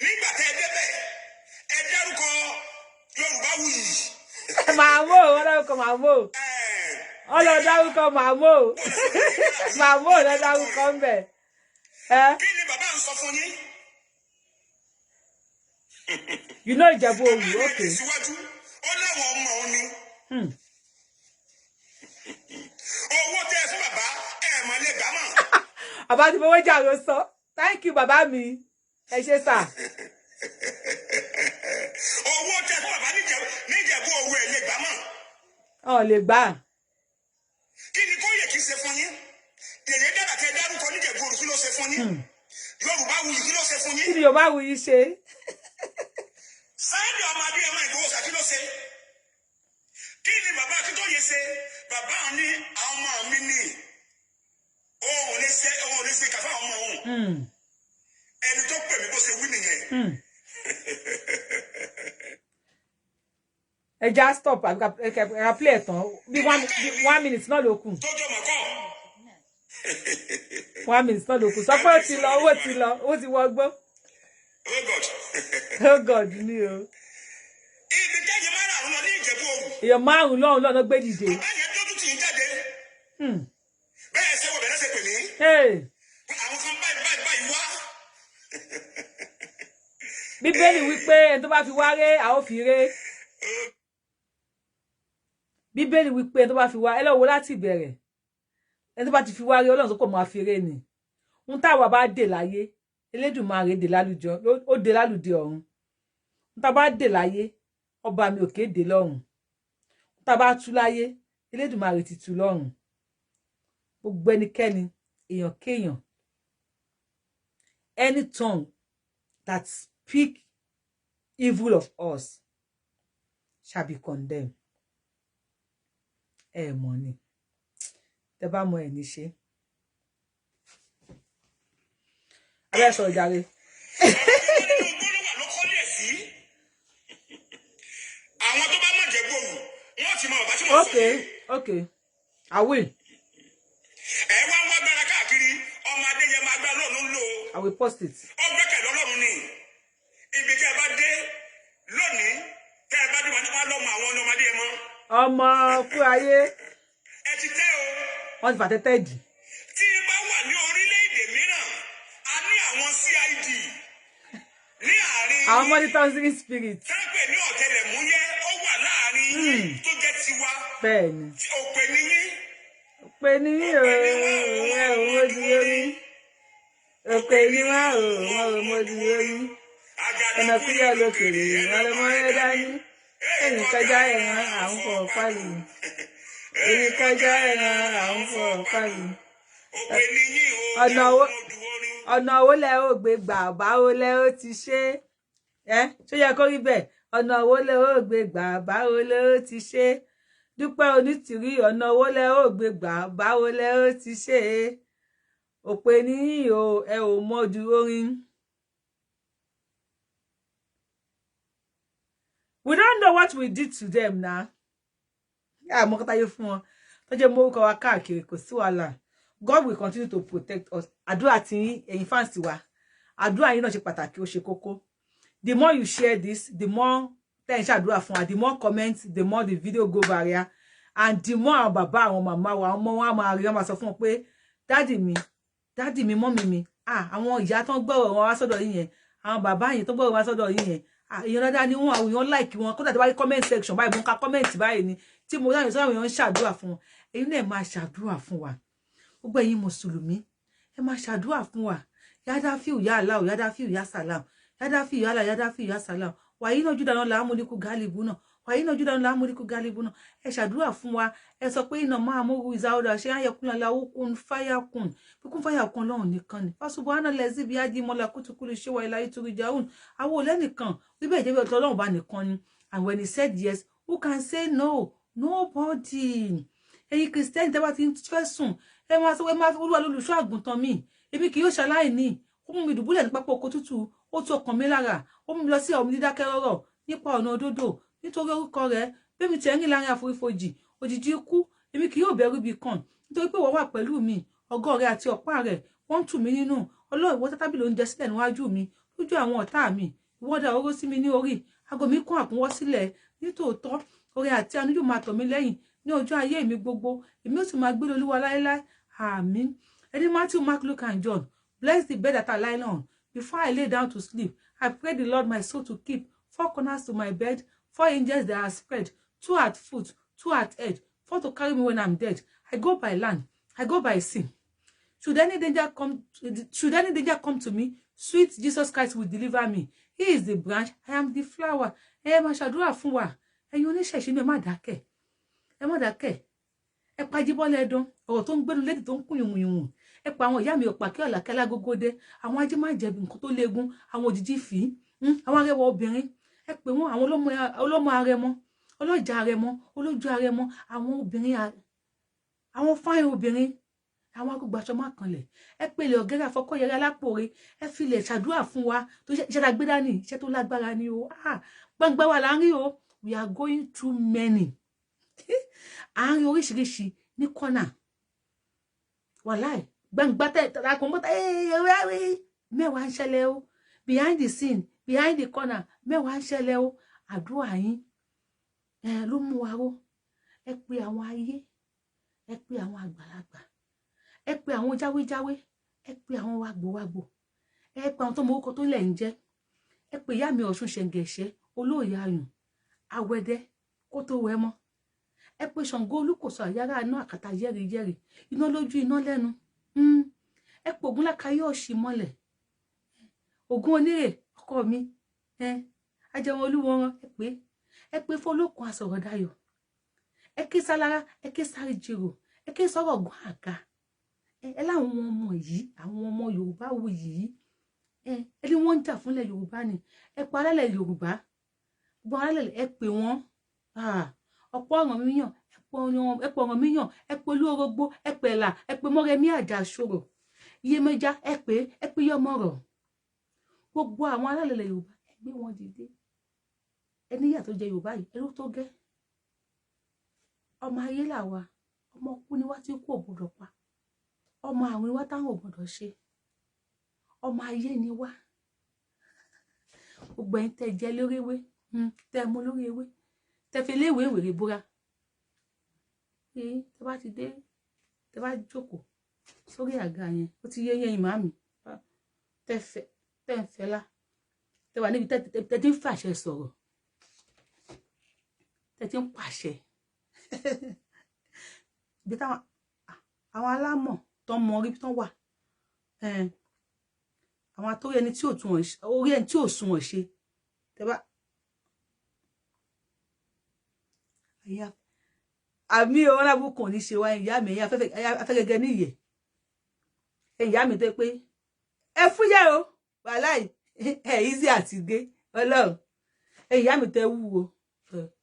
Nígbà tẹ́ ẹ débẹ̀ ẹ dárúkọ Yorùbáwùyí. Màmú o, wọ́n dárúkọ màmú o. Wọ́n lọ dárúkọ màmú o. Màmú o lọ dárúkọ ń bẹ̀. Kí ni bàbá ń sọ fún yín? You know Ìjẹ̀bú Òru, okay. Síwájú ó láwọn ọmọ òun ni. Owó tẹ fún bàbá ẹ mọ̀ lè gbà mọ̀. Bàbá ti fowó jà ló sọ. Thank you bàbá mi. Ẹ ṣé sà. Owó tẹ fún bàbá níjẹ̀bú Òru ẹ lè gbà mọ̀. Ọ̀ lè gbà. Kí ni Kóyèkí ṣe fún yín? Yèyé dára tẹ dárúkọ níjẹ̀bú Òru kí ló ṣe fún yín? Yorùbáwùyí kí ló ṣe fún yín? Kí ni Yorùbáwùyí ṣe? Sunday ọmọ Adéyẹmọ Ìgbòho sà kí ló ṣe? Kí ni bàbá Akíntóyè ṣe? Bàbá ní àwọn ọmọ mi ní òun ò lè ṣe kàfá ọmọ òun. Ẹni tó pè mí bó ṣe wí nìyẹn. Ẹ já stop ẹ play ẹ̀ tán bí 1 minute náà ló kù. Tójọ́ mọ̀kọ́. 1 minute náà ló kù. Sọ pé ó ti lọ, owó ti wọgbó. Oh God. Oh God ni o. Ibi tẹ́yìn márùn-ún lọ ní Ìjẹ̀bú Òru. Èèyàn márùn-ún lọ́nà gbé dìde. Bàbá yẹn dúdú tì í jáde. Bẹ́ẹ̀ ṣe wọ bẹ̀rẹ̀ ṣe pè mí. Àwọn kan báyìí wá. Bíbélì wípé ẹni tó bá fi wá ré a ó fi ré. Bíbélì wípé ẹni tó bá fi wá ẹ lọ wo láti ìbẹ̀rẹ̀. Ẹni tó bá ti fi wá ré Ọlọ́run sọ pé máa fi ré ni. Ohun táwa bá dè láyé Elédùmarè dè lálùjọ ó dè lálùdé ọ̀run. Ohun tá bá dè láyé ọba mi òkè dè lọ́run. Ohun tá bá tú láyé Elédùmarè ti tú lọ́run. Gbogbo ẹnikẹ́ni èèyàn kéèyàn any tongue that speak evil of us shall be condemned. Mọ̀ ni tẹ́ bá mọ̀ ẹ ní ṣe. Abẹ́ sọ jàre. Àwọn tó bá mọ̀ Ìjẹ̀bú Òru wọ́n ti mọ ọ̀bá tí mo sọ yìí. Okay, I will. Ẹ wá ń wá gbára káàkiri ọmọ Adéyẹmọ agbára lọ́run lò. I will post it. Ó gbẹ́kẹ̀lé Ọlọ́run ni. Ibi tẹ́ ẹ bá dé lónìí tẹ́ ẹ bá dé wọn lọ́mọ àwọn ọmọ Adéyẹmọ. Ọmọ fún ayé. Ẹ ti tẹ́ o. Wọ́n ti fàtẹ́tẹ́ dì. Tí bá wà ní orílẹ̀-èdè mìíràn, a ní àwọn CID ní àárín. Àwọn monitoring spirit. Tápẹ̀ ní ọ̀tẹlẹ̀múyẹ́ ó wà láàárín tó jẹ́ tiwa. Bẹ́ẹ̀ni. Òpè ni yín. Òpè ni yín o, owó di orí. Òpè ni wá o, owó di orí. Ẹnà kúyà lókèrè, wọn lè mọ ẹ dání. Èyí kọjá ẹran à ń fọ pálí. Èyí kọjá ẹran à ń fọ pálí. Òpè ni yín o, ọ̀nà owó. ọ̀nà wo lẹ ó gbé gbà báwo lẹ ó ti ṣe ṣó yẹ kó rí bẹ́ẹ̀ ọ̀nà wo lẹ ó gbé gbà báwo lẹ ó ti ṣe Dúpẹ́ Onítìrí ọ̀nà wo lẹ ó gbé gbà báwo lẹ ó ti ṣe òpè níyì o ẹ ò mọ̀jú orin. We don't know what we did to them now. Mo kọ́ta yé fún wọn tó jẹ́ mórúkọ wa káàkiri kò sí wàhálà. God will continue to protect us. Àdúrà tí ẹ̀yin fans wa. Àdúrà yín náà ṣe pàtàkì ó ṣe kókó. The more you share this, the more tẹ́ ń ṣàdúrà fún wa, the more comments, the more the video go viral, and the more àwọn bàbá àwọn màmá wa ọmọ wọn máa rí wọn máa sọ fún wọn pé daddy mi mọ́mì mi àwọn ìyá tó ń gbọ́rọ̀ wọn wá sọ́dọ̀ yín yẹn àwọn bàbá yẹn tó gbọ́rọ̀ wá sọ́dọ̀ yín yẹn èèyàn dáadáa ni wọn àwọn èèyàn like wọn kódà tó bá rí comment section báyìí mo ń ka comment báyìí ni tí mo dáhùn sọ́dọ̀ èèyàn ń ṣàdúrà fún wọn èyí náà máa ṣàdúrà fún wa gbogbo ẹ̀yin mùsùlùmí ẹ máa ṣàdúrà fún wa Yadafiu ya Allah Yadafiu ya Salam Yadafiu ya Allah Yadafiu ya Salam wàyí náà júdà náà làámúlíkù gálíbù náà wàyí náà júdà náà làámúlíkù gálíbù náà ẹ ṣàdúrà fún wa ẹ sọ pé iná máa mú ìzáwọ́dà ṣe áyẹkùn aláwòkùn fáyàkùn kíkún fáyàkùn lọ́hùn nìkan ni fásubọ́nà lẹ́sí bí ájí mọ́lá kútukúlù ṣé wa ilá ìtúrí jaun àwọn olẹ́nìkan wíbẹ̀ ìjẹ́bí ọ̀tọ̀ ọlọ́run bá nìkan ni and when he said yes who can say no nobody ẹ̀yin Kristẹni tẹ́ bá ti fẹ́ sùn ẹ máa sọ ẹ máa olúwa lólùṣọ́ àgùntàn mi èmi kì yóò ṣaláìní ó mú mi dùbúlẹ̀ ní pápá oko tútù ó tú ọkàn mi lára ó mú mi lọ sí omi dídákẹ́ rọ́rọ̀ nípa ọ̀nà òdodo nítorí orúkọ rẹ̀ bí mi tẹ̀ ń rìn láàrin àforífojì òjìji ikú èmi kì yóò bẹ̀rù ibi kan nítorí pé wọ́n wà pẹ̀lú mi ọgọ́ rẹ̀ àti ọ̀pá rẹ̀ wọ́n ń tù mí nínú Ọlọ́run ìwọ tábìlì oúnjẹ sílẹ̀ níwájú mi lójú àwọn ọ̀tá mi ìwọ dà oró sí mi ní orí aago mi kún àkúnwọ́ sílẹ̀ nítòótọ́ oore àti àánú yóò máa tọ̀ mí lẹ́yìn ní ọjọ́ ayé mi gbogbo èmi ó sì máa gbé Olúwa láéláé àmín ẹni Matthew Mark Luke and John bless the bed that I lie on before I lay down to sleep I pray the Lord my soul to keep 4 corners to my bed 4 angels that are spread 2 at foot 2 at head 4 to carry me when I'm dead I go by land I go by sea should any danger come to me sweet Jesus Christ will deliver me he is the branch I am the flower ẹ máa ṣàdúrà fún wa ẹ̀yin oníṣẹ̀ṣe ni ẹ má dákẹ́ ẹ pàjíbọ́lẹ̀ ẹ̀dán ọ̀rọ̀ tó ń gbẹ́nu lédè tó ń kún yùmùyùmù ẹ pa àwọn ìyá mi ọ̀pá kí ọ̀làkẹ́ lágógódé àwọn ajé má jẹ̀bi nǹkan tó léegun àwọn òjijì fì í àwọn arẹwà obìnrin ẹ pè wọ́n àwọn ọlọ́mọ arẹmọ ọlọ́jà arẹmọ olójú arẹmọ àwọn obìnrin àwọn fáìn obìnrin àwọn agbègbàṣọ má kanlẹ̀ ẹ pè lè ọ̀gẹ́rẹ́ àfọkọ́yẹrẹ alápòore ẹ fi lè ṣàdúrà fún wa tó iṣẹ́ tá gbé dání iṣẹ́ tó lágbára ni o gbangba wà láàrin o we are going through many àárín oríṣiríṣi ní kọ́nà wàláì gbangba tẹ̀lákùn mọ́ta mẹ́wàá ń ṣẹlẹ̀ o behind the scene behind the corner mẹ́wàá ń ṣẹlẹ̀ o àdúrà yín ló mú wa ró ẹ pé àwọn ayé ẹ pé àwọn àgbàlagbà ẹ pé àwọn jáwéjáwé ẹ pé àwọn wàgbówàgbò ẹ pé àwọn tó mọ orúkọ tó lẹ̀ ń jẹ́ ẹ pé ìyá mi Ọ̀ṣun Ṣẹ̀ǹgẹ̀ṣẹ́ olóòyè ayùn awẹ́dẹ́ kó tó wẹ́ mọ́ ẹ pé Ṣàngó Olúkòso àyàrá iná àkàtà yẹ́rìyẹ́rì iná lójú iná lẹ́nu ẹ pé Ògúnlákayé Ọ̀ṣì mọ́lẹ̀ Ògún Onírè ọkọ mi ajẹmọ olúwọrán ẹ pé fọlọ́kùn Asọ̀rọ̀dayọ̀ ẹ ké sálára ẹ ké sáré jèrò ẹ ké sọ̀rọ̀ gún àga ẹ láwọn ọmọ yìí àwọn ọmọ Yorùbá wo yìí ẹ ní wọ́n ń jà fúnlẹ̀ Yorùbá ni ẹ pa alálẹ̀ Yorùbá gbọ́n alálẹ̀ ẹ pé wọ́n ọ̀pọ̀ ọ̀ràn míyàn ẹ pọ̀ ọ̀ràn míyàn ẹ pé Olúorógbó ẹ pé Ẹ̀là ẹ pé Mọ́remí Àjàsorò Iyèméjá ẹ pé Yọmọrọ̀ gbogbo àwọn alálẹ̀ Yorùbá ẹ gbé wọn dìde ẹ níyà tó jẹ Yorùbá yìí ẹrú tó gẹ́ ọmọ ayé làwa ọmọ kú ni wá tí kú ò gbọdọ̀ pa ọmọ àwọn ni wá táwọn ò gbọdọ̀ ṣe ọmọ ayé ni wá gbogbo ẹ̀yin tẹ́ jẹ lórí ewé tẹ́ mú lórí ewé tẹ́ fi léwé wèrè búra tẹ́ bá ti dé tẹ́ bá jókòó sórí àga yẹn ó ti yé yẹn màmí tẹ́ ń fẹ́lá tẹ́ wà níbi tẹ́ ti ń fàṣẹ sọ̀rọ̀ tẹ́ ti ń pàṣẹ bí táwọn àwọn alámọ̀ tó mọ orí tó wà àwọn atórí ẹni tí ò tún orí ẹni tí ò sún ọ̀ ṣe tẹ́ bá àmì ọ̀rọ̀ lábùkún ní ṣe wá ìyá mi ẹ̀yà afẹ́gẹ́gẹ́ níyẹ̀ ìyá mi tó pé ẹ fúyẹ́ o wàláì ẹ easy àti gé Ọlọ́run ìyá mi tẹ wúwo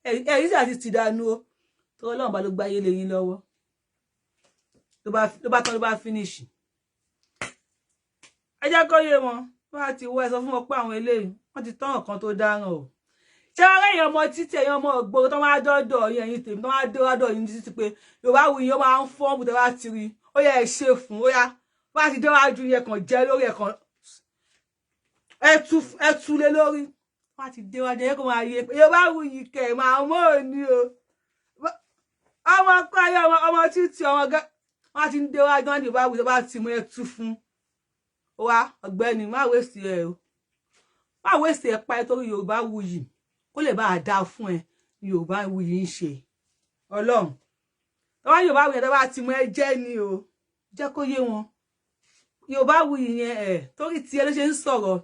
ẹ easy àti ti dànù o tó Ọlọ́run bá ló gbáyé lé yín lọ́wọ́ ló bá tán ló bá finish ẹ jẹ́ kó yé wọn wọ́n ti wọ́ ẹ sọ fún wọn pé àwọn eléyìí wọ́n ti tán nǹkan tó dáràn o ṣé wọ́n rẹ́yìn ọmọ títí ẹ̀yìn ọmọ ògbóró tó máa dọ́dọ̀ yín ẹ̀yìn tèmi tó máa dọ́dọ̀ yín títí pé Yorùbá wù yín ó máa ń fọ́n bùtẹ́ wá ti rí ó yẹ ẹ ṣe fún ó yá bá ti déwájú yẹn kàn jẹ́ lórí ẹ̀ kàn ẹ tú lé lórí bá ti déwájú yẹn kò máa yé pé Yorùbá wù yín kẹ̀ máa mọ́ òní o ọmọ kọ́ ayé ọmọ títí ọmọ gẹ́ wọ́n ti ń déwájú wọn ní Yorùbá wù yín bá ti mú ẹ tú fún wa ọ̀gbẹ́ni má wéṣì ẹ o má wéṣì ẹ pa ẹ torí Yorùbá wù yín kó lè bá a dá fún ẹ Yorùbá wù yín ṣe Ọlọ́run tọ́wọ́ Yorùbá wù yín tó bá ti mú ẹ jẹ́ ni o jẹ́ kó yé wọn Yorùbá wù yín yẹn torí tí ẹ ló ṣe ń sọ̀rọ̀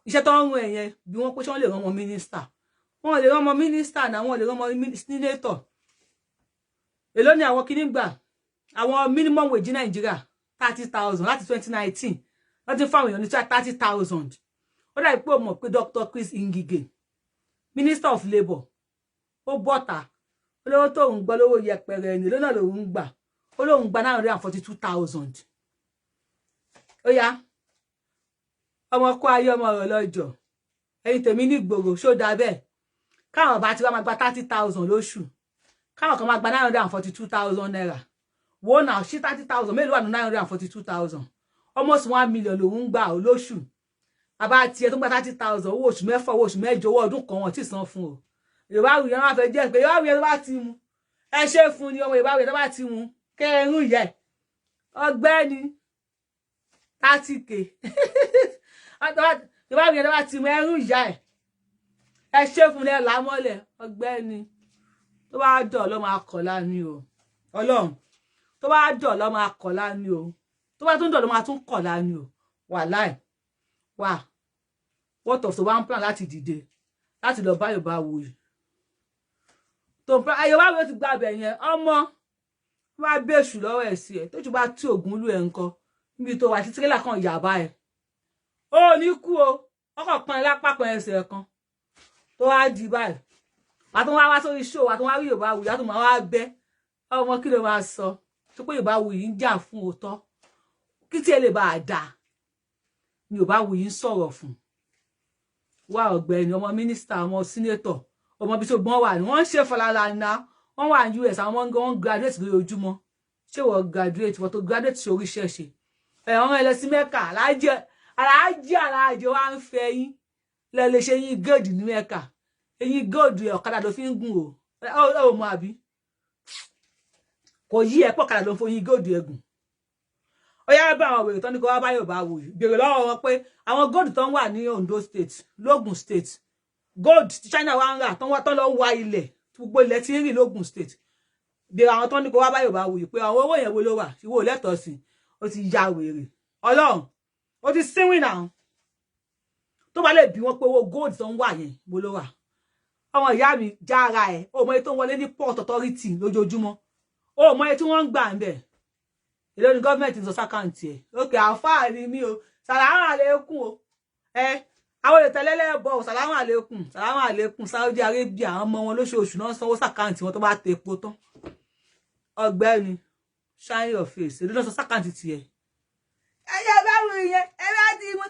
iṣẹ́ tó ń rún ẹ yẹn bí wọ́n pé ṣé wọ́n lè rán ọmọ mínísítà wọ́n lè rán ọmọ mínísítà náà wọ́n lè rán ọmọ sínétọ̀ èló ni àwọn kíní gbà àwọn minimum wage Nàìjíríà 30,000 láti 2019 wọ́n ti fáwọn èèyàn ní 30,000 ó dà pé ó mọ̀ pé Dr. Chris Ngige Minister of Labour ó bọ́ta olówó tó ń gbọ́ lówó yẹpẹrẹ ẹni lónà lòun gbà ó lóun gba 942,000 ó yá ọmọ kó ayé ọmọ rẹ̀ lọ́jọ́ ẹ̀yin tèmi ní ìgboro ṣó dá bẹ́ẹ̀ káwọn bá ti wá máa gba 30,000 lóṣù káwọn kan máa gba 942,000 naira wo náà ṣí 30,000 mélòó wà ní 942,000 almost 1 million lòun gbà ó lóṣù bàbá tiẹ̀ tó gba 30,000 owó oṣù mẹ́fà owó oṣù mẹ́jọ owó ọdún kan wọn tí san fún o Yorùbá wù yẹn wọn fẹ́ jẹ́ pé Yorùbá wù yẹn tó bá ti mu ẹ ṣe fún ni ọmọ Yorùbá wù yẹn tó bá ti mu kẹrùn yẹ ọ̀gbẹ́ni 30k Yorùbá wù yẹn tó bá ti mu ẹrùn ìyá ẹ ṣe fún lẹ lámọ́lẹ̀ ọ̀gbẹ́ni tó bá dọ̀ ló máa kọ̀ láni o Ọlọ́run tó bá dọ̀ ló máa kọ̀ láni o tó bá tún dọ̀ ló máa tún kọ̀ láni o wàláì wà what of the one plan láti dìde láti lọ bá Yorùbá wù yìí tó Yorùbá wù ti gba abẹ yẹn ọmọ wá bẹṣù lọ́wọ́ ẹ̀ sí ẹ tó jù bá tí ògùn lù ẹ ńkọ́ níbi tó wà tí tírélà kan yàbá ẹ ó ní kú o ọkọ̀ kan lápá kan ẹsẹ̀ kan tó wá di báyìí wà tó wá sórí show wà tó wá rí Yorùbá wù yá tó máa wá bẹ ọmọ kí ló máa sọ tó pé Yorùbá wù yìí ń jà fún òótọ́ kí tí ẹ lè bá a dà ni Yorùbá wù yìí ń sọ̀rọ̀ fún wá ọ̀gbẹ́ni ọmọ mínísítà ọmọ sínétọ̀ ọmọ bí tó gbọ́n wà ní wọ́n ń ṣe fọlálà ná wọ́n wà ní US àwọn ọmọ wọn graduate lójoojúmọ́ ṣé wọ́n graduate wọ́n tó graduate ṣe oríṣẹ́ ṣe ọ̀rọ̀ ẹlẹ́sìn Mẹ́kà aláàjì wa ń fẹ́ yín lẹ́lẹ́ ṣe yín góòdù ní Mẹ́kà eyín góòdù ọ̀kadà ló fi ń gùn o mọ àbí kò yí ẹ pọ̀ ọ̀kadà ló ń foyín góòdù ẹ̀gùn ó yá bá àwọn wèrè tán ní kó wá bá Yorùbá wù yìí béèrè lọ́wọ́ wọn pé àwọn gold tán wà ní Ondo State lógùn State gold tí China wá ń rà tán lọ wá ilẹ̀ gbogbo ilẹ̀ tí ń rìn lógùn State béèrè àwọn tán ní kó wá bá Yorùbá wù yìí pé àwọn owó yẹn wo ló wà ìwọ lẹ́tọ̀ọ́ sí ó ti ya wèrè Ọlọ́run ó ti sínwìn náà tó bá lè bí wọn pé owó gold tán wà yẹn wo ló wà ọmọ ìyá mi jára ẹ ó mọ èyí tó ń wọlé ní Port Authority lójoojúmọ́ ó mọ èyí tí wọ́n ń gbà ń bẹ̀ èló ni gọ́ọ̀mẹ̀ntì ń sọ sákàǹtì ẹ̀ ókè àfáà ni mí o sàlámù àlékún o àwọn olè tẹ́lẹ́lẹ́ bọ̀ sàlámù àlékún Saudi Arabia àwọn ọmọ wọn lóṣooṣù náà sanwó sákàǹtì wọn tó bá tẹ epo tán ọ̀gbẹ́ni shine your face èló náà sọ sákàǹtì tiẹ̀ ẹ̀yẹ bá wù yẹn ẹ bá ti mú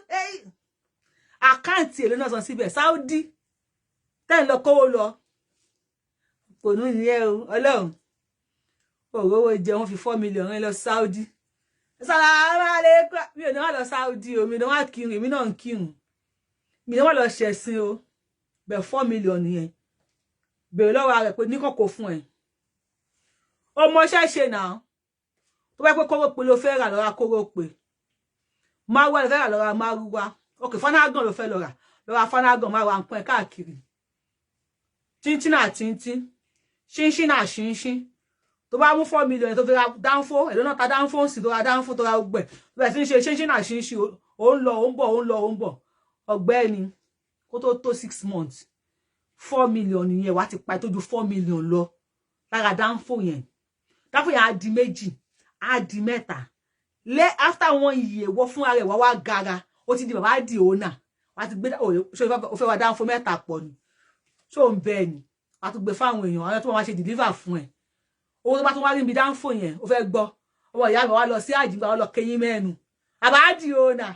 àkáǹtì èló náà sọ síbẹ̀ Saudi tẹ́ ń lọ kówó lọ kò ní ìyẹn o Ọlọ́run òróró jẹ wọ́n fi 4 million rán lọ Saudi sàlámù àlékún mi ò ní wá lọ Saudi o mi ní wá kírun mi náà ń kírun mi ní wá lọ ṣẹ̀sìn o bẹ̀ 4 million yẹn bèrè lọ́wọ́ rẹ̀ pé níkàn kò fún ẹ ọmọ ṣẹ́ṣe náà tó bá pé kóró pé ló fẹ́ rà lọ́ra kóró pé máa wá ló fẹ́ rà lọ́ra máa rú wa òkè fanagan ló fẹ́ lọ́ra fanagan máa wà ń pẹ́ káàkiri chinchin àchinchin ṣinṣin àṣinṣin tó bá mú 4 million tó fi ra dánfó èlò náà ta dánfó ń sì tó ra dánfó tó ra gbẹ bẹ́ẹ̀ sì ń ṣe ṣinṣin àṣinṣin ó ń lọ ó ń bọ̀ ọ̀gbẹ́ni kó tó 6 months 4 million yẹn wá ti pa tó ju 4 million lọ lára dánfó yẹn á di méjì á di mẹ́ta after 1 year wo fún ara ẹ̀ wá gara ó ti di bàbá di owner wá ti gbé ó fẹ́ wá down fún mẹ́ta pọ̀ ni so ń bẹ ni wá tún gbé fáwọn èèyàn àwọn tó máa ṣe deliver fún ẹ owó tó bá tún wá rí ibi down fún yẹn ó fẹ́ gbọ́ ọmọ ìyá mi wá lọ sí àjìgbà wá lọ kẹyìn mẹ́nu bàbá di owner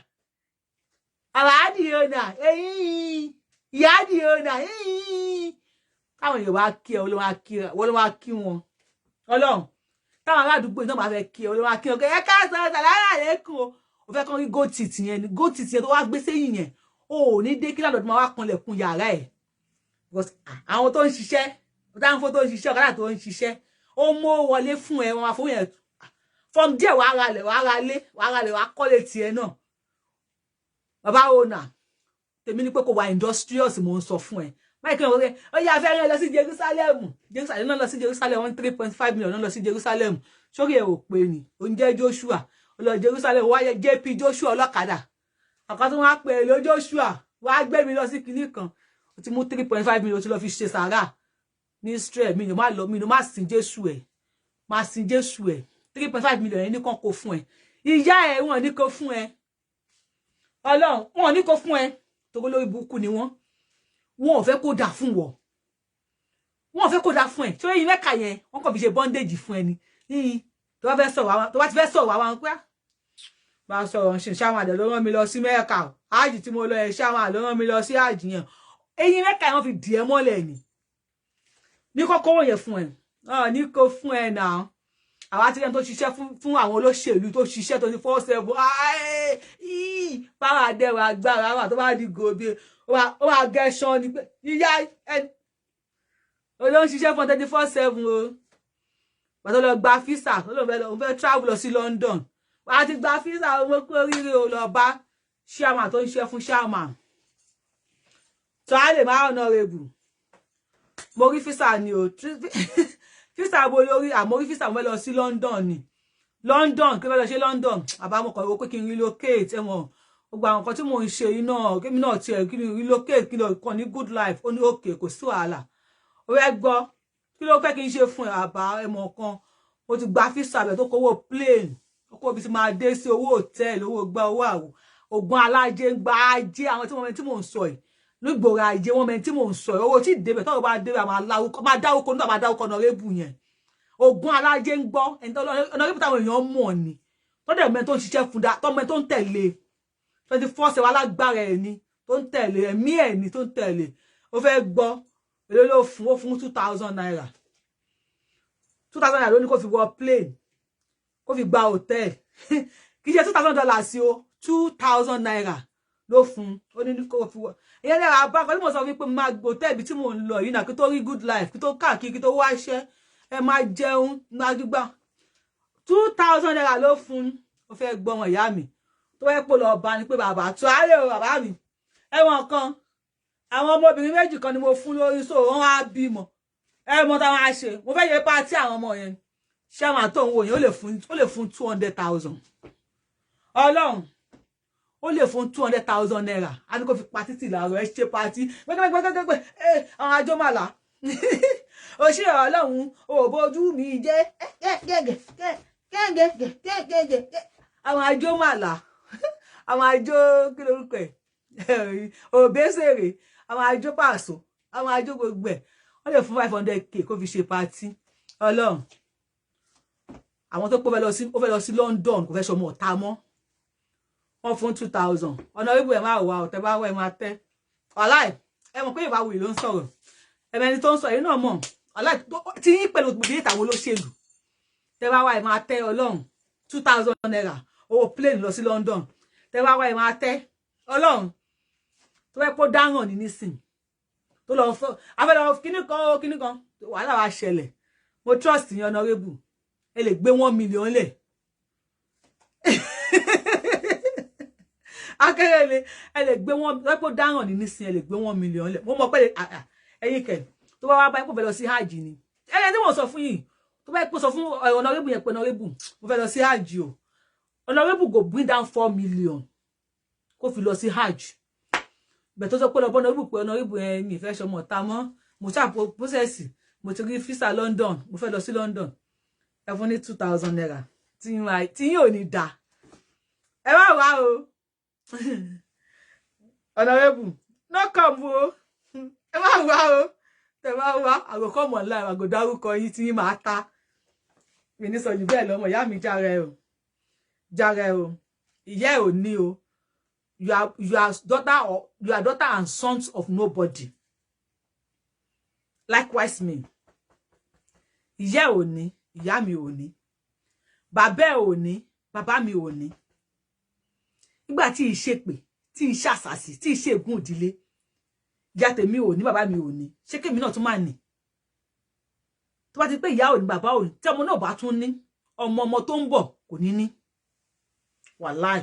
ẹ̀yin ìyá di owner káwọn èèyàn wá kí ẹ wọ́n wá kí wọn Ọlọ́run táwọn ará àdúgbò náà máa fẹ́ kí ẹ wọ́n wá kí wọn ẹ káàsán sàlámà lẹ́kùn o fẹ́ kàn rí gotit yẹn ni gotit yẹn tó wá gbé sẹ́yìn yẹn o ò ní dé kí ládọ̀dún máa wá kanlẹ̀kùn yàrá ẹ̀ àwọn tó ń ṣiṣẹ́ dáńfó tó ń ṣiṣẹ́ ọ̀kadà tó ń ṣiṣẹ́ ó mú wọlé fún ẹ wọn máa fún yẹn from there wàá ralẹ̀ wàá kọ́lé tiẹ̀ náà bàbá owner tèmi ni pé kò wà industrious mo ń sọ fún ẹ Mike wọ́n rẹ̀ ó yá fẹ́ rán lọ sí Jerusalem náà lọ sí Jerusalem 3.5 million náà lọ sí Jerusalem sórí ẹ̀ ò pé ni ó ń jẹ́ Joshua ó lọ Jerusalem wáyé JP Joshua ọlọ́kadà àkọ́ tó wọ́n á pè é ló Joshua wá gbé mi lọ sí kinní kan ó ti mú 3.5 million ó ti lọ fi ṣe sàrà ní Israel mi ni má sin Jésù ẹ̀ má sin Jésù ẹ̀ 3.5 million yẹn ní kan kó fún ẹ ìyá ẹ̀ wọ́n ní kó fún ẹ Ọlọ́run wọ́n ní kó fún ẹ tó lórí burúkú ni wọ́n ò fẹ́ kó dà fún wọ wọ́n ò fẹ́ kó dà fún ẹ tí ó yí mẹ́ka yẹn wọ́n kàn fi ṣe bondage fún ẹni ní tó bá ti fẹ́ sọ̀rọ̀ àwọn pé bá sọ̀rọ̀ ṣe ṣáwọn àdẹ̀ ló rán mi lọ sí Mẹ́kà ájì tí mo lọ ẹ̀ ṣáwọn àdẹ̀ ló rán mi lọ sí ájì yẹn eyín mẹ́ka yẹn wọ́n fi dì ẹ́ mọ́lẹ̀ ni ní kọ́kọ́ yẹn fún ẹ ní kó fún ẹ náà àwa ti rẹ́ni tó ṣiṣẹ́ fún àwọn olóṣèlú tó ṣiṣẹ́ 24/7 báwa dẹ̀rọ agbára wà tó bá di gòbí ó wà gẹ́ṣán ni pé ìyá ẹni olóhùn ṣiṣẹ́ fún 24/7 o pàtó lọ gba físà ó fẹ́ travel lọ sí London wà á ti gba físà owó kó oríire o lọ bá chairman tó ń ṣiṣẹ́ fún chairman tó á lè má honorable mo rí físà ni o físà bo lórí àmọ́ rí físà mo lọ sí London ni London kí ló lọ ṣe London àbámọ̀kọ̀ ìwò pé kí n relocate ẹ̀wọ̀n gbogbo àwọn nǹkan tí mò ń ṣe iná kémi náà tiẹ̀ kí n relocate kí n lọ kàn ní good life ó ní òkè kò sí wàhálà ó fẹ́ gbọ́ kí ló fẹ́ kí n ṣe fún ẹ̀ àbá ẹ̀mọ̀ kan ó ti gba físà bẹ̀ tó kówó plane ó kó bí ti máa dé sí owó hòtẹ́ẹ̀lì owó gba owó àwò ògùn alájẹ ń gba ajé àwọn tí mò ń sọ yìí nígboro ajé wọn mẹ́rin tí mò ń sọ yìí owó tí débẹ̀ tọ́wọ́ bá débẹ̀ máa dáwókọ nígbà máa dáwókọ ọ̀nàrẹ́bù yẹn ògùn alájẹ ń gbọ́ ẹni tó ọ̀nàrẹ́bù táwọn èèyàn mọ̀ ni tọ́dẹ̀ mẹ́rin tó ń ṣiṣẹ́ fún tọ́mọ tó ń tẹ̀lé 24/7 alágbára ẹ̀ ni tó ń tẹ̀lé ẹ̀mí ẹ̀ ni tó ń tẹ̀lé ó fẹ́ gbọ́ èlò ló fún ó fún 2,000 naira 2,000 naira ló ní kó fi wọ plane kó fi gba hòtẹ́ẹ̀lì kì í ṣe $2,000 sí o 2,000 naira ló fún ó ní kó fi wọ ìyẹn náírà bá kọ́ ní mo sọ wípé máa gbò tẹ́ẹ̀bì tí mò ń lọ yìí náà kí tó rí good life kí tó káàkiri kí tó wáṣẹ́ ẹ máa jẹun máa gbígbà 2,000 naira ló fún ó fẹ́ gbọ́ wọn ìyá mi tó wẹ́ pò lọ bá ní pé bàbá tó ayé o bàbá mi ẹ̀wọ̀n kan àwọn ọmọbìnrin méjì kan ni mo fún lórí so wọ́n á bímọ ẹ̀mọ táwọn á ṣe mo fẹ́ yẹ pátí àwọn ọmọ yẹn ṣé àwọn àtọ̀hún wò yẹn ó lè fún 200,000 Ọlọ́run ó lè fún 200,000 naira a ní kó fi pa títì láàárọ̀ ẹ ṣe pátí gbẹgbẹgbẹgbẹ àwọn àjọ màlà ó ṣe Ọlọ́run ò bójú mi jẹ́ gẹ́gẹ́ àwọn àjọ màlà àwọn àjọ kí lórúkọ ẹ̀ òbésèrè àwọn àjọ pàṣọ àwọn àjọ gbogbo ẹ̀ wọ́n lè fún 500k kó fi ṣe pátí Ọlọ́run àwọn tó pọ̀ fẹ́ lọ sí London kò fẹ́ ṣọmọ ọ̀tá mọ́ wọ́n fún 2,000 ọ̀nà ibù ẹ̀ máa wà ọ̀tẹ̀ bá wà ẹ̀ máa tẹ́ ọ̀láì ẹ mọ̀ pé ìbáwò yìí ló ń sọ̀rọ̀ ẹ̀mẹ́ni tó ń sọ yìí náà mọ̀ ọ̀láì tí yín pẹ̀lú gbogbo ìtàwọn olóṣèlú tẹ́ bá wà ẹ̀ máa tẹ́ Ọlọ́run 2,000 naira owó plane lọ sí London tẹ́ bá wà ẹ̀ máa tẹ́ Ọlọ́run tó fẹ́ pọ́ dáràn ní nísìn tó lọ fọ́ afẹ́lọ́ kíní kan wàhálà wa ṣẹlẹ̀ mo trust yín honorable ẹ lè gbé 1 million lẹ̀ akẹ́rẹ́lẹ́ ẹ lè gbé wọn lọ́pọ̀ dáràn ní nísìn ẹ lè gbé 1 million lẹ̀ mo mọ̀ pé ẹ̀yin kẹ̀ tó bá wá báyìí kò fẹ́ lọ sí hajj ni ẹ̀yẹ tí mo sọ fún yìí tó bá sọ fún honorable yẹn pé honorable mo fẹ́ lọ sí hajj o honorable go bring down 4 million kó fi lọ sí hajj bẹ̀ tó sọ pé honorable yẹn mi fẹ́ ṣọmọ ta mọ́ mo ṣáà process mo ti rí visa London mo fẹ́ lọ sí London ẹ fún ní 2,000 naira tí yín ò ní dá ẹ wá wá o honorable no come o ẹ wá wá o tẹ wá wá àgòkọ mọ ńlá àgòdárúkọ yìí tí máa ta mi ní sọ jù bẹ́ẹ̀ lọ́mọ ìyá mi jára ẹ o ìyá ẹ ò ní o you are daughter and sons of nobody likewise me ìyá ẹ ò ní ìyá mi ò ní bàbá ẹ ò ní bàbá mi ò ní nígbà tí ìṣèpè tí ìṣàṣàṣì tí ìṣègùn ìdílé ìyá tèmi ò ní bàbá mi ò ní ṣé kémi náà tún máa ní tó bá ti pé ìyá ò ní bàbá ò ní tí ọmọ náà bá tún ní ọmọ tó ń bọ̀ kò ní ní wàláì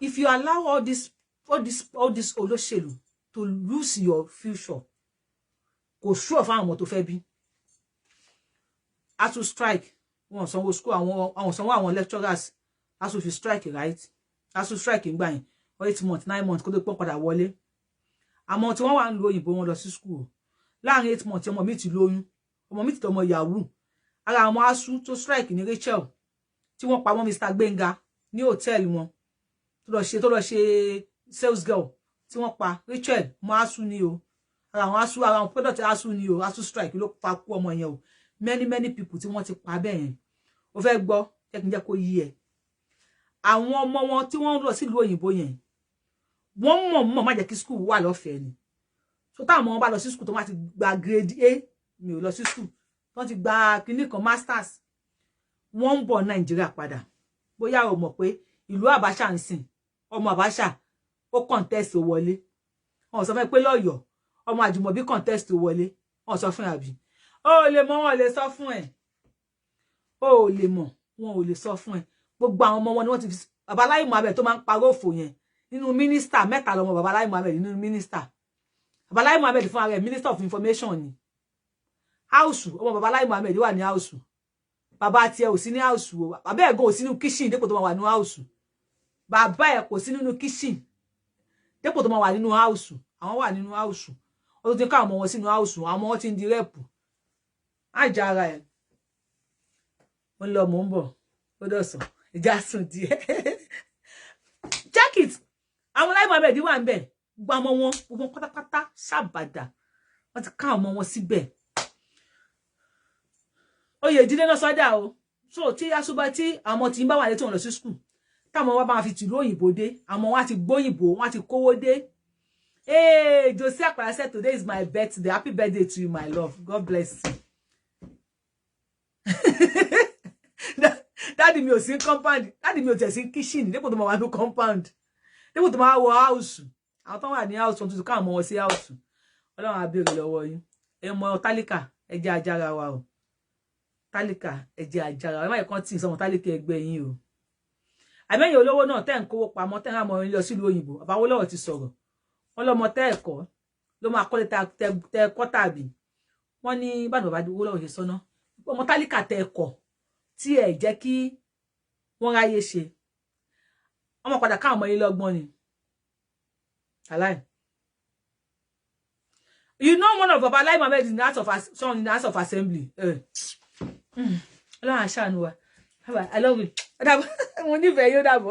if you allow all this olóṣèlú to lose your future kò sure fáwọn ọmọ tó fẹ́ bí a tún strike wọn sanwó school àwọn sanwó àwọn lecturers a tún fi strike right a tún strike ńgbà yẹn 8 months 9 months kó tó pọ́n padà wọlé àmọ́ tí wọ́n wà ń lo òyìnbó wọn lọ sí school láàrin 8 months ọmọ mi ti lóyún ọmọ mi ti tọmọ yahoo ara àwọn asu tó strike ní Rachel tí wọ́n pa mọ́ Mr. Gbenga ní hòtẹ́ẹ̀lì wọn tó lọ ṣe sales girl tí wọ́n pa Rachel mọ́ asu ni o ara àwọn product asu ni o asu strike ló pa kú ọmọ yẹn o many people tí wọ́n ti pa bẹ́ẹ̀ yẹn ó fẹ́ gbọ́ jẹ́ kí n jẹ́ kó yí ẹ àwọn ọmọ wọn tí wọ́n lọ sílùú òyìnbó yẹn wọ́n mọ̀ má jẹ́ kí school wà lọ́fẹ̀ẹ́ ni so táwọn ọmọ wọn bá lọ sí school tó wá ti gba grade A mi ò lọ sí school tó ti gba kíní kan masters wọ́n ń bọ̀ Nàìjíríà padà bóyá o mọ̀ pé ìlú Abacha ń sìn ọmọ Abacha ó contest ó wọlé wọ́n sọ fún pé lọ́yọ̀ọ́ ọmọ Àjùmọ̀bí contest ó wọlé wọ́n sọ fún àbí ó lè mọ̀ wọ́n lè sọ fún ẹ ó lè mọ̀ wọ́n ò lè sọ fún ẹ gbogbo àwọn ọmọ wọn ni wọ́n ti fi Babaláyé Muhammed tó máa ń parọ́ òfò yẹn nínú minister mẹ́ta lọ́mọ Babaláyé Muhammed nínú minister Babaláyé Muhammed fún ara minister of information ni house ọmọ Babaláyé Muhammed wà ní house bàbá tiẹ̀ ò sí ní house o bàbá ẹ̀ gan ò sí nínú kitchen dépò tó máa wà ní house bàbá ẹ̀ kò sí nínú kitchen dépò tó máa wà nínú house àwọn wà nínú house ó ti ká ọmọ wọn sínú house àwọn ọmọ wọn ti ń di rep àjà ara ẹ̀ wọ́n lọ mò ń bọ̀ ó dọ̀sán ìjà sùn díẹ̀ check it àwọn Láyé Muhammed wà ńbẹ̀ gba ọmọ wọn gbogbo pátápátá ṣàbàdà wọ́n ti ká ọmọ wọn síbẹ̀ oyè ìdílé náà sọ́dà o so tí asúbà tí àwọn tí ń bá wà létí wọn lọ sí school táwọn wá bá fi tìlú òyìnbó dé àwọn wá ti gbóyìnbó wọ́n ti kówó dé Josie Apara said today is my birthday happy birthday to you my love God bless you daddy mi ò sí compound daddy mi ò tẹ̀ sí kitchen dépò tó máa wà ní compound dépò tó máa wọ house àwọn tó wà ní house wọn tuntun káwọn ọmọ wọn sí house Ọlọ́run á béèrè lọ́wọ́ yín ẹ mọ tálíkà ẹ jẹ́ ajára wa o tálíkà ẹ jẹ́ ajára ẹ má yẹ kán tì sọmọ tálíkà ẹgbẹ́ yín o àmẹ́yìn olówó náà tẹ́ ń kówó pamọ́ tẹ́ ń rámọ yín lọ sílùú òyìnbó àbáwó lọ́wọ́ ti sọ̀rọ̀ wọ́n lọ́mọ tẹ́ ẹ̀kọ́ ló máa kọ́lé tẹ́ ẹ̀kọ́ tàbí wọ́n ní bàdàn bàbá owó lọ́wọ́ ṣe sọ́nà ọmọ tálíkà tẹ́ ẹ̀kọ́ tí ẹ̀ jẹ́ kí wọ́n ráyé ṣe ọmọ padà káwọn ọmọ yín lọ́gbọ́n ni aláì. You know one of Babaláyé Muhammed in the House of Assembly. Ọlọ́run àṣàánú wa. I love you. Mo nífẹ̀ẹ́ yóò dàbọ̀.